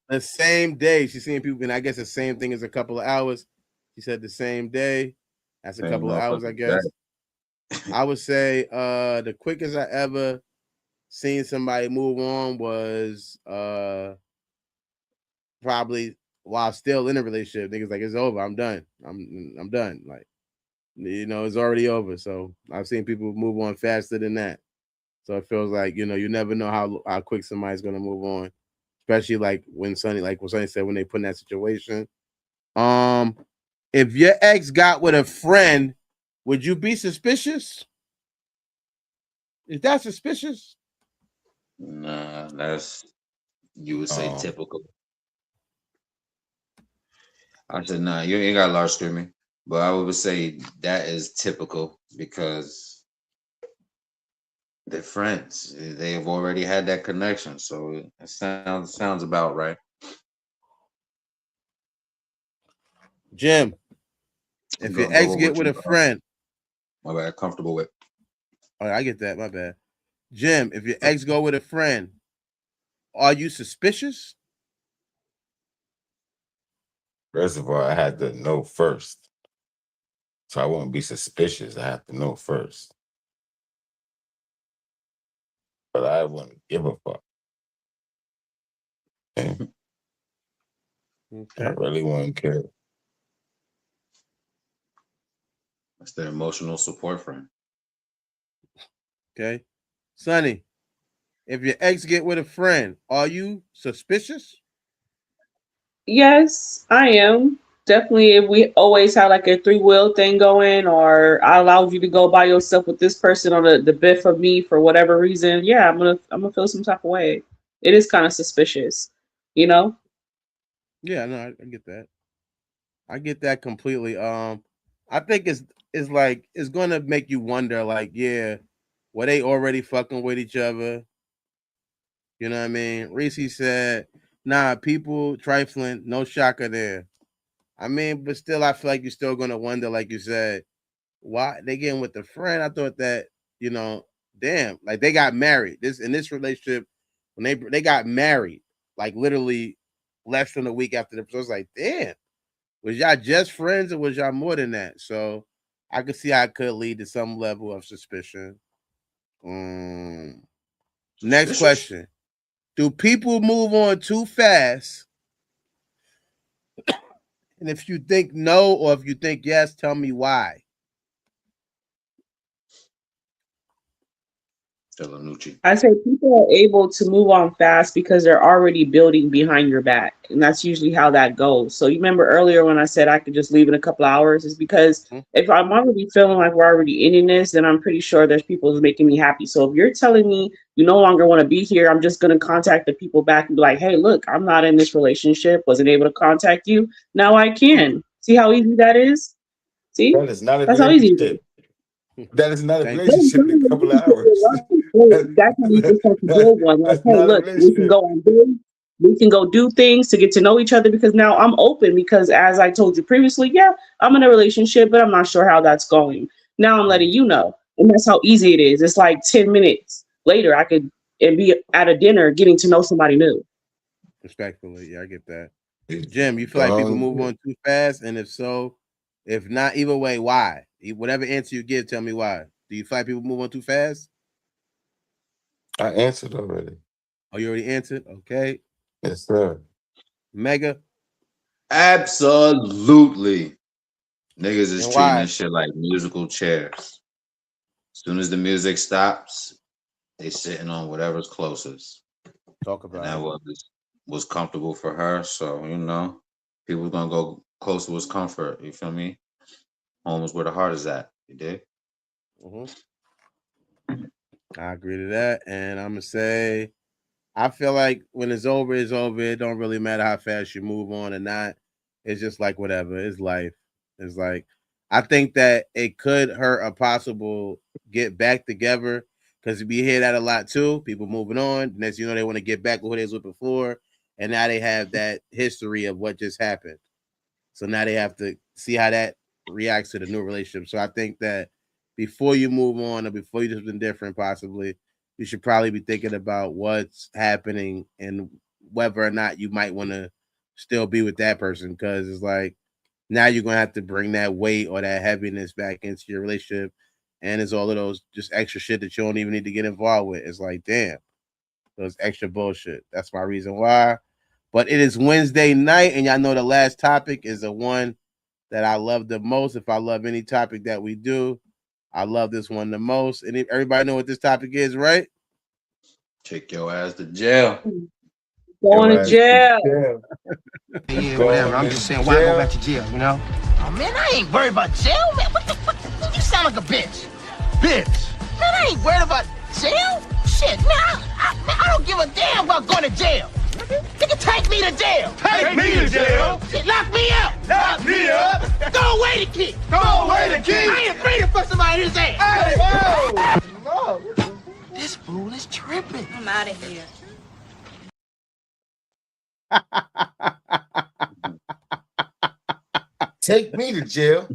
Speaker 3: the same day. She's seeing people, and I guess the same thing as a couple of hours. She said the same day. That's a couple of hours, I guess. I would say the quickest I ever seen somebody move on was probably while still in a relationship. Niggas like, it's over. I'm done. I'm done. Like, it's already over. So I've seen people move on faster than that. So it feels like, you never know how quick somebody's gonna move on, especially like when Sonny said, when they put in that situation. If your ex got with a friend, would you be suspicious? Is that suspicious?
Speaker 4: Nah, that's you would say typical. I said nah, you ain't got large screaming, but I would say that is typical because they're friends. They have already had that connection, so it sounds about right.
Speaker 3: Jim, if your ex get with a friend,
Speaker 4: my bad, comfortable with.
Speaker 3: Oh, I get that. My bad. Jim, if your ex go with a friend, are you suspicious?
Speaker 5: First of all, I had to know first. So I won't be suspicious. I have to know first. But I wouldn't give a fuck. Okay. I really wouldn't care.
Speaker 4: That's their emotional support friend.
Speaker 3: Okay. Sonny, if your ex get with a friend, are you suspicious?
Speaker 7: Yes, I am. Definitely, if we always have like a 3-wheel thing going, or I allowed you to go by yourself with this person on the biff of me for whatever reason, yeah, I'm gonna feel some type of way. It is kind of suspicious, you know?
Speaker 3: Yeah, no, I get that. I get that completely. I think it's like it's gonna make you wonder, like, yeah, were they already fucking with each other? You know what I mean? Reese said, nah, people trifling, no shocker there. I mean, but still, I feel like you're still gonna wonder, like you said, why they getting with the friend. I thought that, you know, damn, like they got married. In this relationship, when they got married, like literally less than a week after the. So I was like, damn, was y'all just friends or was y'all more than that? So I could see how it could lead to some level of suspicion. Next question: do people move on too fast? And if you think no, or if you think yes, tell me why.
Speaker 7: I say people are able to move on fast because they're already building behind your back. And that's usually how that goes. So you remember earlier when I said I could just leave in a couple of hours, is because if I'm already feeling like we're already ending this, then I'm pretty sure there's people who's making me happy. So if you're telling me you no longer want to be here, I'm just going to contact the people back and be like, hey, look, I'm not in this relationship. Wasn't able to contact you. Now I can. See how easy that is? See?
Speaker 5: That is not a
Speaker 7: That's how easy it is.
Speaker 5: relationship. That is not a relationship in a couple of hours.
Speaker 7: That's how you just have to build one. Like,
Speaker 5: That's
Speaker 7: hey,
Speaker 5: not a
Speaker 7: look, we can go on dates, we can go do things to get to know each other because now I'm open because as I told you previously, yeah, I'm in a relationship, but I'm not sure how that's going. Now I'm letting you know. And that's how easy it is. It's like 10 minutes later, I could be at a dinner getting to know somebody new.
Speaker 3: Respectfully, yeah, I get that. Jim, you feel like people move on too fast? And if so, if not, either way, why? Whatever answer you give, tell me why. Do you feel like people move on too fast?
Speaker 5: I answered already.
Speaker 3: Oh, you already answered? Okay.
Speaker 5: Yes, sir.
Speaker 3: Mega?
Speaker 4: Absolutely. Niggas is
Speaker 3: And
Speaker 4: treating
Speaker 3: why?
Speaker 4: this shit like musical chairs. As soon as the music stops, they sitting on whatever's closest.
Speaker 3: Talk about
Speaker 4: and that
Speaker 3: it.
Speaker 4: was comfortable for her. So, you know, people's gonna go close to what's comfort. You feel me? Home is where the heart is at. You dig?
Speaker 3: I agree to that. And I'm gonna say I feel like when it's over, it's over. It don't really matter how fast you move on or not. It's just like whatever. It's life. It's like I think that it could hurt a possible get back together because we hear that a lot too. People moving on. Next, you know, they want to get back with who they was with before, and now they have that history of what just happened. So now they have to see how that reacts to the new relationship. So I think that before you move on or before you do something different, possibly, you should probably be thinking about what's happening and whether or not you might want to still be with that person. Because it's like now you're gonna have to bring that weight or that heaviness back into your relationship, and it's all of those just extra shit that you don't even need to get involved with. It's like, damn, those extra bullshit. That's my reason why. But it is Wednesday night, and y'all know the last topic is the one that I love the most. If I love any topic that we do, I love this one the most. And everybody know what this topic is, right?
Speaker 4: Take your ass to jail.
Speaker 7: Going to jail.
Speaker 6: Yeah, whatever. I'm just saying, why go back to jail, you know?
Speaker 14: Oh, man, I ain't worried about jail, man. What the fuck? You sound like a bitch. Bitch. Man, I ain't worried about Jail? Shit, man, I don't give a damn about going to jail. Nigga, take me to jail.
Speaker 2: Take me to jail?
Speaker 14: Shit, lock me up.
Speaker 2: Lock me up?
Speaker 14: Throw away the key.
Speaker 2: Throw away the key?
Speaker 14: I ain't afraid to put somebody in his ass.
Speaker 2: Hey, no.
Speaker 14: This fool is tripping.
Speaker 15: I'm out of here.
Speaker 5: Take me to jail.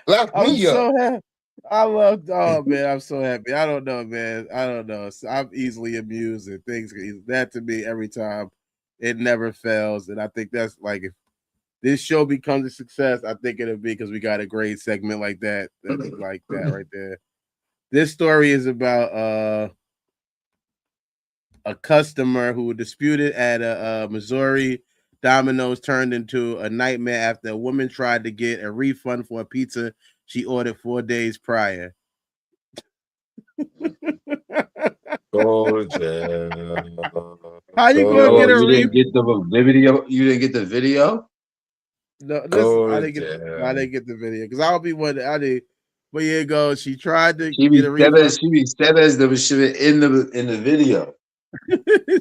Speaker 5: Lock
Speaker 3: I'm
Speaker 5: me
Speaker 3: so
Speaker 5: up.
Speaker 3: happy. I love. Oh man, I'm so happy. I don't know, man. I don't know. I'm easily amused, and things that to me every time. It never fails, and I think that's like if this show becomes a success, I think it'll be because we got a great segment like that, like that right there. This story is about a customer who disputed at a Missouri Domino's turned into a nightmare after a woman tried to get a refund for a pizza she ordered 4 days prior.
Speaker 5: Go to jail.
Speaker 3: How you gonna get a
Speaker 4: You
Speaker 3: refund?
Speaker 4: didn't get the video? You didn't get the video?
Speaker 3: No,
Speaker 5: Go
Speaker 3: I
Speaker 5: to
Speaker 3: didn't get the video because I'll be one. I did. But here it goes. She tried to
Speaker 4: She
Speaker 3: get a refund.
Speaker 4: be said as the shit in the video.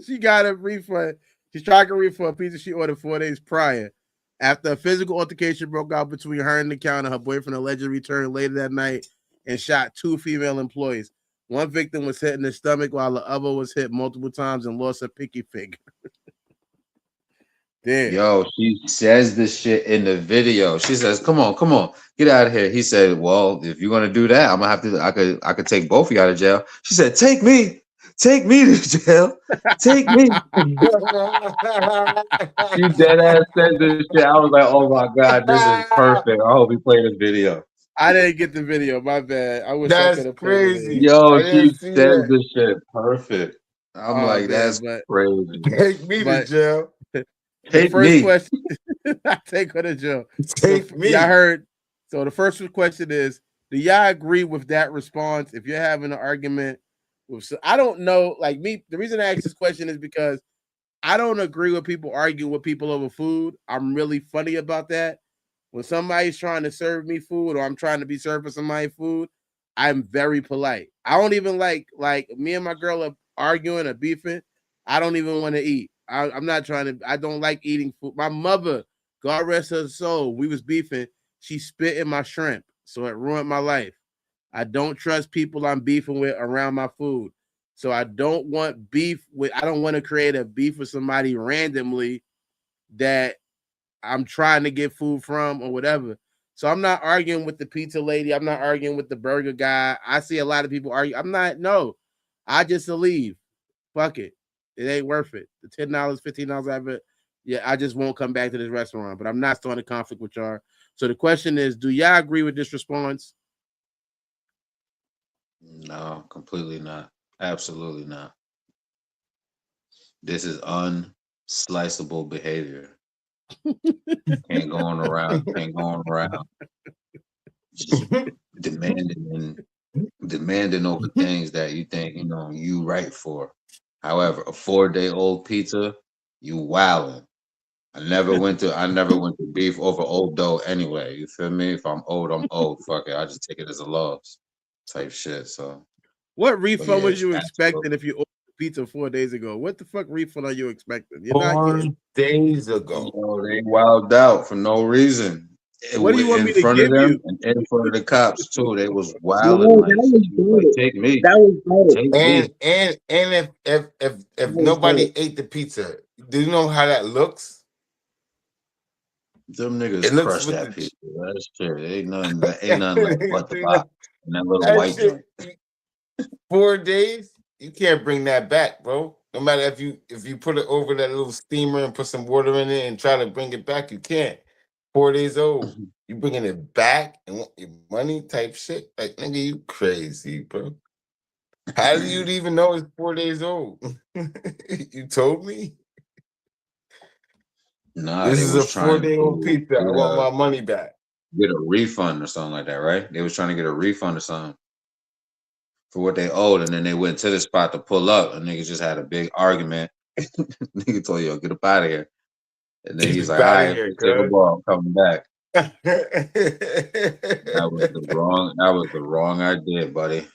Speaker 3: She got a refund. She's trying to refund a pizza she ordered 4 days prior. After a physical altercation broke out between her and the counter, her boyfriend allegedly returned later that night and shot 2 female employees. One victim was hit in the stomach while the other was hit multiple times and lost a pinky finger. Damn.
Speaker 4: Yo, she says this shit in the video. She says, "Come on, get out of here." He said, "Well, if you're gonna do that, I'm gonna have to. I could take both of you out of jail." She said, take me to jail, take me." She dead ass said this shit. I was like, "Oh my god, this is perfect." I hope he played the video.
Speaker 3: I didn't get the video. My bad. I wish I could have played
Speaker 5: crazy.
Speaker 3: it.
Speaker 4: Yo,
Speaker 5: I
Speaker 4: she
Speaker 5: didn't see
Speaker 4: says
Speaker 5: that.
Speaker 4: this shit perfect. I'm like,
Speaker 3: man,
Speaker 4: that's
Speaker 3: but-
Speaker 4: crazy.
Speaker 5: Take me to jail.
Speaker 3: The first
Speaker 4: me.
Speaker 3: question, I take her to jail.
Speaker 5: Take me.
Speaker 3: Y'all heard. So the first question is, do y'all agree with that response? If you're having an argument with, I don't know, like me, the reason I ask this question is because I don't agree with people arguing with people over food. I'm really funny about that. When somebody's trying to serve me food or I'm trying to be served for somebody food, I'm very polite. I don't even like me and my girl are arguing or beefing. I don't even want to eat. I'm not trying to, I don't like eating food. My mother, God rest her soul, we was beefing. She spit in my shrimp. So it ruined my life. I don't trust people I'm beefing with around my food. So I don't want beef with, I don't want to create a beef with somebody randomly that I'm trying to get food from or whatever. So I'm not arguing with the pizza lady. I'm not arguing with the burger guy. I see a lot of people argue. I just leave. Fuck it. It ain't worth it. The $10, $15 I have it. Yeah, I just won't come back to this restaurant. But I'm not starting a conflict with y'all. So the question is, do y'all agree with this response?
Speaker 4: No, completely not. Absolutely not. This is unsliceable behavior. Can't go on around. Just demanding over things that you think you right for. However, a 4-day-old pizza, you wildin'. I never went to beef over old dough anyway. You feel me? If I'm old, I'm old. Fuck it. I just take it as a loss type shit. So
Speaker 3: What refund was you
Speaker 4: it's
Speaker 3: expecting if you ordered pizza 4 days ago? What the fuck refund are you expecting? You're
Speaker 5: 4 days ago.
Speaker 4: They wilded out for no reason.
Speaker 3: What do you want me to
Speaker 4: front
Speaker 3: give
Speaker 4: of them
Speaker 3: you?
Speaker 4: and in front of the cops too. They was
Speaker 7: No,
Speaker 4: wilding
Speaker 7: that was good.
Speaker 4: take me.
Speaker 7: That was good.
Speaker 4: Take me.
Speaker 5: And if nobody ate the pizza, do you know how that looks?
Speaker 4: Them niggas
Speaker 5: It looks
Speaker 4: crushed
Speaker 5: with
Speaker 4: that
Speaker 5: the
Speaker 4: pizza. That's true. Ain't nothing like but the box and that little
Speaker 5: That
Speaker 4: white
Speaker 5: shit,
Speaker 4: joint.
Speaker 5: 4 days, you can't bring that back, bro. No matter if you put it over that little steamer and put some water in it and try to bring it back, you can't. 4 days old, you bringing it back and want your money type shit? Like, nigga, you crazy, bro. How do you even know it's 4 days old? You told me?
Speaker 4: Nah,
Speaker 5: This
Speaker 4: they
Speaker 5: is a
Speaker 4: was trying
Speaker 5: 4-day-old
Speaker 4: to
Speaker 5: pizza. I want my money back.
Speaker 4: get a refund or something like that, right? They was trying to get a refund or something for what they owed, and then they went to the spot to pull up, and niggas just had a big argument. Nigga told yo, get up out of here. And then he's like, all right, take a ball, I'm coming back. That was the wrong idea, buddy.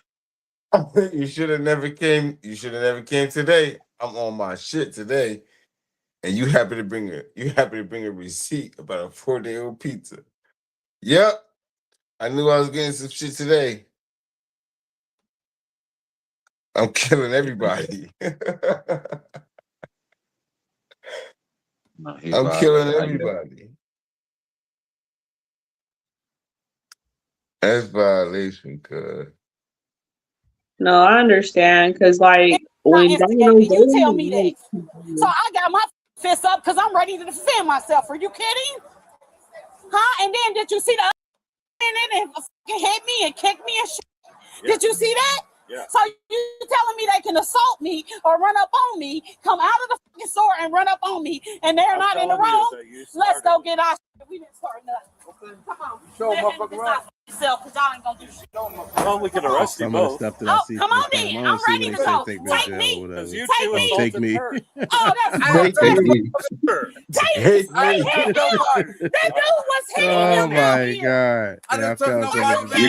Speaker 5: You should have never came. You should have never came today. I'm on my shit today, and you happy to bring a receipt about a 4-day-old pizza. Yep, I knew I was getting some shit today. I'm killing everybody.
Speaker 4: No, he
Speaker 5: I'm killing
Speaker 4: violated. I get it.
Speaker 5: everybody. That's violation, cuz.
Speaker 7: No, I understand because like when Domino
Speaker 21: You tell me
Speaker 7: dated,
Speaker 21: that. So I got my fist up because I'm ready to defend myself. Are you kidding? Huh? And then did you see the other man and fucking hit me and kick me and shit? Yeah. Did you see that? Yeah. So you telling me they can assault me or run up on me, come out of the fucking store and run up on me, and they're not in the wrong? Let's go get our shit. We didn't start nothing. Okay. Come on. Show motherfucker around. Because I ain't gonna do shit.
Speaker 22: Well, we can arrest you
Speaker 3: Some of the
Speaker 22: both.
Speaker 3: stuff that I see.
Speaker 21: Come on
Speaker 3: sometimes,
Speaker 21: then.
Speaker 3: I don't
Speaker 21: I'm
Speaker 3: see
Speaker 21: ready
Speaker 3: when
Speaker 21: to
Speaker 3: they say
Speaker 21: go.
Speaker 3: take me
Speaker 21: Take
Speaker 3: to jail
Speaker 21: me.
Speaker 3: or whatever.
Speaker 21: Take
Speaker 3: Take
Speaker 21: me.
Speaker 3: me.
Speaker 21: Oh, that's
Speaker 5: Take me.
Speaker 21: Take him. That dude was hitting
Speaker 3: Oh
Speaker 21: him
Speaker 3: my
Speaker 21: out here.
Speaker 3: god! Yeah, I felt something.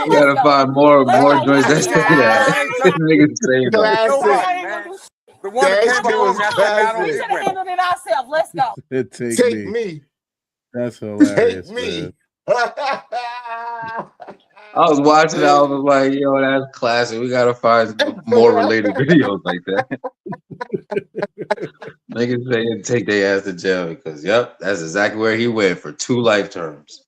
Speaker 4: We gotta find more joints that say that. Niggas say that.
Speaker 5: Classic.
Speaker 21: The
Speaker 5: one that came was classic.
Speaker 21: We should have handled it ourselves. Let's go.
Speaker 3: Take me. That's hilarious.
Speaker 5: Take me.
Speaker 3: Man.
Speaker 4: I was watching. I was like, "Yo, that's classic. We gotta find more related videos like that." Niggas saying take their ass to jail because, yep, that's exactly where he went for 2 life terms.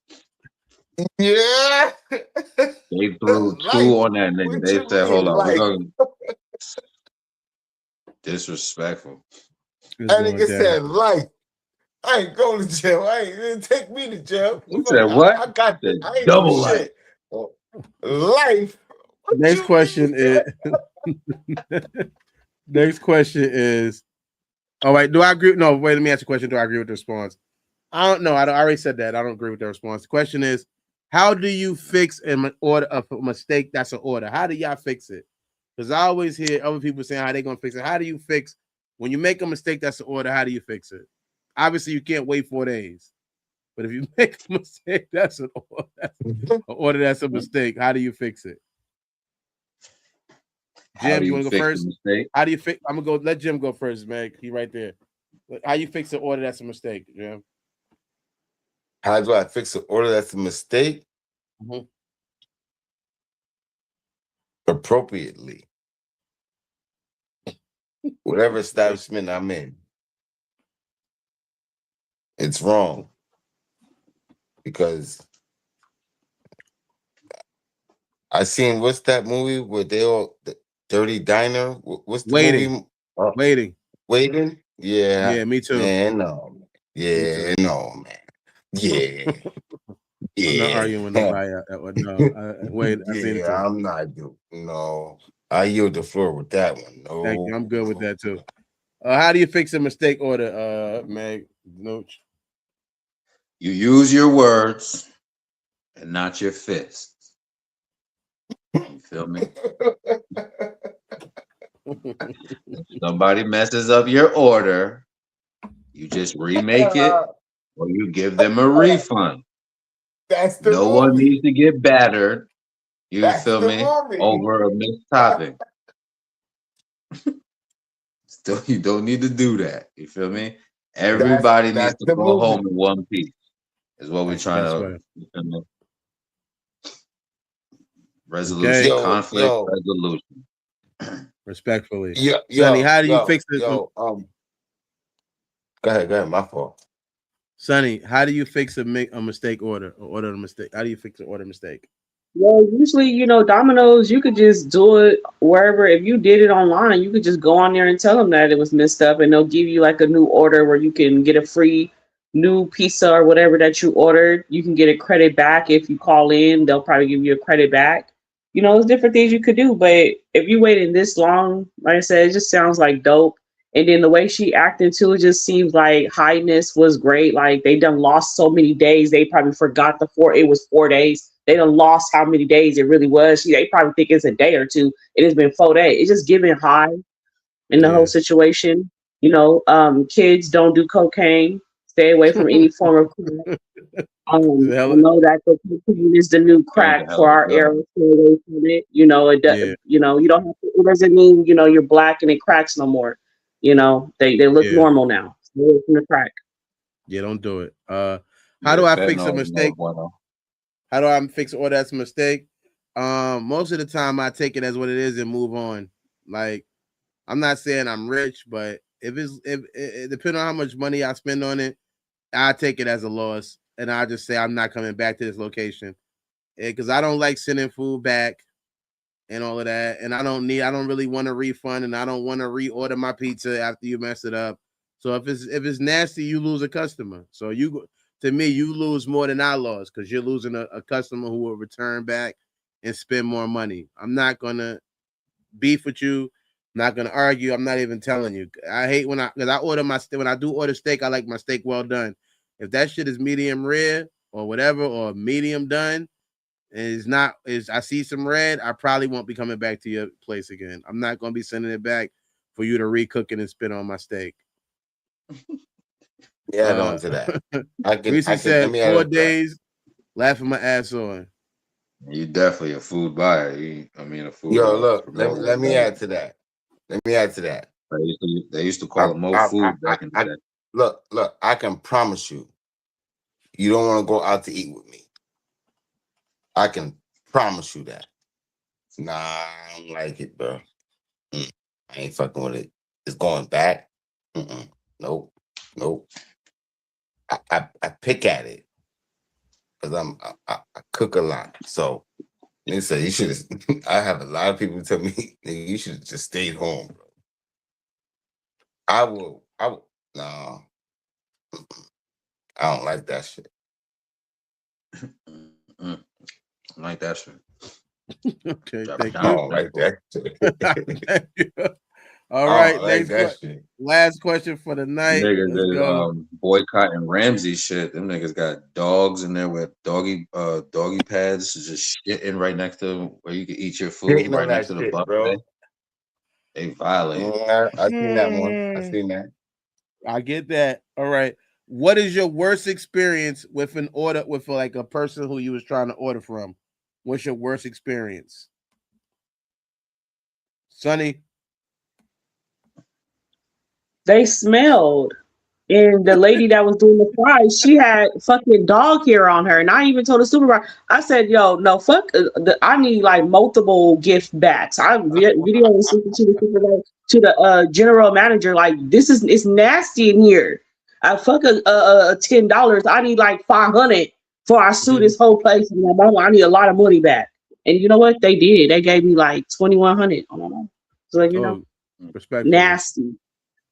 Speaker 5: Yeah.
Speaker 4: They threw 2 on that nigga. They said, "Hold on, we're going." Disrespectful.
Speaker 5: That nigga said life. I ain't going to jail. Take me to jail.
Speaker 4: He said what?
Speaker 5: I got this. I ain't
Speaker 4: Double
Speaker 5: doing shit. Life.
Speaker 3: Next question is. Next question is. All right. Do I agree? No, wait. Let me ask you a question. Do I agree with the response? I don't know. I already said that. I don't agree with the response. The question is, how do you fix an order of a mistake that's an order? How do y'all fix it? Because I always hear other people saying how they gonna fix it. How do you fix when you make a mistake that's an order? How do you fix it? Obviously, you can't wait 4 days. But if you make a mistake, that's an order. That's a mistake. How do you fix it? Jim, you want to go first? How do you fix? I'm gonna go. Let Jim go first, man. He right there. How you fix an order that's a mistake, Jim?
Speaker 5: How do I fix an order that's a mistake?
Speaker 3: Mm-hmm.
Speaker 5: Appropriately. Whatever establishment I'm in, it's wrong. Because I seen, what's that movie where they all, the Dirty Diner? What's the movie?
Speaker 3: Waiting.
Speaker 5: Yeah.
Speaker 3: Yeah, me too.
Speaker 5: Man, no. Yeah, no, man. Yeah.
Speaker 3: I'm not arguing with nobody. No, wait. I seen it too.
Speaker 5: I'm not doing. No, I yield the floor with that one. No,
Speaker 3: thank you. I'm good with that too. How do you fix a mistake order, Meg? Nooch?
Speaker 4: You use your words and not your fists. You feel me? If somebody messes up your order, you just remake it or you give them a refund.
Speaker 5: That's the
Speaker 4: no
Speaker 5: movie.
Speaker 4: one needs to get battered. You
Speaker 5: That's
Speaker 4: feel
Speaker 5: the
Speaker 4: me?
Speaker 5: movie.
Speaker 4: Over a missed topic. Still, you don't need to do that. You feel me? Everybody needs to go home in one piece. Is what we're trying to resolution, conflict resolution.
Speaker 3: Respectfully.
Speaker 5: Sonny,
Speaker 3: how do you fix it?
Speaker 5: Go ahead. My fault.
Speaker 3: Sonny, how do you fix a mistake order or order a mistake? How do you fix an order mistake?
Speaker 7: Well, usually, Domino's, you could just do it wherever. If you did it online, you could just go on there and tell them that it was messed up, and they'll give you like a new order where you can get a free new pizza or whatever that you ordered. You can get a credit back if you call in. They'll probably give you a credit back. There's different things you could do, but if you waited this long, like I said, it just sounds like dope. And then the way she acted too, it just seems like Highness was great. Like they done lost so many days. They probably forgot it was 4 days. They done lost how many days it really was. They probably think it's a day or two. It has been 4 days. It's just giving high in the whole situation. Kids don't do cocaine. Stay away from any form of crack. I know that the cocaine is the new crack for our era. Stay away from it. You know, it does.
Speaker 3: Yeah.
Speaker 7: You know, you don't have to. It doesn't mean you're black and it cracks no more. You know, they look
Speaker 3: Yeah.
Speaker 7: normal now. Stay away from the crack.
Speaker 3: Yeah, don't do it. How do I fix a mistake? How do I fix or that's a mistake? Most of the time I take it as what it is and move on. Like, I'm not saying I'm rich, but if depending on how much money I spend on it, I take it as a loss, and I just say I'm not coming back to this location because I don't like sending food back and all of that, and I don't really want a refund, and I don't want to reorder my pizza after you mess it up. So if it's nasty, you lose a customer. So to me, you lose more than I lost because you're losing a customer who will return back and spend more money. I'm not gonna beef with you. I'm not gonna argue. I'm not even telling you. I hate when I do order steak, I like my steak well done. If that shit is medium rare or whatever, or medium done, I see some red, I probably won't be coming back to your place again. I'm not gonna be sending it back for you to recook it and spit on my steak.
Speaker 5: Yeah, add on to that.
Speaker 3: Reese said 4 days, laughing my ass on.
Speaker 4: You definitely a food buyer. A food.
Speaker 5: Yo, look, let me add to that.
Speaker 4: They used to call it more food back in the day.
Speaker 5: Look, I can promise you, you don't want to go out to eat with me. I can promise you that. Nah, I don't like it, bro. I ain't fucking with it. It's going back. Nope. I pick at it because I cook a lot. So they say you should. I have a lot of people tell me you should have just stayed home, bro. I will. No, I don't like that shit.
Speaker 4: I like that shit.
Speaker 3: Okay, thank you.
Speaker 5: I don't like that shit.
Speaker 3: All right, last question for the night.
Speaker 4: Niggas
Speaker 3: Let's go.
Speaker 4: Boycotting Ramsey shit. Them niggas got dogs in there with doggy pads, just shitting right next to where you can eat your food, right next to the buffet. Bro. They violate.
Speaker 5: I seen that one.
Speaker 3: I get that. All right. What is your worst experience with an order with like a person who you was trying to order from? What's your worst experience? Sonny?
Speaker 7: They smelled. And the lady that was doing the fries, she had fucking dog hair on her. And I even told the supervisor, I said, yo, no, fuck. I need like multiple gift backs. I video was to the supervisor, to the general manager, like, it's nasty in here. I fuck a $10. I need like $500 before I sue this whole place. And my mama, I need a lot of money back. And you know what? They did. They gave me like $2,100. I don't know. So like, nasty.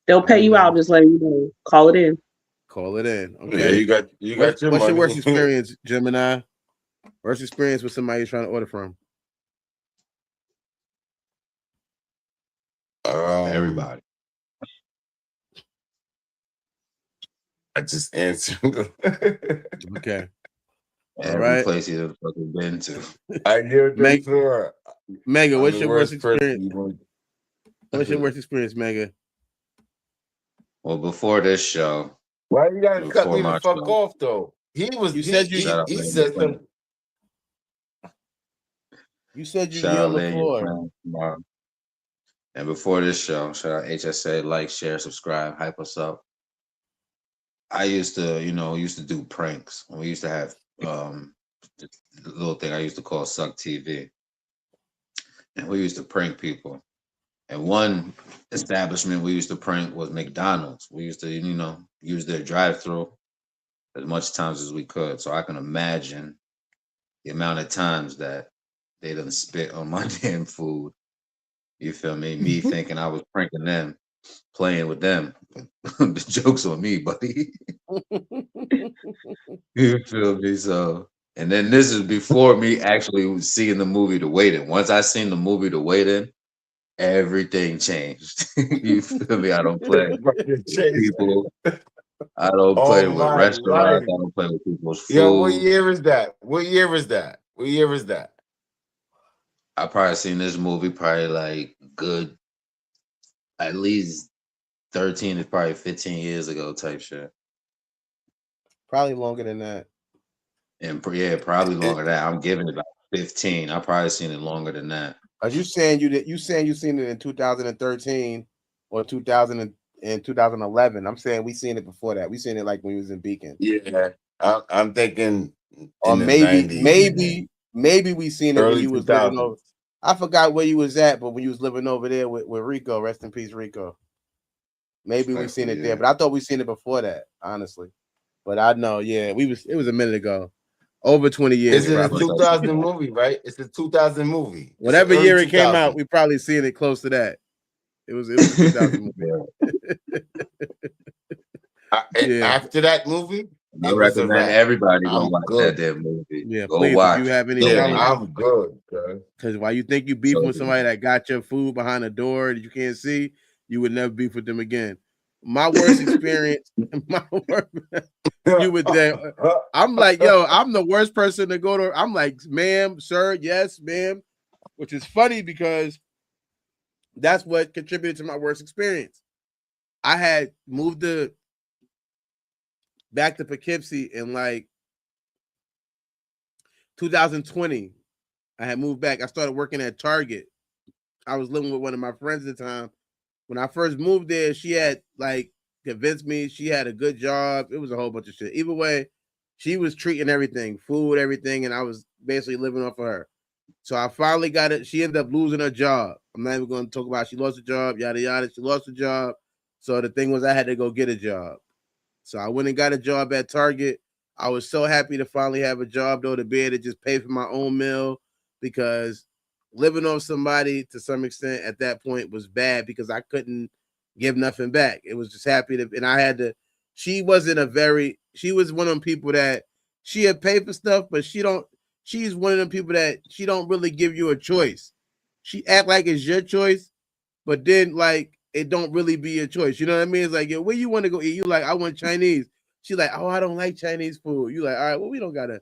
Speaker 7: They'll pay you out, just letting you know. Call it in.
Speaker 3: Okay.
Speaker 5: Yeah, you got
Speaker 3: What's
Speaker 5: your money.
Speaker 3: your worst experience, Gemini? Worst experience with somebody you're trying to order from?
Speaker 4: Everybody.
Speaker 5: I just answered.
Speaker 3: Okay.
Speaker 4: Every place you've ever fucking been to.
Speaker 5: I give it
Speaker 3: Mega, what's your worst experience? What's your worst experience, Mega?
Speaker 4: Well, before this show.
Speaker 5: Why you gotta cut me the fuck off though? He said you yelled
Speaker 3: the floor.
Speaker 4: And before this show, shout out HSA, like, share, subscribe, hype us up. I used to do pranks. We used to have the little thing I used to call Suck TV. And we used to prank people. And one establishment we used to prank was McDonald's. We used to, use their drive-thru as much times as we could. So I can imagine the amount of times that they done spit on my damn food. You feel me? Me thinking I was pranking them, playing with them. The joke's on me, buddy. You feel me? So, and then this is before me actually seeing the movie The Wait-In. Once I seen the movie The Wait-In, everything changed. You feel me? I don't play with people. I don't play with restaurants.
Speaker 5: Life.
Speaker 4: I don't play with people's food.
Speaker 5: Yo, what year is that?
Speaker 4: I probably seen this movie probably like good, at least 13 to probably 15 years ago type shit.
Speaker 3: Probably longer than that.
Speaker 4: And yeah, probably longer than that. I'm giving it about 15. I probably seen it longer than that.
Speaker 3: Are you saying you seen it in 2013 or 2000 and 2011? I'm saying we seen it before that. We seen it like when we was in Beacon.
Speaker 5: Yeah, I'm thinking
Speaker 3: Or
Speaker 5: in the
Speaker 3: maybe
Speaker 5: 90s,
Speaker 3: maybe we seen it when
Speaker 5: early
Speaker 3: you was living
Speaker 5: 2000s.
Speaker 3: over. I forgot where you was at, but when you was living over there with Rico, rest in peace, Rico. Maybe we seen it there, but I thought we seen it before that, honestly. But I know, yeah, it was a minute ago. Over 20 years.
Speaker 5: It's a
Speaker 3: Probably.
Speaker 5: 2000 movie, right? It's a 2000 movie.
Speaker 3: Whatever year it came out, we probably seen it close to that. It was a 2000 movie.
Speaker 5: After that movie,
Speaker 4: I recommend everybody go watch that damn movie.
Speaker 3: Yeah,
Speaker 4: go
Speaker 3: please.
Speaker 4: watch.
Speaker 3: If you have any
Speaker 5: I'm good.
Speaker 3: Because while you think you beef with somebody that got your food behind a door that you can't see, you would never beef with them again. My worst experience, you would there. I'm like, yo, I'm the worst person to go to. I'm like, ma'am, sir, yes, ma'am, which is funny because that's what contributed to my worst experience. I had moved back to Poughkeepsie in like 2020. I had moved back. I started working at Target. I was living with one of my friends at the time. When I first moved there, she had like convinced me she had a good job. It was a whole bunch of shit. Either way, she was treating everything, food, everything, and I was basically living off of her. So I finally got it. She ended up losing her job. I'm not even going to talk about she lost her job, yada yada. She lost her job. So the thing was I had to go get a job. So I went and got a job at Target. I was so happy to finally have a job though, to be able to just pay for my own meal, because living off somebody to some extent at that point was bad because I couldn't give nothing back. It was just happy to, and I had to. She was one of them people that she had paid for stuff, but she's one of them people that she don't really give you a choice. She act like it's your choice, but then like it don't really be your choice. You know what I mean? It's like, yo, where you want to go eat? You like, I want Chinese. She like, oh, I don't like Chinese food. You like, all right, well, we don't gotta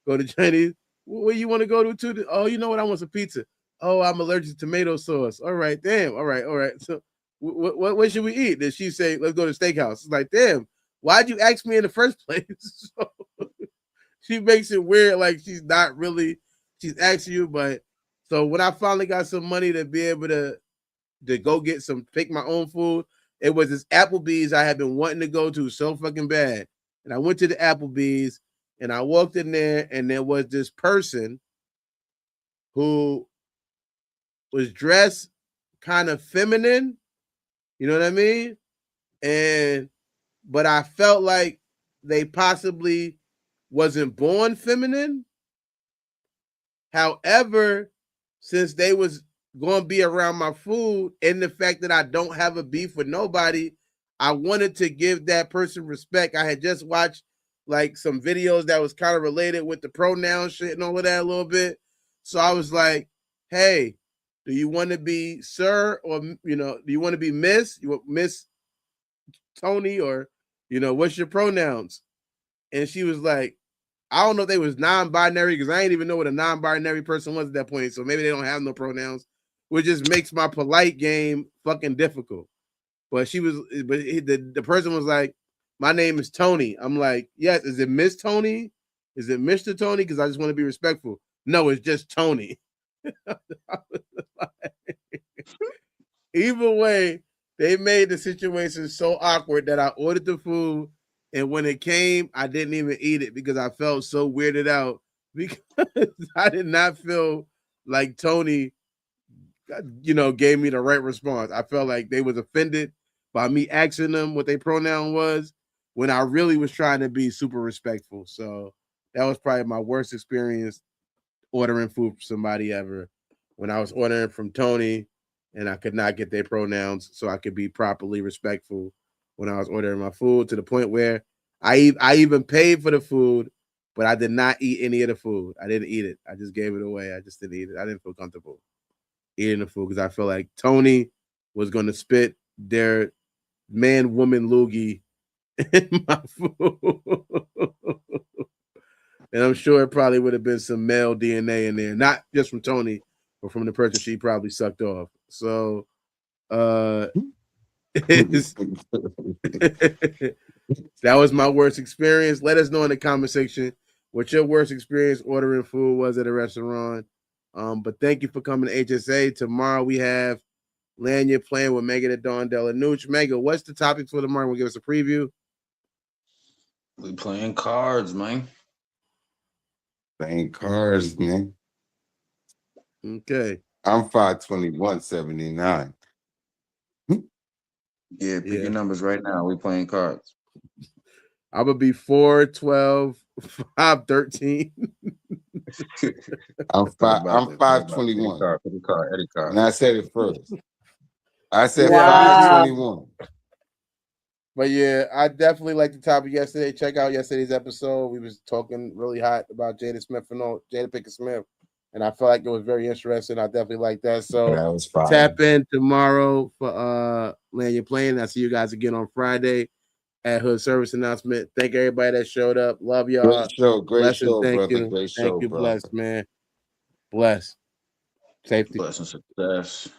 Speaker 3: go to Chinese. Where you want to go to? Oh, you know what? I want some pizza. Oh, I'm allergic to tomato sauce. All right, damn. All right. So what should we eat? Did she say, let's go to steakhouse? It's like, damn, why'd you ask me in the first place? So she makes it weird, like she's asking you. But so when I finally got some money to be able to go pick my own food, it was this Applebee's I had been wanting to go to so fucking bad. And I went to the Applebee's and I walked in there and there was this person who was dressed kind of feminine. You know what I mean? But I felt like they possibly wasn't born feminine. However, since they was going to be around my food and the fact that I don't have a beef with nobody, I wanted to give that person respect. I had just watched like some videos that was kind of related with the pronoun shit and all of that a little bit. So I was like, hey, do you want to be sir, or, do you want to be miss? You want Miss Tony, or, what's your pronouns? And she was like, I don't know if they was non-binary, because I didn't even know what a non-binary person was at that point. So maybe they don't have no pronouns, which just makes my polite game fucking difficult. But the person was like, my name is Tony. I'm like, yes, is it Miss Tony? Is it Mr. Tony? Because I just want to be respectful. No, it's just Tony. Either way, they made the situation so awkward that I ordered the food, and when it came, I didn't even eat it because I felt so weirded out, because I did not feel like Tony, gave me the right response. I felt like they was offended by me asking them what their pronoun was when I really was trying to be super respectful. So that was probably my worst experience ordering food for somebody ever, when I was ordering from Tony and I could not get their pronouns so I could be properly respectful when I was ordering my food, to the point where I even paid for the food, but I did not eat any of the food. I didn't eat it. I just gave it away. I just didn't eat it. I didn't feel comfortable eating the food because I felt like Tony was going to spit their man-woman loogie in my food. And I'm sure it probably would have been some male DNA in there, not just from Tony, but from the person she probably sucked off. So That was my worst experience. Let us know in the comment section what your worst experience ordering food was at a restaurant. But thank you for coming to HSA. Tomorrow we have Lanya playing with Megan and Dawn Delanucci. Megan, what's the topic for tomorrow? Will give us a preview.
Speaker 4: We playing cards, man.
Speaker 5: Playing cards, man.
Speaker 3: Okay.
Speaker 5: I'm 521.79.
Speaker 4: Yeah, pick your numbers right now. We playing cards.
Speaker 3: I'm gonna be 4, 12, 5, 13.
Speaker 5: I'm 521.
Speaker 4: Pick a card, Eddie card.
Speaker 5: And I said it first. I said
Speaker 3: Wow.
Speaker 5: 521.
Speaker 3: But yeah, I definitely liked the topic yesterday. Check out yesterday's episode. We was talking really hot about Jada Pinkett Smith. And I felt like it was very interesting. I definitely like that. So
Speaker 5: That was fire.
Speaker 3: tap in tomorrow for Lanya playing. I'll see you guys again on Friday at Hood Service Announcement. Thank everybody that showed up. Love y'all.
Speaker 5: Great show,
Speaker 3: Thank
Speaker 5: brother.
Speaker 3: you.
Speaker 5: Great show,
Speaker 3: Thank you.
Speaker 5: brother.
Speaker 3: Bless, man. Bless. Safety.
Speaker 4: Bless and success.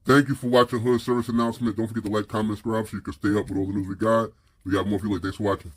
Speaker 1: Thank you for watching Hood Service Announcement. Don't forget to like, comment, subscribe so you can stay up with all the news we got. We got more if you like. Thanks for watching.